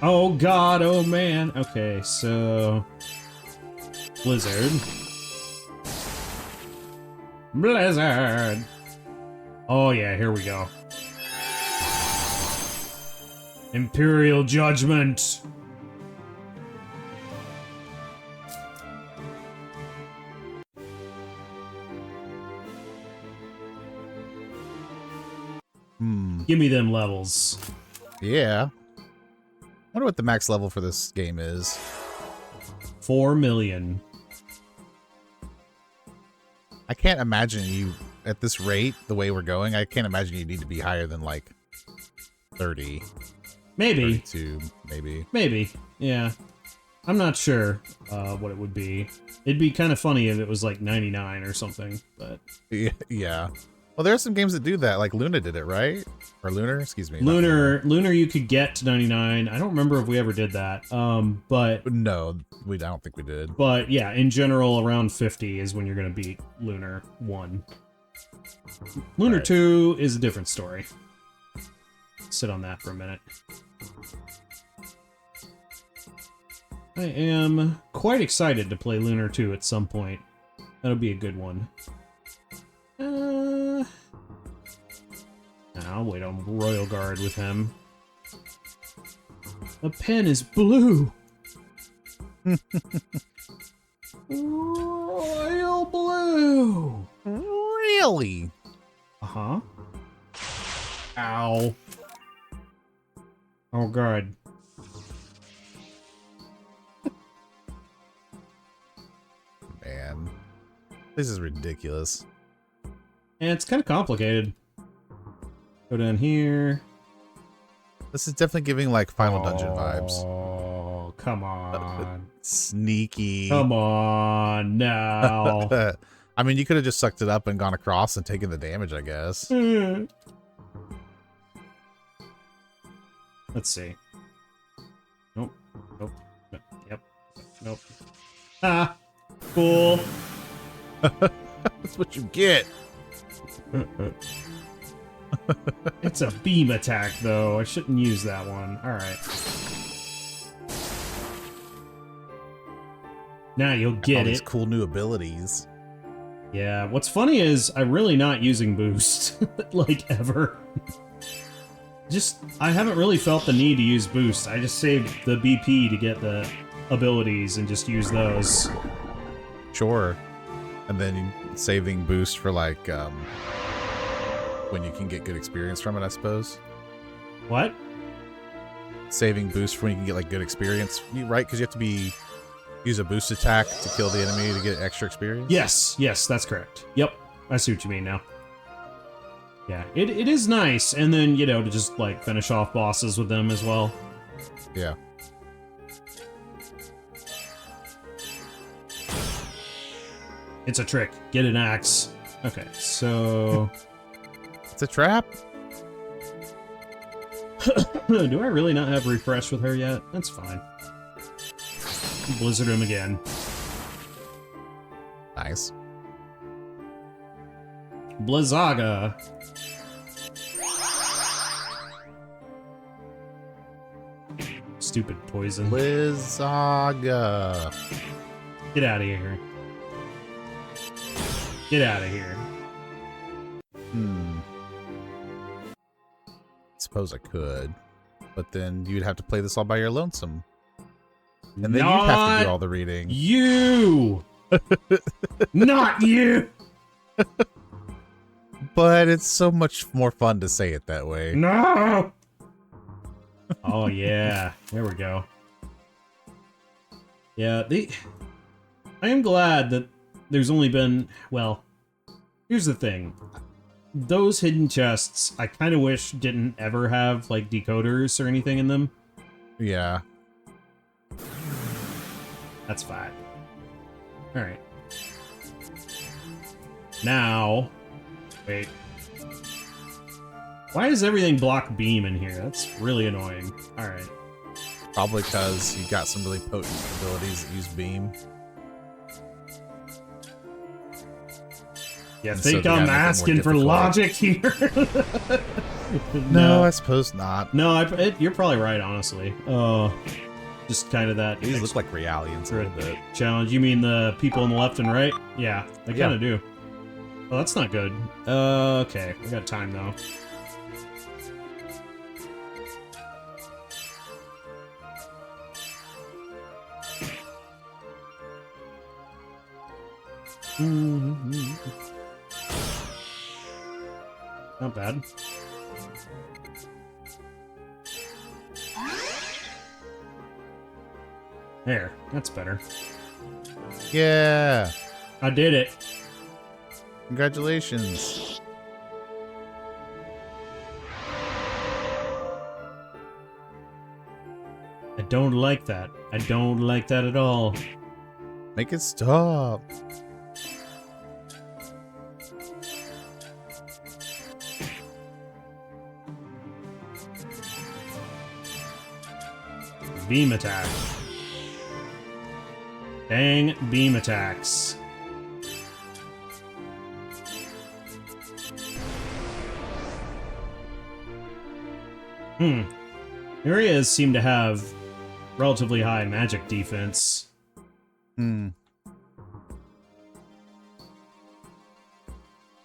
Oh god, oh man. Okay, so... Blizzard. Blizzard! Oh yeah, here we go. Imperial Judgment! Give me them levels. Yeah. Wonder what the max level for this game is. 4 million. I can't imagine you, at this rate, the way we're going, I can't imagine you need to be higher than, like, 30. Maybe. 32, maybe. Maybe. Yeah. I'm not sure what it would be. It'd be kind of funny if it was like 99 or something, but... Yeah. Well, there are some games that do that, like Luna did it, right? Or Lunar, excuse me. Lunar you could get to 99. I don't remember if we ever did that. But No, I don't think we did. But yeah, in general, around 50 is when you're going to beat Lunar 1. Lunar Right. 2 is a different story. Sit on that for a minute. I am quite excited to play Lunar 2 at some point. That'll be a good one. I'll wait on Royal Guard with him. The pen is blue! Royal blue! Really? Uh-huh. Ow. Oh god. Man. This is ridiculous. And it's kind of complicated. Go down here. This is definitely giving, like, Final Dungeon vibes. Oh, come on. Sneaky. Come on, now. I mean, you could have just sucked it up and gone across and taken the damage, I guess. Let's see. Nope. Nope. No, yep. Nope. Ah! Cool. That's what you get. It's a beam attack, though. I shouldn't use that one. Alright. Now you'll All get these it. cool new abilities. Yeah, what's funny is I'm really not using boost, like, ever. I haven't really felt the need to use boost. I just saved the BP to get the abilities and just use those. Sure. And then saving boost for like when you can get good experience from it, I suppose. What? Saving boost for when you can get like good experience, right? Because you have to use a boost attack to kill the enemy to get extra experience. Yes, that's correct. Yep, I see what you mean now. Yeah, it is nice, and then, you know, to just, like, finish off bosses with them as well. Yeah. It's a trick. Get an axe. Okay, so... It's a trap? Do I really not have refresh with her yet? That's fine. Blizzard him again. Nice. Blizzaga. Stupid poison. Blizzaga. Get out of here. Get out of here. Suppose I could, but then you'd have to play this all by your lonesome. And then you'd have to do all the reading. You! Not you! But it's so much more fun to say it that way. No! Oh, yeah. There we go. Yeah, I am glad that there's only been... Well, here's the thing. Those hidden chests, I kind of wish didn't ever have, like, decoders or anything in them. Yeah. That's fine. Alright. Now... Wait. Why does everything block beam in here? That's really annoying. Alright. Probably because you got some really potent abilities that use beam. You And think so they I'm gotta make it more asking for difficult. logic here? No, I suppose not. No, you're probably right, honestly. Oh, just kind of that These look like realians a little bit. challenge. You mean the people on the left and right? Yeah, they kind of do. Well, that's not good. Okay, we got time though. Not bad. There, that's better. Yeah. I did it. Congratulations. I don't like that. I don't like that at all. Make it stop. Beam attack. Dang beam attacks. Areas seem to have relatively high magic defense.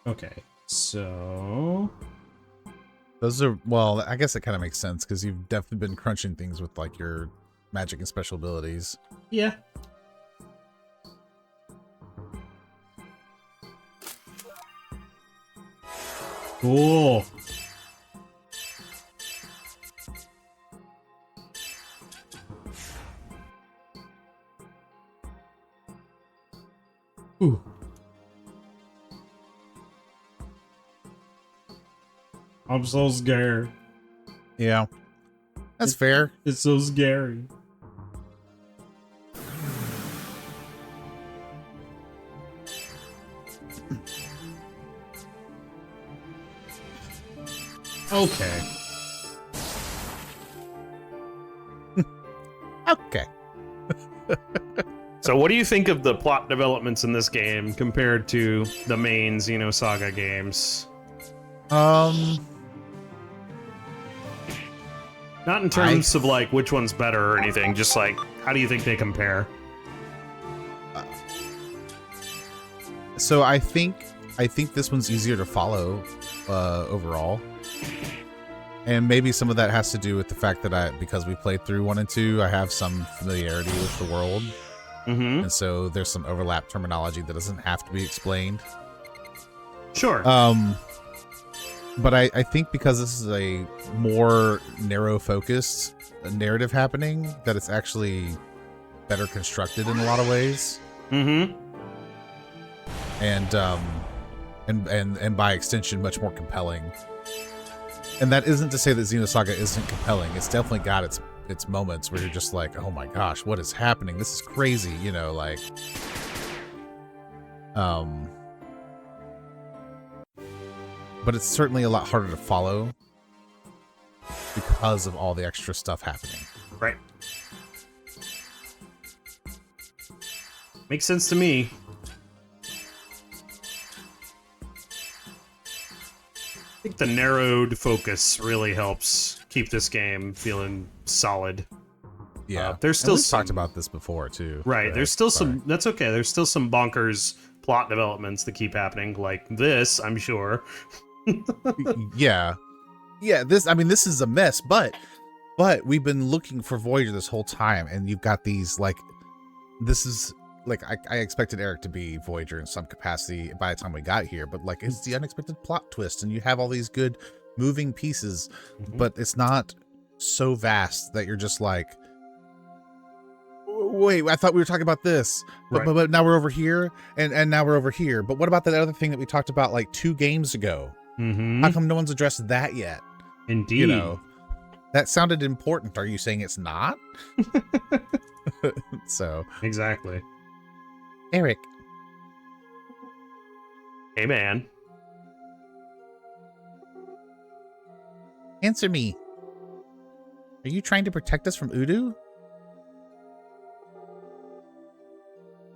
Okay, so... Those are, well, I guess it kind of makes sense because you've definitely been crunching things with like your magic and special abilities. Yeah. Cool. Ooh. I'm so scared. Yeah. That's fair. It's so scary. Okay. Okay. So what do you think of the plot developments in this game compared to the main Xenosaga games? Not in terms of like which one's better or anything, just like how do you think they compare? So I think this one's easier to follow overall. And maybe some of that has to do with the fact that because we played through 1 and 2, I have some familiarity with the world. Mm-hmm. And so there's some overlap terminology that doesn't have to be explained. Sure. But I think because this is a more narrow-focused narrative happening, that it's actually better constructed in a lot of ways. Mm-hmm. And by extension, much more compelling. And that isn't to say that Xenosaga isn't compelling. It's definitely got its moments where you're just like, oh my gosh, what is happening? This is crazy, you know, like... But it's certainly a lot harder to follow because of all the extra stuff happening. Right. Makes sense to me. I think the narrowed focus really helps keep this game feeling solid. Yeah, there's still we've talked about this before too. Right, there's still some. That's okay. There's still some bonkers plot developments that keep happening, like this. I'm sure. yeah. This is a mess, but we've been looking for Voyager this whole time, and you've got these like. This is like I expected Eric to be Voyager in some capacity by the time we got here, but like it's the unexpected plot twist, and you have all these good moving pieces, but it's not so vast that you're just like. Wait, I thought we were talking about this, but now we're over here, and now we're over here. But what about that other thing that we talked about like 2 games ago? Mm-hmm. How come no one's addressed that yet? Indeed. You know, that sounded important. Are you saying it's not? So exactly. Eric. Hey, man. Answer me. Are you trying to protect us from Udu?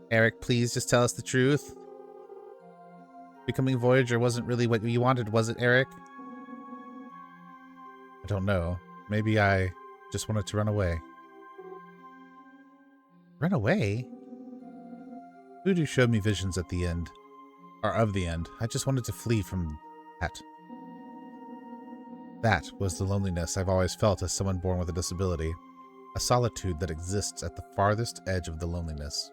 Eric, please just tell us the truth. Becoming Voyager wasn't really what you wanted, was it, Eric? I don't know. Maybe I just wanted to run away. Run away? Udu showed me visions at the end. Or of the end. I just wanted to flee from that. That was the loneliness I've always felt as someone born with a disability. A solitude that exists at the farthest edge of the loneliness.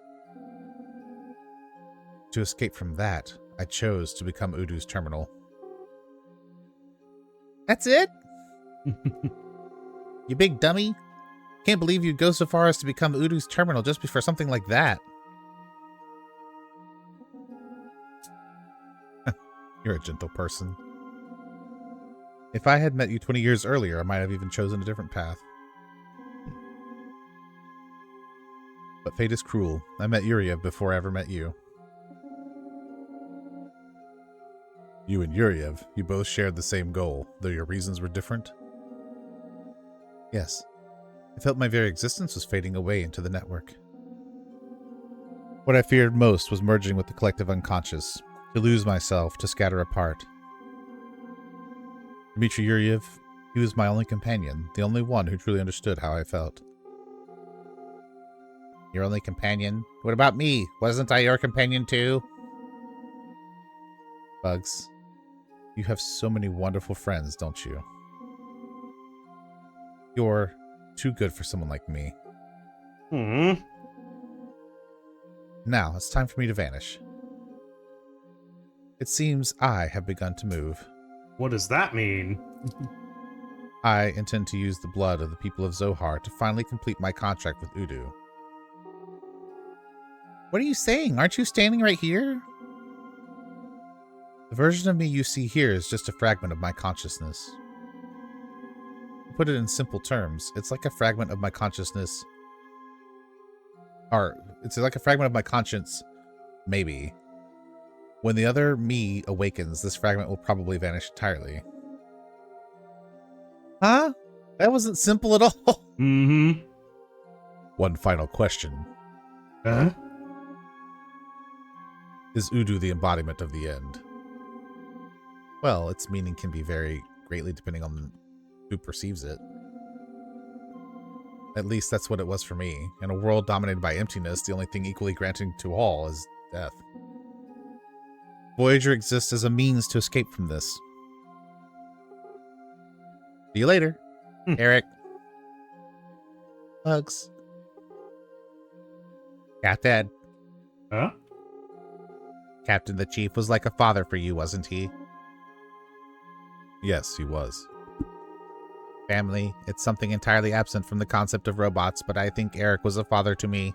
To escape from that, I chose to become Udu's terminal. That's it? You big dummy. Can't believe you'd go so far as to become Udu's terminal just for something like that. You're a gentle person. If I had met you 20 years earlier, I might have even chosen a different path. But fate is cruel. I met Yuriev before I ever met you. You and Yuriev, you both shared the same goal, though your reasons were different? Yes. I felt my very existence was fading away into the network. What I feared most was merging with the collective unconscious, to lose myself, to scatter apart. Dmitry Yuriev, he was my only companion, the only one who truly understood how I felt. Your only companion? What about me? Wasn't I your companion too? Bugs, you have so many wonderful friends, don't you? You're too good for someone like me. Now, it's time for me to vanish. It seems I have begun to move. What does that mean? I intend to use the blood of the people of Zohar to finally complete my contract with Udu. What are you saying? Aren't you standing right here? The version of me you see here is just a fragment of my consciousness. To put it in simple terms, it's like a fragment of my consciousness. Or, it's like a fragment of my conscience, maybe. When the other me awakens, this fragment will probably vanish entirely. Huh? That wasn't simple at all. Mm-hmm. One final question. Huh? Is Udu the embodiment of the end? Well, its meaning can be very greatly depending on who perceives it. At least that's what it was for me. In a world dominated by emptiness, the only thing equally granting to all is death. Voyager exists as a means to escape from this. See you later, Eric. Hugs. Captain. Huh? Captain, the Chief was like a father for you, wasn't he? Yes, he was. Family, it's something entirely absent from the concept of robots, but I think Eric was a father to me.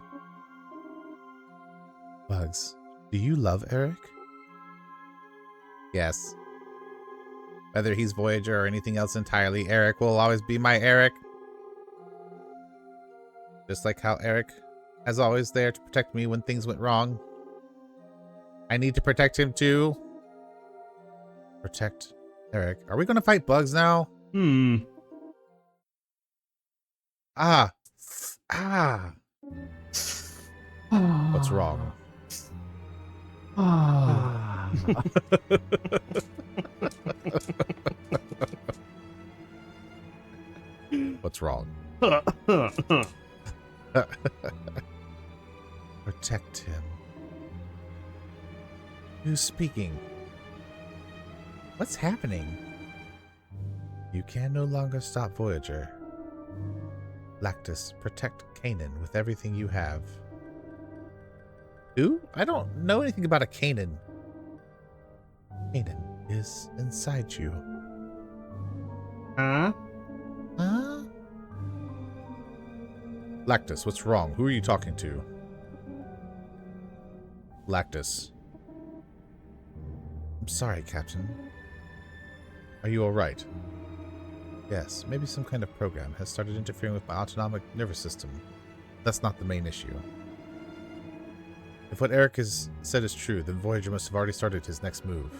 Bugs, do you love Eric? Yes. Whether he's Voyager or anything else entirely, Eric will always be my Eric. Just like how Eric is always there to protect me when things went wrong. I need to protect him too. Protect Eric. Are we going to fight Bugs now? Ah. What's wrong? What's wrong? Protect him. Who's speaking? What's happening? You can no longer stop Voyager. Lactus, protect Kanan with everything you have. Who? I don't know anything about a Kanan. Kanan is inside you. Huh? Huh? Lactus, what's wrong? Who are you talking to? Lactus. I'm sorry, Captain. Are you alright? Yes, maybe some kind of program has started interfering with my autonomic nervous system. That's not the main issue. If what Eric has said is true, then Voyager must have already started his next move.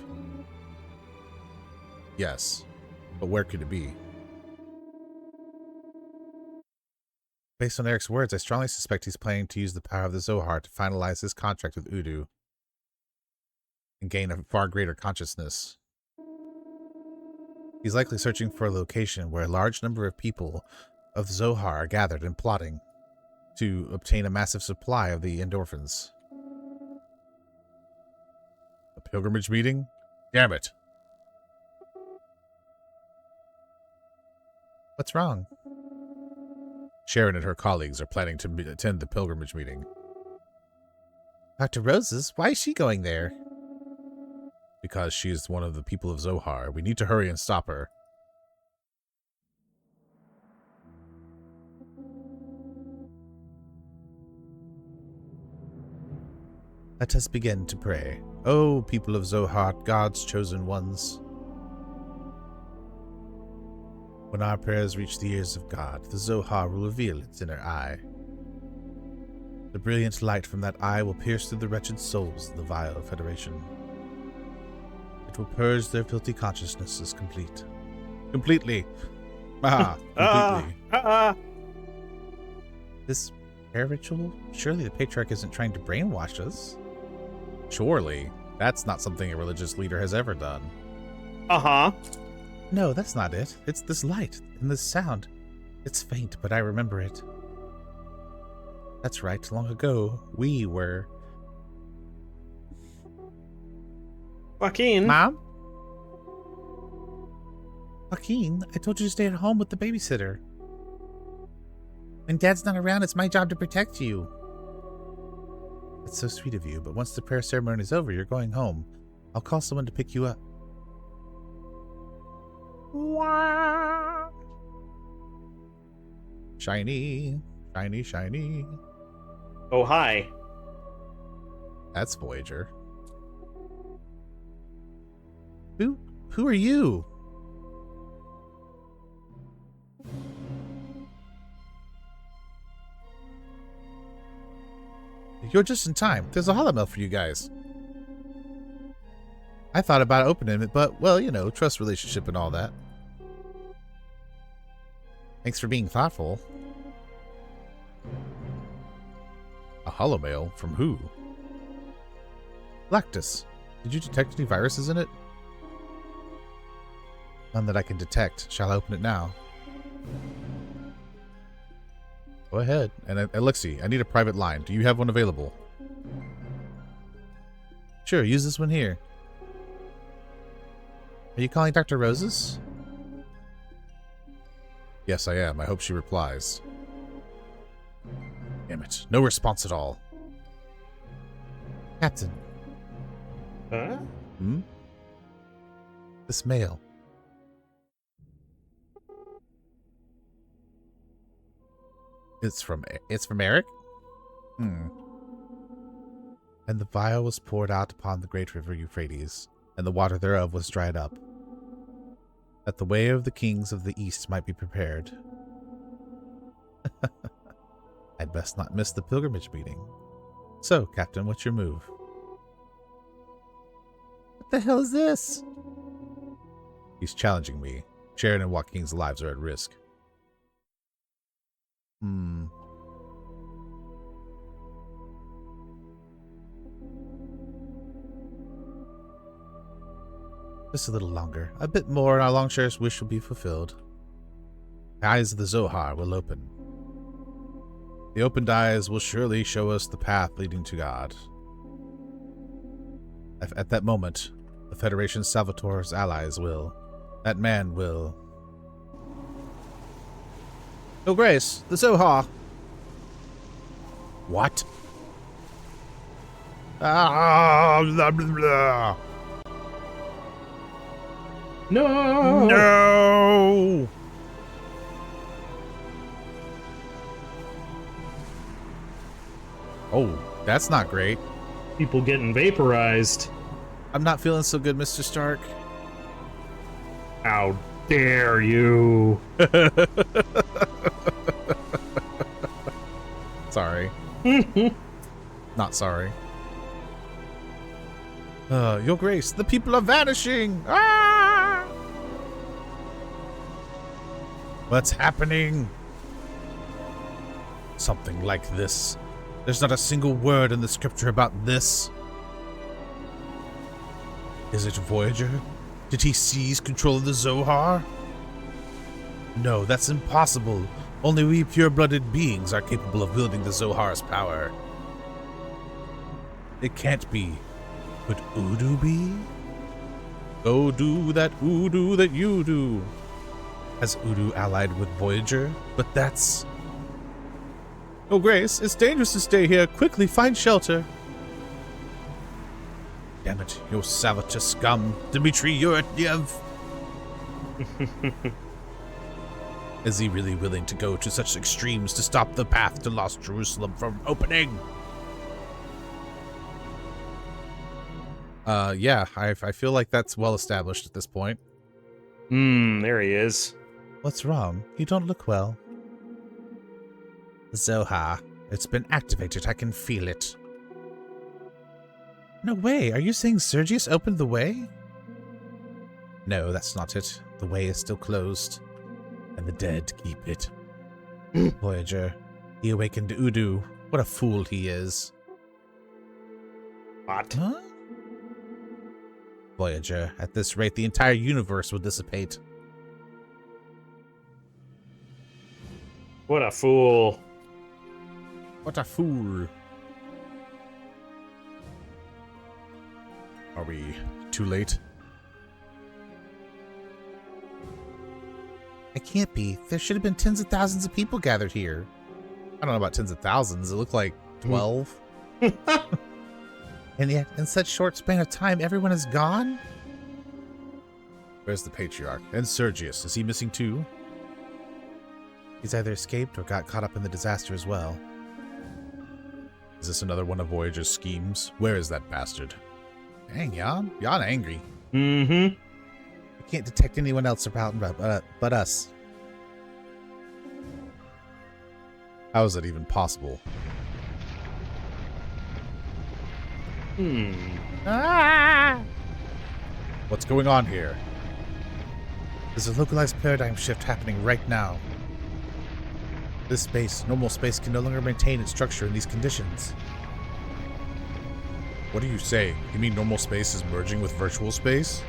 Yes, but where could it be? Based on Eric's words, I strongly suspect he's planning to use the power of the Zohar to finalize his contract with Udu and gain a far greater consciousness. He's likely searching for a location where a large number of people of the Zohar are gathered and plotting to obtain a massive supply of the endorphins. A pilgrimage meeting? Damn it! What's wrong? Sharon and her colleagues are planning to attend the pilgrimage meeting. Dr. Roses? Why is she going there? Because she is one of the people of Zohar. We need to hurry and stop her. Let us begin to pray. O people of Zohar, God's chosen ones. When our prayers reach the ears of God, the Zohar will reveal its inner eye. The brilliant light from that eye will pierce through the wretched souls of the vile Federation. It will purge their filthy consciousnesses completely. Completely. This prayer ritual? Surely the Patriarch isn't trying to brainwash us. Surely. That's not something a religious leader has ever done. No, that's not it. It's this light and this sound. It's faint, but I remember it. That's right. Long ago, we were... Joaquin. Mom? Joaquin, I told you to stay at home with the babysitter. When Dad's not around, it's my job to protect you. That's so sweet of you, but once the prayer ceremony is over, you're going home. I'll call someone to pick you up. Shiny, shiny, shiny. Oh, hi. That's Voyager. Who are you? You're just in time. There's a holomail for you guys. I thought about opening it, but, well, you know, trust relationship and all that. Thanks for being thoughtful. A holomail? From who? Lactus. Did you detect any viruses in it? None that I can detect. Shall I open it now? Go ahead. And Alexi, I need a private line. Do you have one available? Sure, use this one here. Are you calling Dr. Roses? Yes, I am. I hope she replies. Damn it. No response at all. Captain, Huh? this mail. It's from Eric? And the vial was poured out upon the great river Euphrates, and the water thereof was dried up, that the way of the kings of the east might be prepared. I'd best not miss the pilgrimage meeting. So, Captain, what's your move? What the hell is this? He's challenging me. Sharon and Joaquin's lives are at risk. Just a little longer. A bit more, and our longshare's wish will be fulfilled. The eyes of the Zohar will open. The opened eyes will surely show us the path leading to God. At that moment, the Federation Salvator's allies will. That man will. Oh, Grace, the Zohar. What? Ah, blah, blah, blah. No! No! Oh, that's not great. People getting vaporized. I'm not feeling so good, Mr. Stark. How dare you? Sorry. Not sorry. Your Grace, the people are vanishing! Ah! What's happening? Something like this. There's not a single word in the scripture about this. Is it Voyager? Did he seize control of the Zohar? No, that's impossible. Only we pure-blooded beings are capable of wielding the Zohar's power. It can't be. Could Udu be? Go do that Udu that you do. Has Udu allied with Voyager? But that's... Oh, Grace, it's dangerous to stay here. Quickly, find shelter. Damn it, you Salvator scum. Dmitry Yuratyev. Is he really willing to go to such extremes to stop the path to Lost Jerusalem from opening? Yeah, I feel like that's well established at this point. There he is. What's wrong? You don't look well. Zohar, it's been activated. I can feel it. No way. Are you saying Sergius opened the way? No, that's not it. The way is still closed, and the dead keep it. Voyager, he awakened Udu. What a fool he is. What? Huh? Voyager, at this rate, the entire universe will dissipate. What a fool. What a fool. Are we too late? It can't be. There should have been tens of thousands of people gathered here. I don't know about tens of thousands. It looked like 12. And yet, in such short span of time, everyone is gone? Where's the Patriarch? And Sergius, is he missing too? He's either escaped or got caught up in the disaster as well. Is this another one of Voyager's schemes? Where is that bastard? Dang, Jan angry. Mm-hmm. I can't detect anyone else around but us. How is that even possible? What's going on here? There's a localized paradigm shift happening right now. This space, normal space, can no longer maintain its structure in these conditions. What are you saying? You mean normal space is merging with virtual space?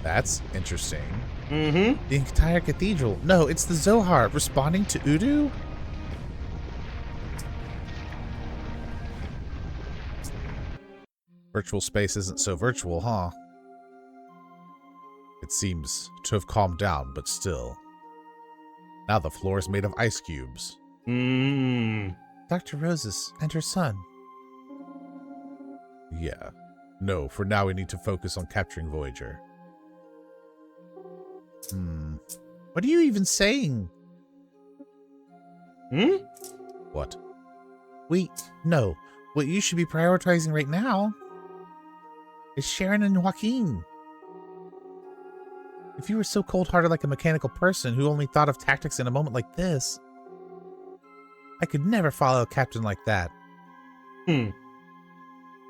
That's interesting. Mm-hmm. The entire cathedral. No, it's the Zohar responding to Udu? Virtual space isn't so virtual, huh? It seems to have calmed down, but still. Now the floor is made of ice cubes. Dr. Roses and her son. Yeah. No, for now we need to focus on capturing Voyager. What are you even saying? What? No. What you should be prioritizing right now is Sharon and Joaquin. If you were so cold-hearted like a mechanical person who only thought of tactics in a moment like this, I could never follow a captain like that.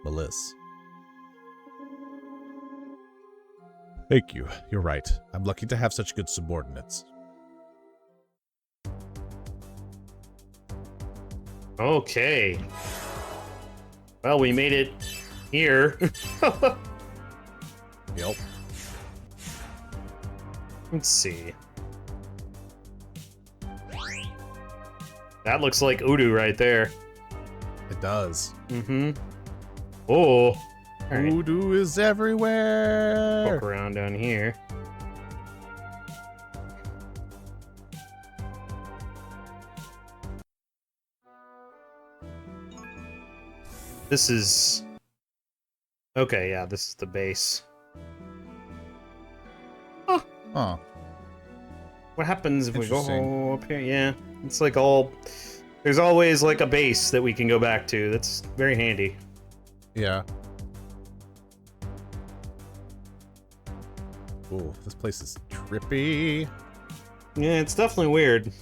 Melissa. Thank you. You're right. I'm lucky to have such good subordinates. Okay. Well, we made it here. Yep. Let's see. That looks like Udu right there. It does. Oh. All right. Voodoo is everywhere. Poke around down here. This is... Okay, yeah, this is the base. Huh. What happens if we go Interesting. up here? Yeah, it's like all... There's always like a base that we can go back to. That's very handy. Yeah. Ooh, this place is trippy. Yeah, it's definitely weird.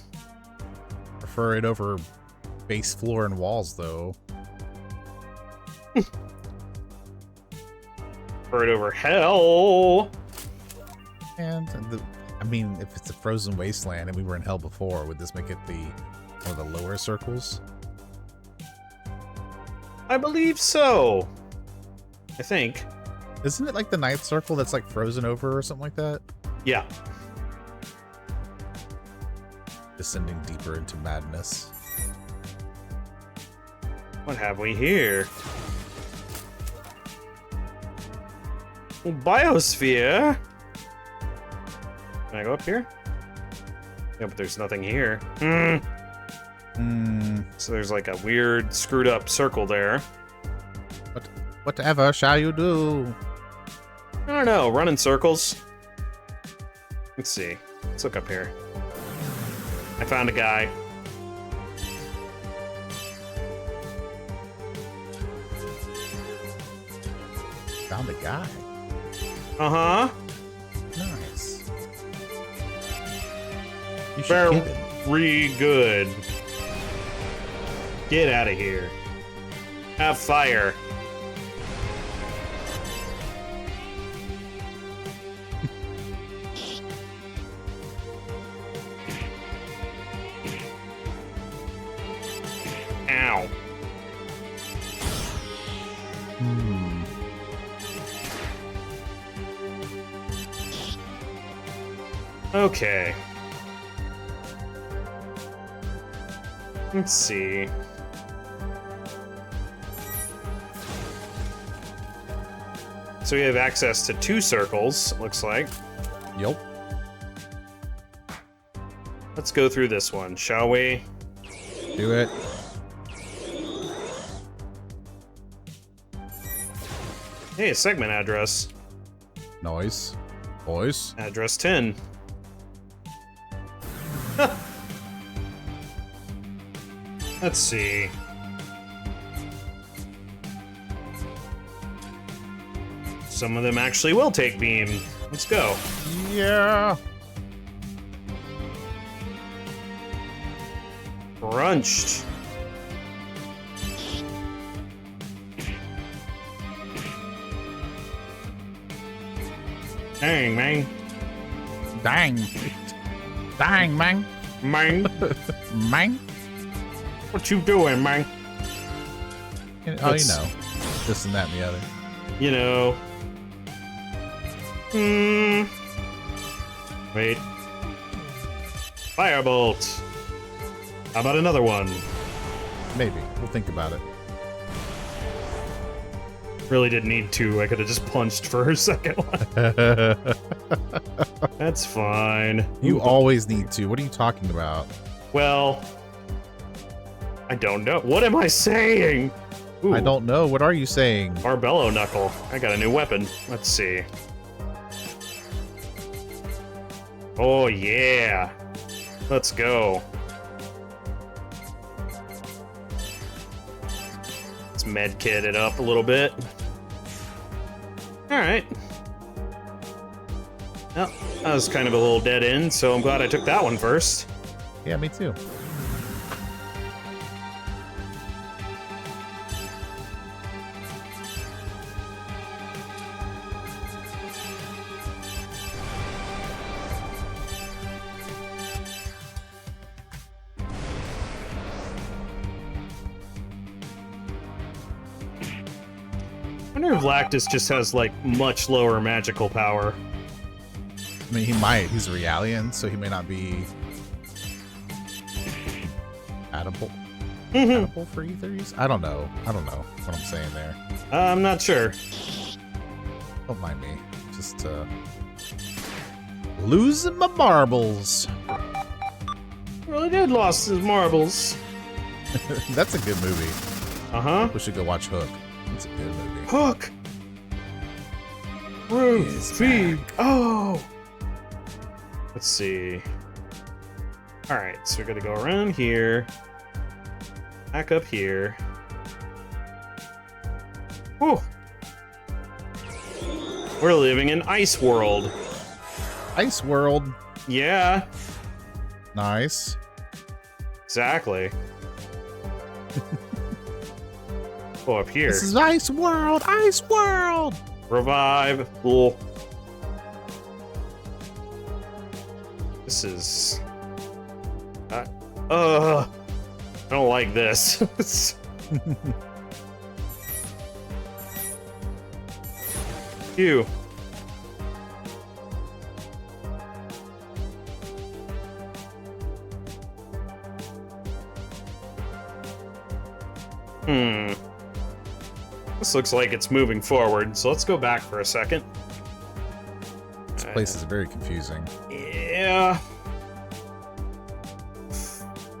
Prefer it over base floor and walls, though. Bird over hell. And I mean, if it's a frozen wasteland and we were in hell before, would this make it one of the lower circles? I believe so. I think. Isn't it like the ninth circle that's like frozen over or something like that? Yeah. Descending deeper into madness. What have we here? Biosphere. Can I go up here? Yeah, but there's nothing here. So there's like a weird screwed up circle there. Whatever shall you do? I don't know, run in circles. Let's see. Let's look up here. I found a guy. Found a guy. Uh-huh. Nice. You should get him. Very good. Get out of here. Have fire. Ow. Okay. Let's see. So we have access to 2 circles, looks like. Yep. Let's go through this one, shall we? Do it. Hey, a segment address. Nice. Boys. Address 10. Let's see. Some of them actually will take beam. Let's go. Yeah. Crunched. Dang, man. Dang. Dang, man. Man. Man. What you doing, man? Oh, you That's- know. This and that and the other. You know. Wait. Firebolt. How about another one? Maybe. We'll think about it. Really didn't need to. I could have just punched for her second one. That's fine. You always need to. What are you talking about? Well, I don't know. What am I saying? Ooh, I don't know. What are you saying? Barbello Knuckle. I got a new weapon. Let's see. Oh, yeah. Let's go. Let's medkit it up a little bit. Alright. Well, that was kind of a little dead end, so I'm glad I took that one first. Yeah, me too. I wonder if Lactus just has, like, much lower magical power. I mean, he might. He's a Realian, so he may not be compatible for E3s. I don't know. I don't know what I'm saying there. I'm not sure. Don't mind me. Just losing my marbles. Really did lost his marbles. That's a good movie. Uh-huh. We should go watch Hook. It's a good movie. Hook! Rufy! Oh! Let's see. Alright, so we're gonna go around here. Back up here. Whew! We're living in Ice World. Ice World. Yeah, Nice. exactly. Go up here. This is Ice World. Ice World. Revive. Cool. This is... I don't like this. Ew. This looks like it's moving forward, so let's go back for a second. This place is very confusing. Yeah.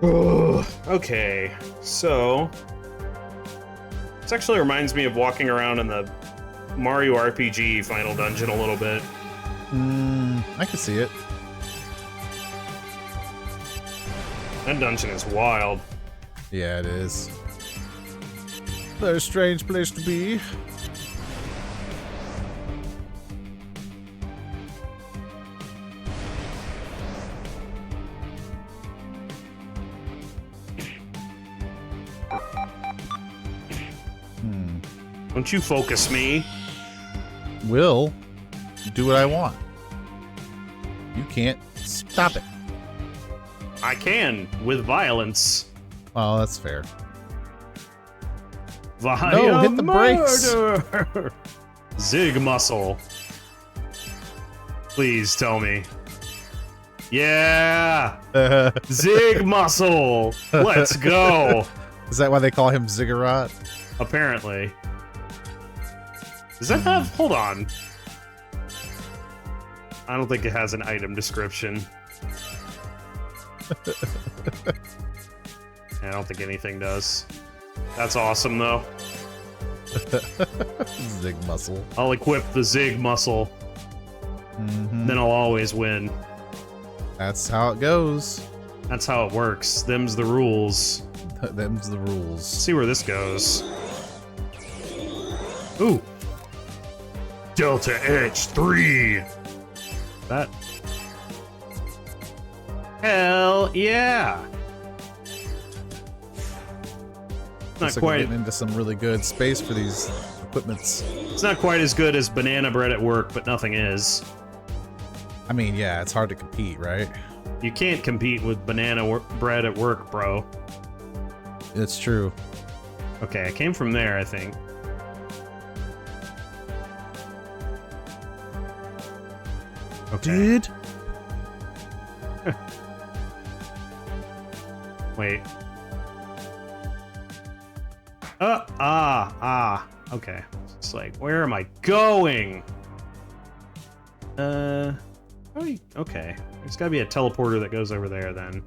Ugh. Okay, so... This actually reminds me of walking around in the Mario RPG final dungeon a little bit. I can see it. That dungeon is wild. Yeah, it is. Very strange place to be. Don't you focus me. Will do what I want. You can't stop it. I can, with violence. Oh, that's fair. Via hit the brakes. murder! Zig muscle. Please tell me. Yeah! Zig muscle! Let's go! Is that why they call him Ziggurat? Apparently. Does that have... Hold on. I don't think it has an item description. I don't think anything does. That's awesome, though. Zig muscle. I'll equip the Zig muscle. Then I'll always win. That's how it goes. That's how it works. Them's the rules. Them's the rules. Let's see where this goes. Ooh. Delta Edge 3. That. Hell yeah. Not Looks like we're quite. getting into some really good space for these equipments. It's not quite as good as banana bread at work, but nothing is. I mean, yeah, it's hard to compete, right? You can't compete with banana bread at work, bro. It's true. Okay, I came from there, I think. Okay. Dude. Wait. Okay. It's like, where am I going? Okay. There's gotta be a teleporter that goes over there then.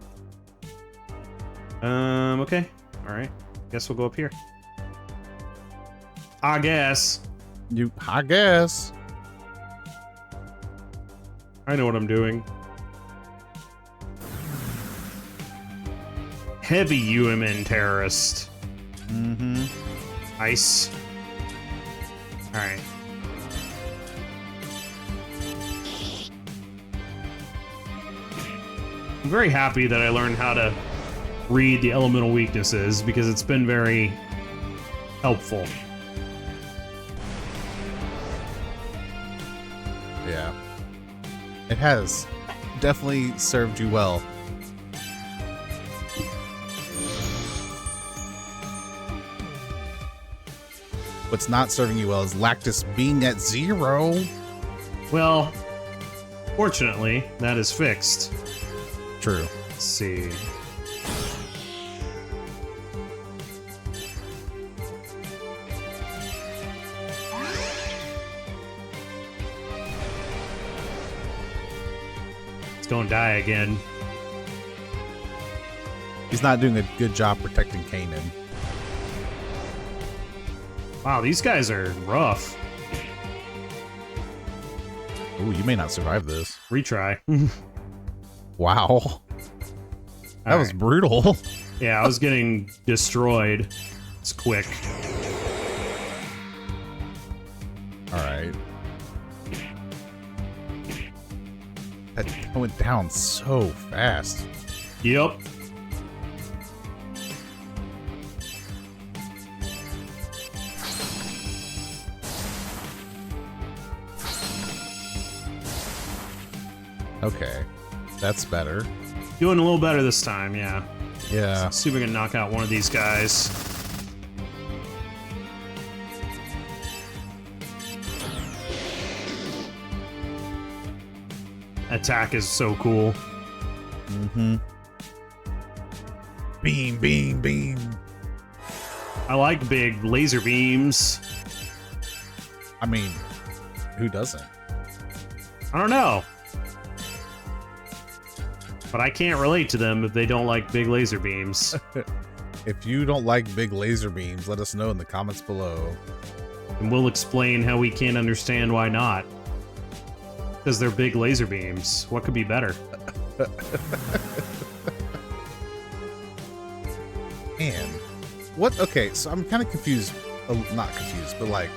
Okay. Alright. Guess we'll go up here. I guess. I guess. I know what I'm doing. Heavy UMN terrorist. Mm-hmm. Ice. Alright. I'm very happy that I learned how to read the elemental weaknesses because it's been very helpful. Yeah. It has definitely served you well. What's not serving you well is Lactus being at 0. Well, fortunately, that is fixed. True. Let's see. It's gonna die again. He's not doing a good job protecting Kanan. Wow, these guys are rough. Ooh, you may not survive this. Retry. Wow. That was brutal. Yeah, I was getting destroyed. It's quick. Alright. That went down so fast. Yep. Okay. That's better. Doing a little better this time, yeah. Yeah. Let's see if we can knock out one of these guys. Attack is so cool. Mm-hmm. Beam, beam, beam. I like big laser beams. I mean, who doesn't? I don't know. But I can't relate to them if they don't like big laser beams. If you don't like big laser beams, let us know in the comments below. And we'll explain how we can't understand why not. Because they're big laser beams. What could be better? Man. What? Okay, so I'm kind of confused. Not confused, but like...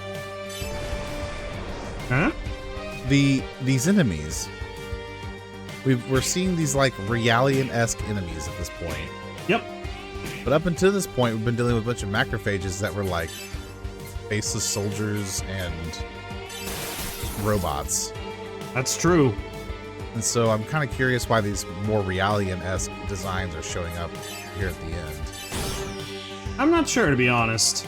Huh? These enemies... We're seeing these like Realian-esque enemies at this point. Yep. But up until this point, we've been dealing with a bunch of macrophages that were like faceless soldiers and robots. That's true. And so I'm kind of curious why these more Realian-esque designs are showing up here at the end. I'm not sure, to be honest.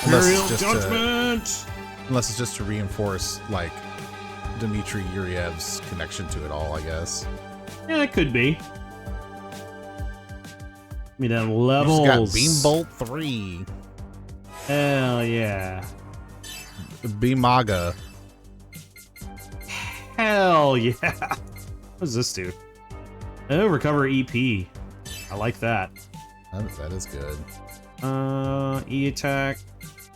Imperial Judgment! Unless it's just to reinforce, like, Dmitry Yuryev's connection to it all, I guess. Yeah, it could be. Give me them levels. You just got Beambolt 3. Hell yeah. Beamaga. Hell yeah. What does this do? Oh, recover EP. I like that. That is good. E-attack.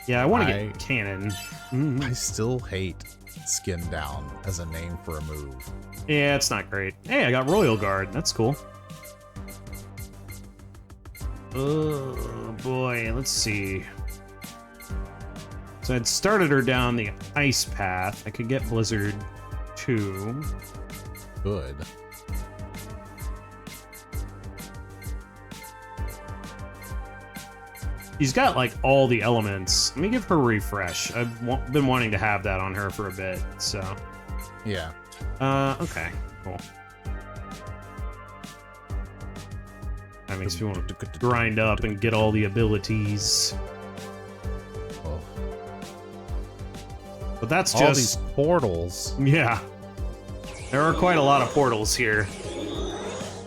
Yeah, I want to get cannon. I still hate Skin Down as a name for a move. Yeah, it's not great. Hey, I got Royal Guard. That's cool. Oh, boy. Let's see. So I'd started her down the ice path. I could get Blizzard 2. Good. She's got, like, all the elements. Let me give her a refresh. I've been wanting to have that on her for a bit, so... Yeah. Okay. Cool. That makes me want to grind up and get all the abilities. Oh. But that's all just... these portals. Yeah. There are quite a lot of portals here.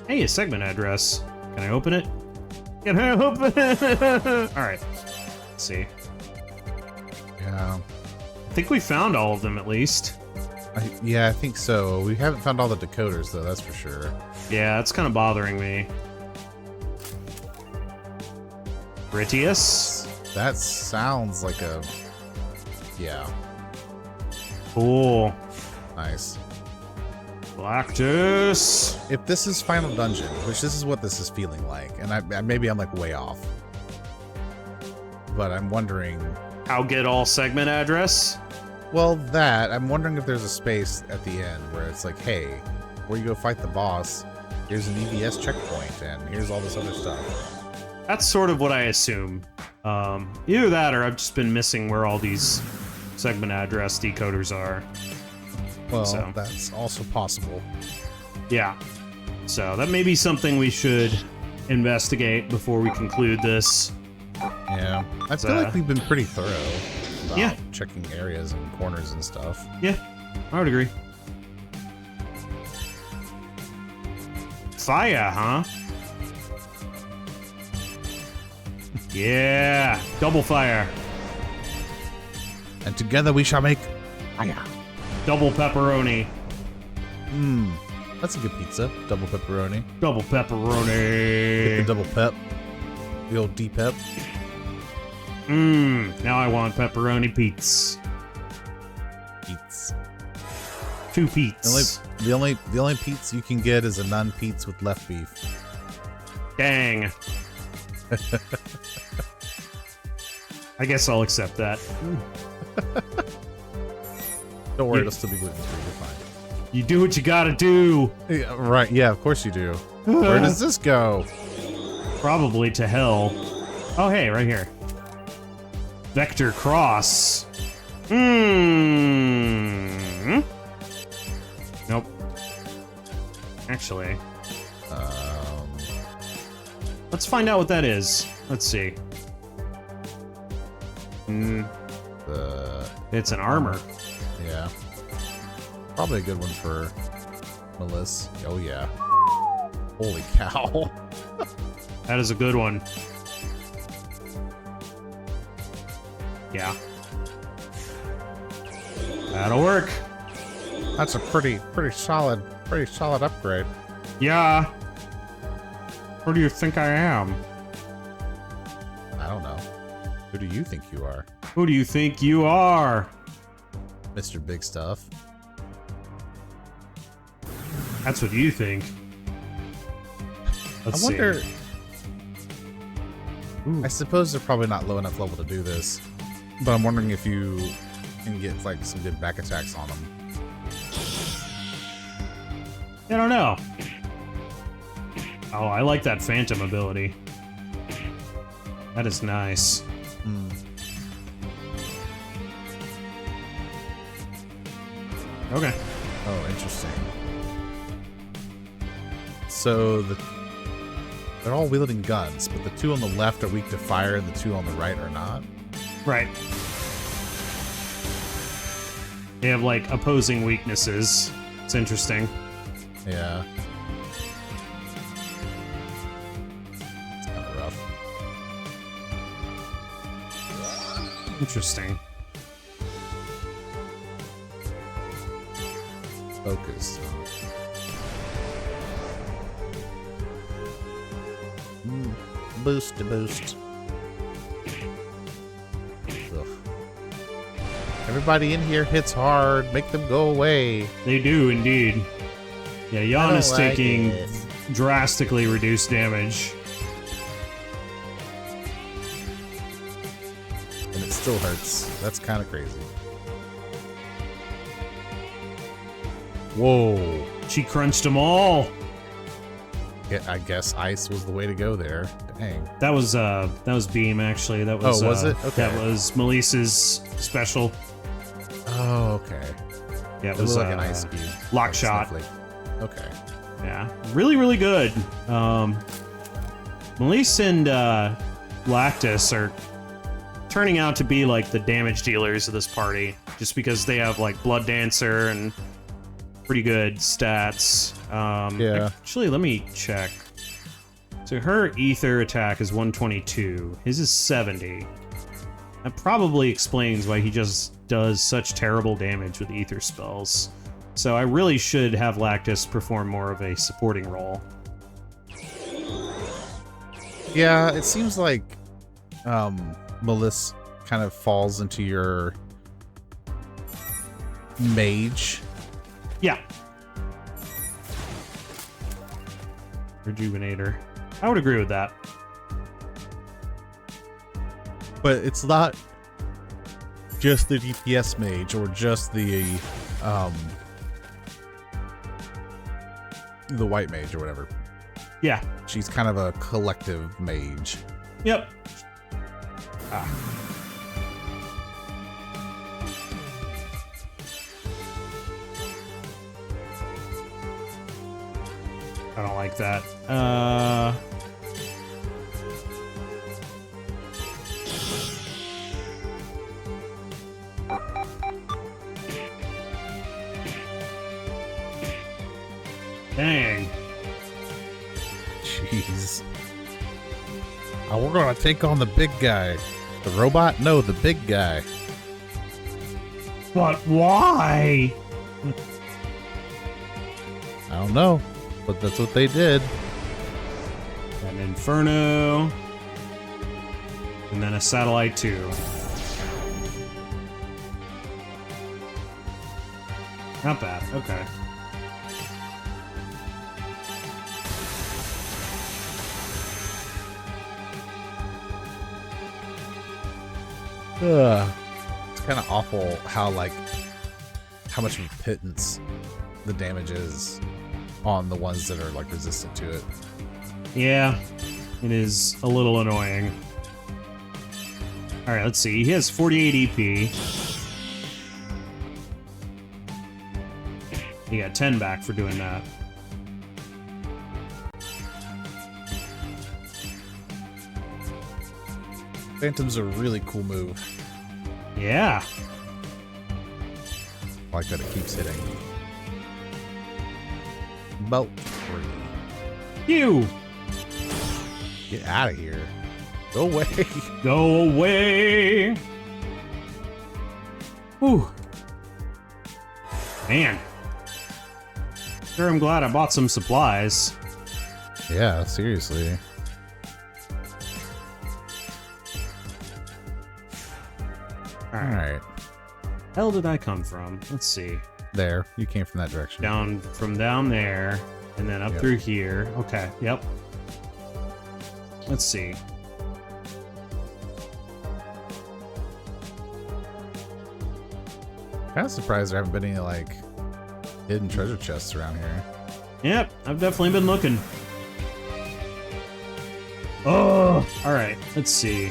Hey, a segment address. Can I open it? Can I open it? All right. Let's see. Yeah. I think we found all of them at least. Yeah, I think so. We haven't found all the decoders, though, that's for sure. Yeah, it's kind of bothering me. Veritas? That sounds like a... Yeah. Cool. Nice. Galactus. If this is Final Dungeon, which this is what this is feeling like, and maybe I'm like way off, but I'm wondering... How get all segment address? Well, I'm wondering if there's a space at the end where it's like, hey, where you go fight the boss, here's an EVS checkpoint, and here's all this other stuff. That's sort of what I assume. Either that or I've just been missing where all these segment address decoders are. Well, So. that's also possible. Yeah. So that may be something we should investigate before we conclude this. Yeah. I feel like we've been pretty thorough about Yeah. checking areas and corners and stuff. Yeah, I would agree. Fire, huh? Yeah, double fire. And together we shall make fire. Double pepperoni. That's a good pizza. Double pepperoni. Double Get the pepperoni. double pep. The old D-pep. Now I want pepperoni pizza. Peats. 2 pizzas. The only pizza you can get is a non-pizza with left beef. Dang. I guess I'll accept that. Don't worry, Yeah. it'll still be gluten-free. You're fine. You do what you gotta do. Yeah, right, yeah, of course you do. Where does this go? Probably to hell. Oh, hey, right here. Vector cross. Nope. Actually, let's find out what that is. Let's see. It's an armor. Yeah. Probably a good one for Melissa. Oh, yeah. Holy cow. That is a good one. Yeah. That'll work. That's a pretty solid upgrade. Yeah. Who do you think I am? I don't know. Who do you think you are, Who do you think you are? Mr. Big Stuff? That's what you think. Let's I wonder... see. I suppose they're probably not low enough level to do this, but I'm wondering if you can get like some good back attacks on them. I don't know. Oh, I like that phantom ability. That is nice. Okay. Oh, interesting. So they're all wielding guns, but the two on the left are weak to fire and the two on the right are not? Right. They have like opposing weaknesses. It's interesting. Yeah. It's kind of rough. Interesting. Focus. Boost to boost. Ugh. Everybody in here hits hard. Make them go away. They do indeed. Yeah, I Jan don't is like taking it. drastically reduced damage. And it still hurts. That's kind of crazy. Whoa. She crunched them all. Yeah, I guess ice was the way to go there. Dang. That was Beam actually. That was Oh, was it? Okay. That was Melissa's special. Oh, okay. Yeah, It was like an ice cube. lock Like shot. Snowflake. Okay. Yeah, really, really good. Melissa and Lactus are turning out to be like the damage dealers of this party, just because they have like Blood Dancer and pretty good stats. Yeah. Actually, let me check. So her ether attack is 122. His is 70. That probably explains why he just does such terrible damage with ether spells. So I really should have Lactus perform more of a supporting role. Yeah, it seems like Melissa kind of falls into your mage. Yeah. Rejuvenator. I would agree with that. But it's not just the DPS mage or just the white mage or whatever. Yeah. She's kind of a collective mage. Yep. I don't like that. Dang. Jeez. We're gonna take on the big guy. The robot? No, the big guy. But why? I don't know, but that's what they did. An Inferno. And then a Satellite 2. Not bad. Okay. It's kind of awful how much of a pittance the damage is on the ones that are like resistant to it. Yeah, it is a little annoying. Alright, let's see. He has 48 EP. He got 10 back for doing that. Phantom's a really cool move. Yeah. I like that it keeps hitting. Bolt free. You! Get out of here. Go away. Go away! Whew. Man. Sure, I'm glad I bought some supplies. Yeah, seriously. Alright. Hell did I come from? Let's see. There. You came from that direction. Down there, and then up Yep. through here. Okay, yep. Let's see. Kind of surprised there haven't been any, like, hidden treasure chests around here. Yep, I've definitely been looking. Oh! Alright, let's see.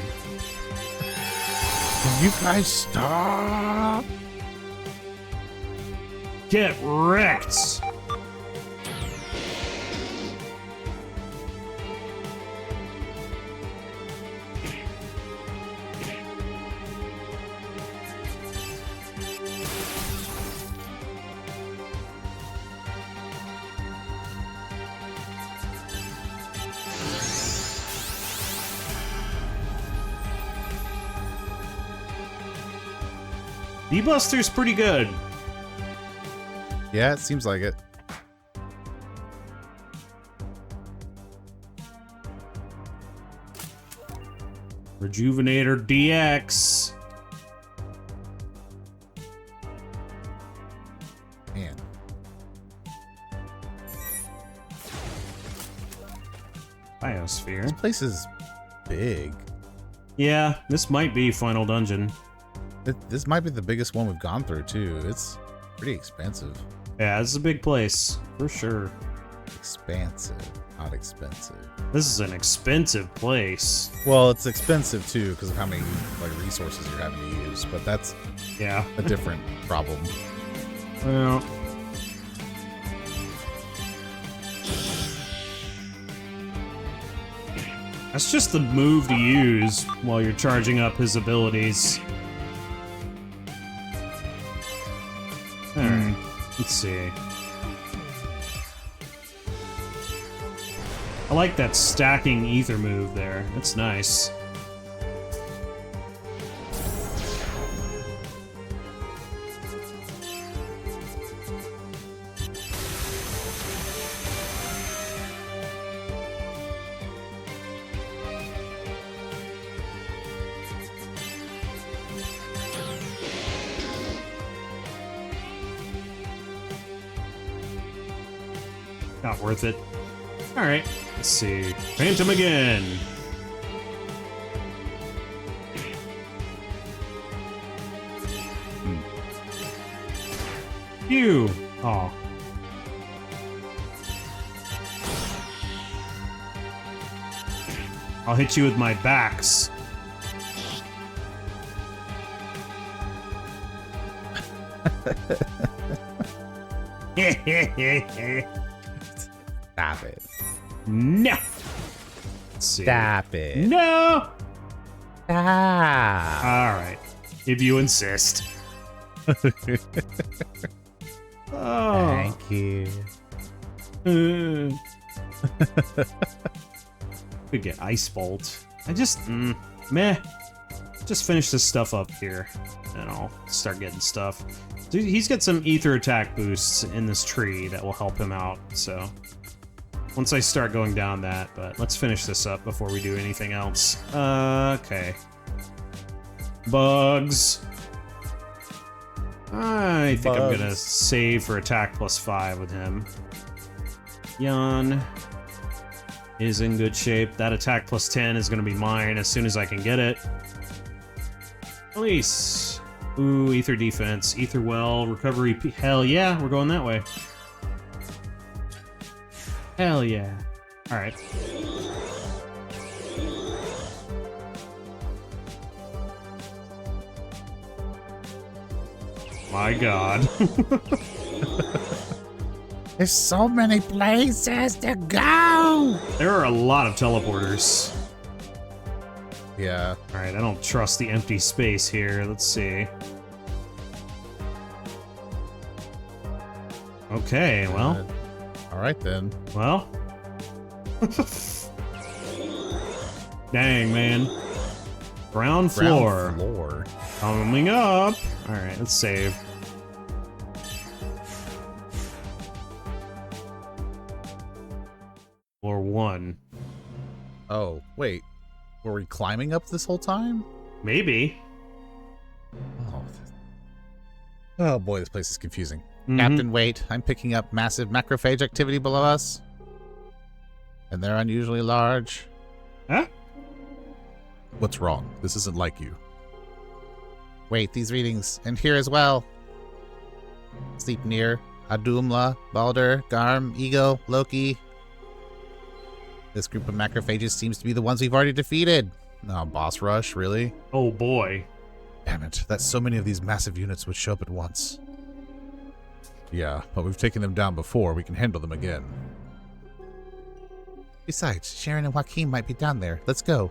Can you guys stop? Get wrecked! D-Buster's pretty good. Yeah, it seems like it. Rejuvenator DX. Man. Biosphere. This place is big. Yeah, this might be Final Dungeon. This might be the biggest one we've gone through, too. It's pretty expensive. Yeah, this is a big place, for sure. Expansive, not expensive. This is an expensive place. Well, it's expensive, too, because of how many resources you're having to use, but that's Yeah. a different problem. Well. That's just the move to use while you're charging up his abilities. Alright, let's see. I like that stacking ether move there. That's nice. Not worth it. All right, let's see. Phantom again. Phew. Oh. I'll hit you with my backs. Stop it. No. Let's see. Stop it. No. Stop. All right. If you insist. Oh. Thank you. Could get Ice Bolt. I just, meh. Just finish this stuff up here, and I'll start getting stuff. Dude, he's got some ether attack boosts in this tree that will help him out, so once I start going down that, but let's finish this up before we do anything else. Okay. Bugs. I think I'm gonna save for attack +5 with him. Yan is in good shape. That attack +10 is gonna be mine as soon as I can get it. Release. Ooh, ether defense, ether well, recovery. Hell yeah, we're going that way. Hell yeah. All right. My God. There's so many places to go. There are a lot of teleporters. Yeah. All right, I don't trust the empty space here. Let's see. Okay, well. All right then. Well. Dang, man. Ground floor. Ground floor. Coming up. All right, let's save. Floor 1. Oh, wait. Were we climbing up this whole time? Maybe. Oh boy, this place is confusing. Mhm. Captain, wait. I'm picking up massive macrophage activity below us. And they're unusually large. Huh? What's wrong? This isn't like you. Wait, these readings. And here as well. Sleep near. Adumla, Balder, Garm, Ego, Loki. This group of macrophages seems to be the ones we've already defeated. No, boss rush, really? Oh boy. Damn it, that so many of these massive units would show up at once. Yeah, but we've taken them down before. We can handle them again. Besides, Sharon and Joaquin might be down there. Let's go.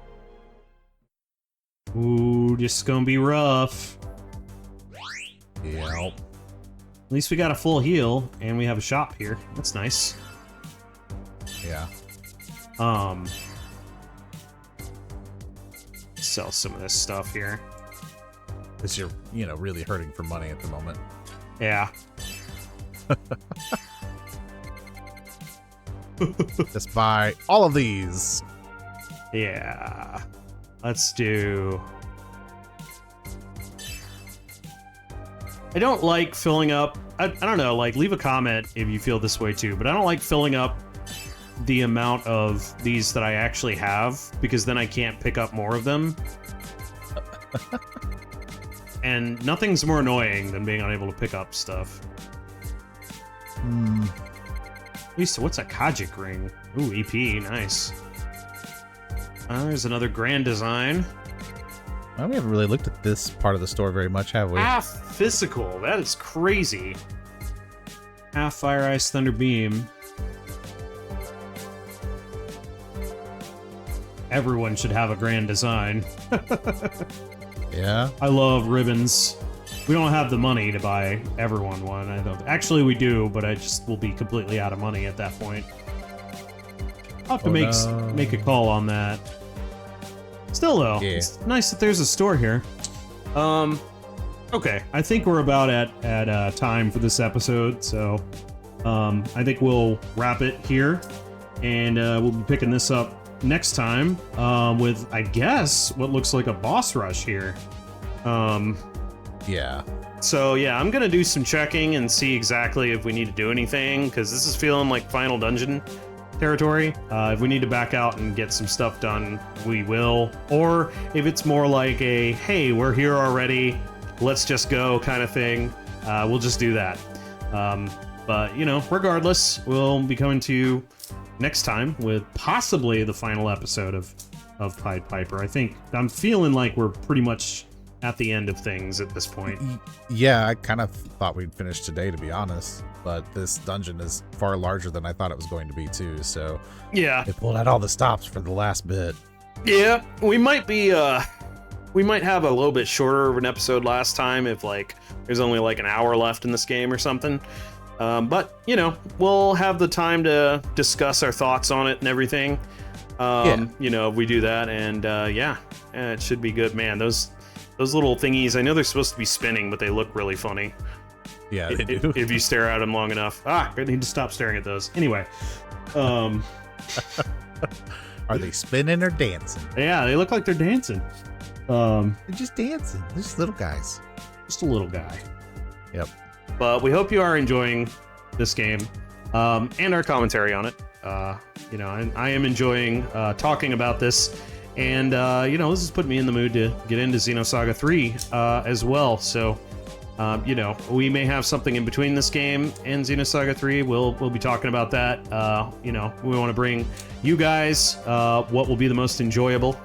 Ooh, this is gonna be rough. Yeah. At least we got a full heal, and we have a shop here. That's nice. Yeah. Sell some of this stuff here. Because you're, really hurting for money at the moment. Yeah. Just buy all of these. Yeah. Let's do... I don't like filling up... I don't know, like, leave a comment if you feel this way too, but I don't like filling up the amount of these that I actually have, because then I can't pick up more of them. And nothing's more annoying than being unable to pick up stuff. At least, what's a Kajik ring? Ooh, EP, nice. There's another grand design. Well, we haven't really looked at this part of the store very much, have we? Half physical, that is crazy. Half Fire Ice Thunder Beam. Everyone should have a grand design. Yeah? I love ribbons. We don't have the money to buy everyone one. I don't. Actually, we do, but I just will be completely out of money at that point. I'll have to make a call on that. Still though, it's nice that there's a store here. Okay, I think we're about at time for this episode, so I think we'll wrap it here, and we'll be picking this up next time with, I guess, what looks like a boss rush here. Yeah. So yeah, I'm gonna do some checking and see exactly if we need to do anything, because this is feeling like final dungeon territory. If we need to back out and get some stuff done, we will. Or if it's more like a, hey, we're here already, let's just go kind of thing, we'll just do that. But, you know, regardless, we'll be coming to you next time with possibly the final episode of Pied Piper. I'm feeling like we're pretty much at the end of things at this point. Yeah, I kind of thought we'd finish today, to be honest. But this dungeon is far larger than I thought it was going to be, too. So yeah, they pulled out all the stops for the last bit. Yeah, we might be, we might have a little bit shorter of an episode last time if, like, there's only, like, an hour left in this game or something. But, you know, we'll have the time to discuss our thoughts on it and everything. You know, if we do that, and, yeah, it should be good. Man, those little thingies, I know they're supposed to be spinning, but they look really funny. Yeah, they do. If you stare at them long enough. I need to stop staring at those. Anyway. Are they spinning or dancing? Yeah, they look like they're dancing. They're just dancing. They're just little guys. Just a little guy. Yep. But we hope you are enjoying this game and our commentary on it. You know, I am enjoying talking about this. And, you know, this has put me in the mood to get into Xenosaga 3 as well. So, you know, we may have something in between this game and Xenosaga 3. We'll be talking about that. You know, we want to bring you guys what will be the most enjoyable.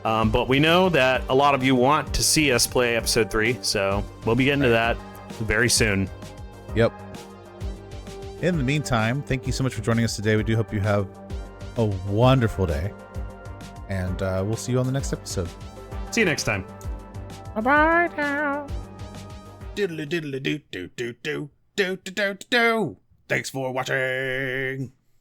But we know that a lot of you want to see us play episode 3. So we'll be getting to that very soon. Yep. In the meantime, thank you so much for joining us today. We do hope you have a wonderful day. And we'll see you on the next episode. See you next time. Bye-bye now. Diddly diddly do do do do do do do do. Thanks for watching.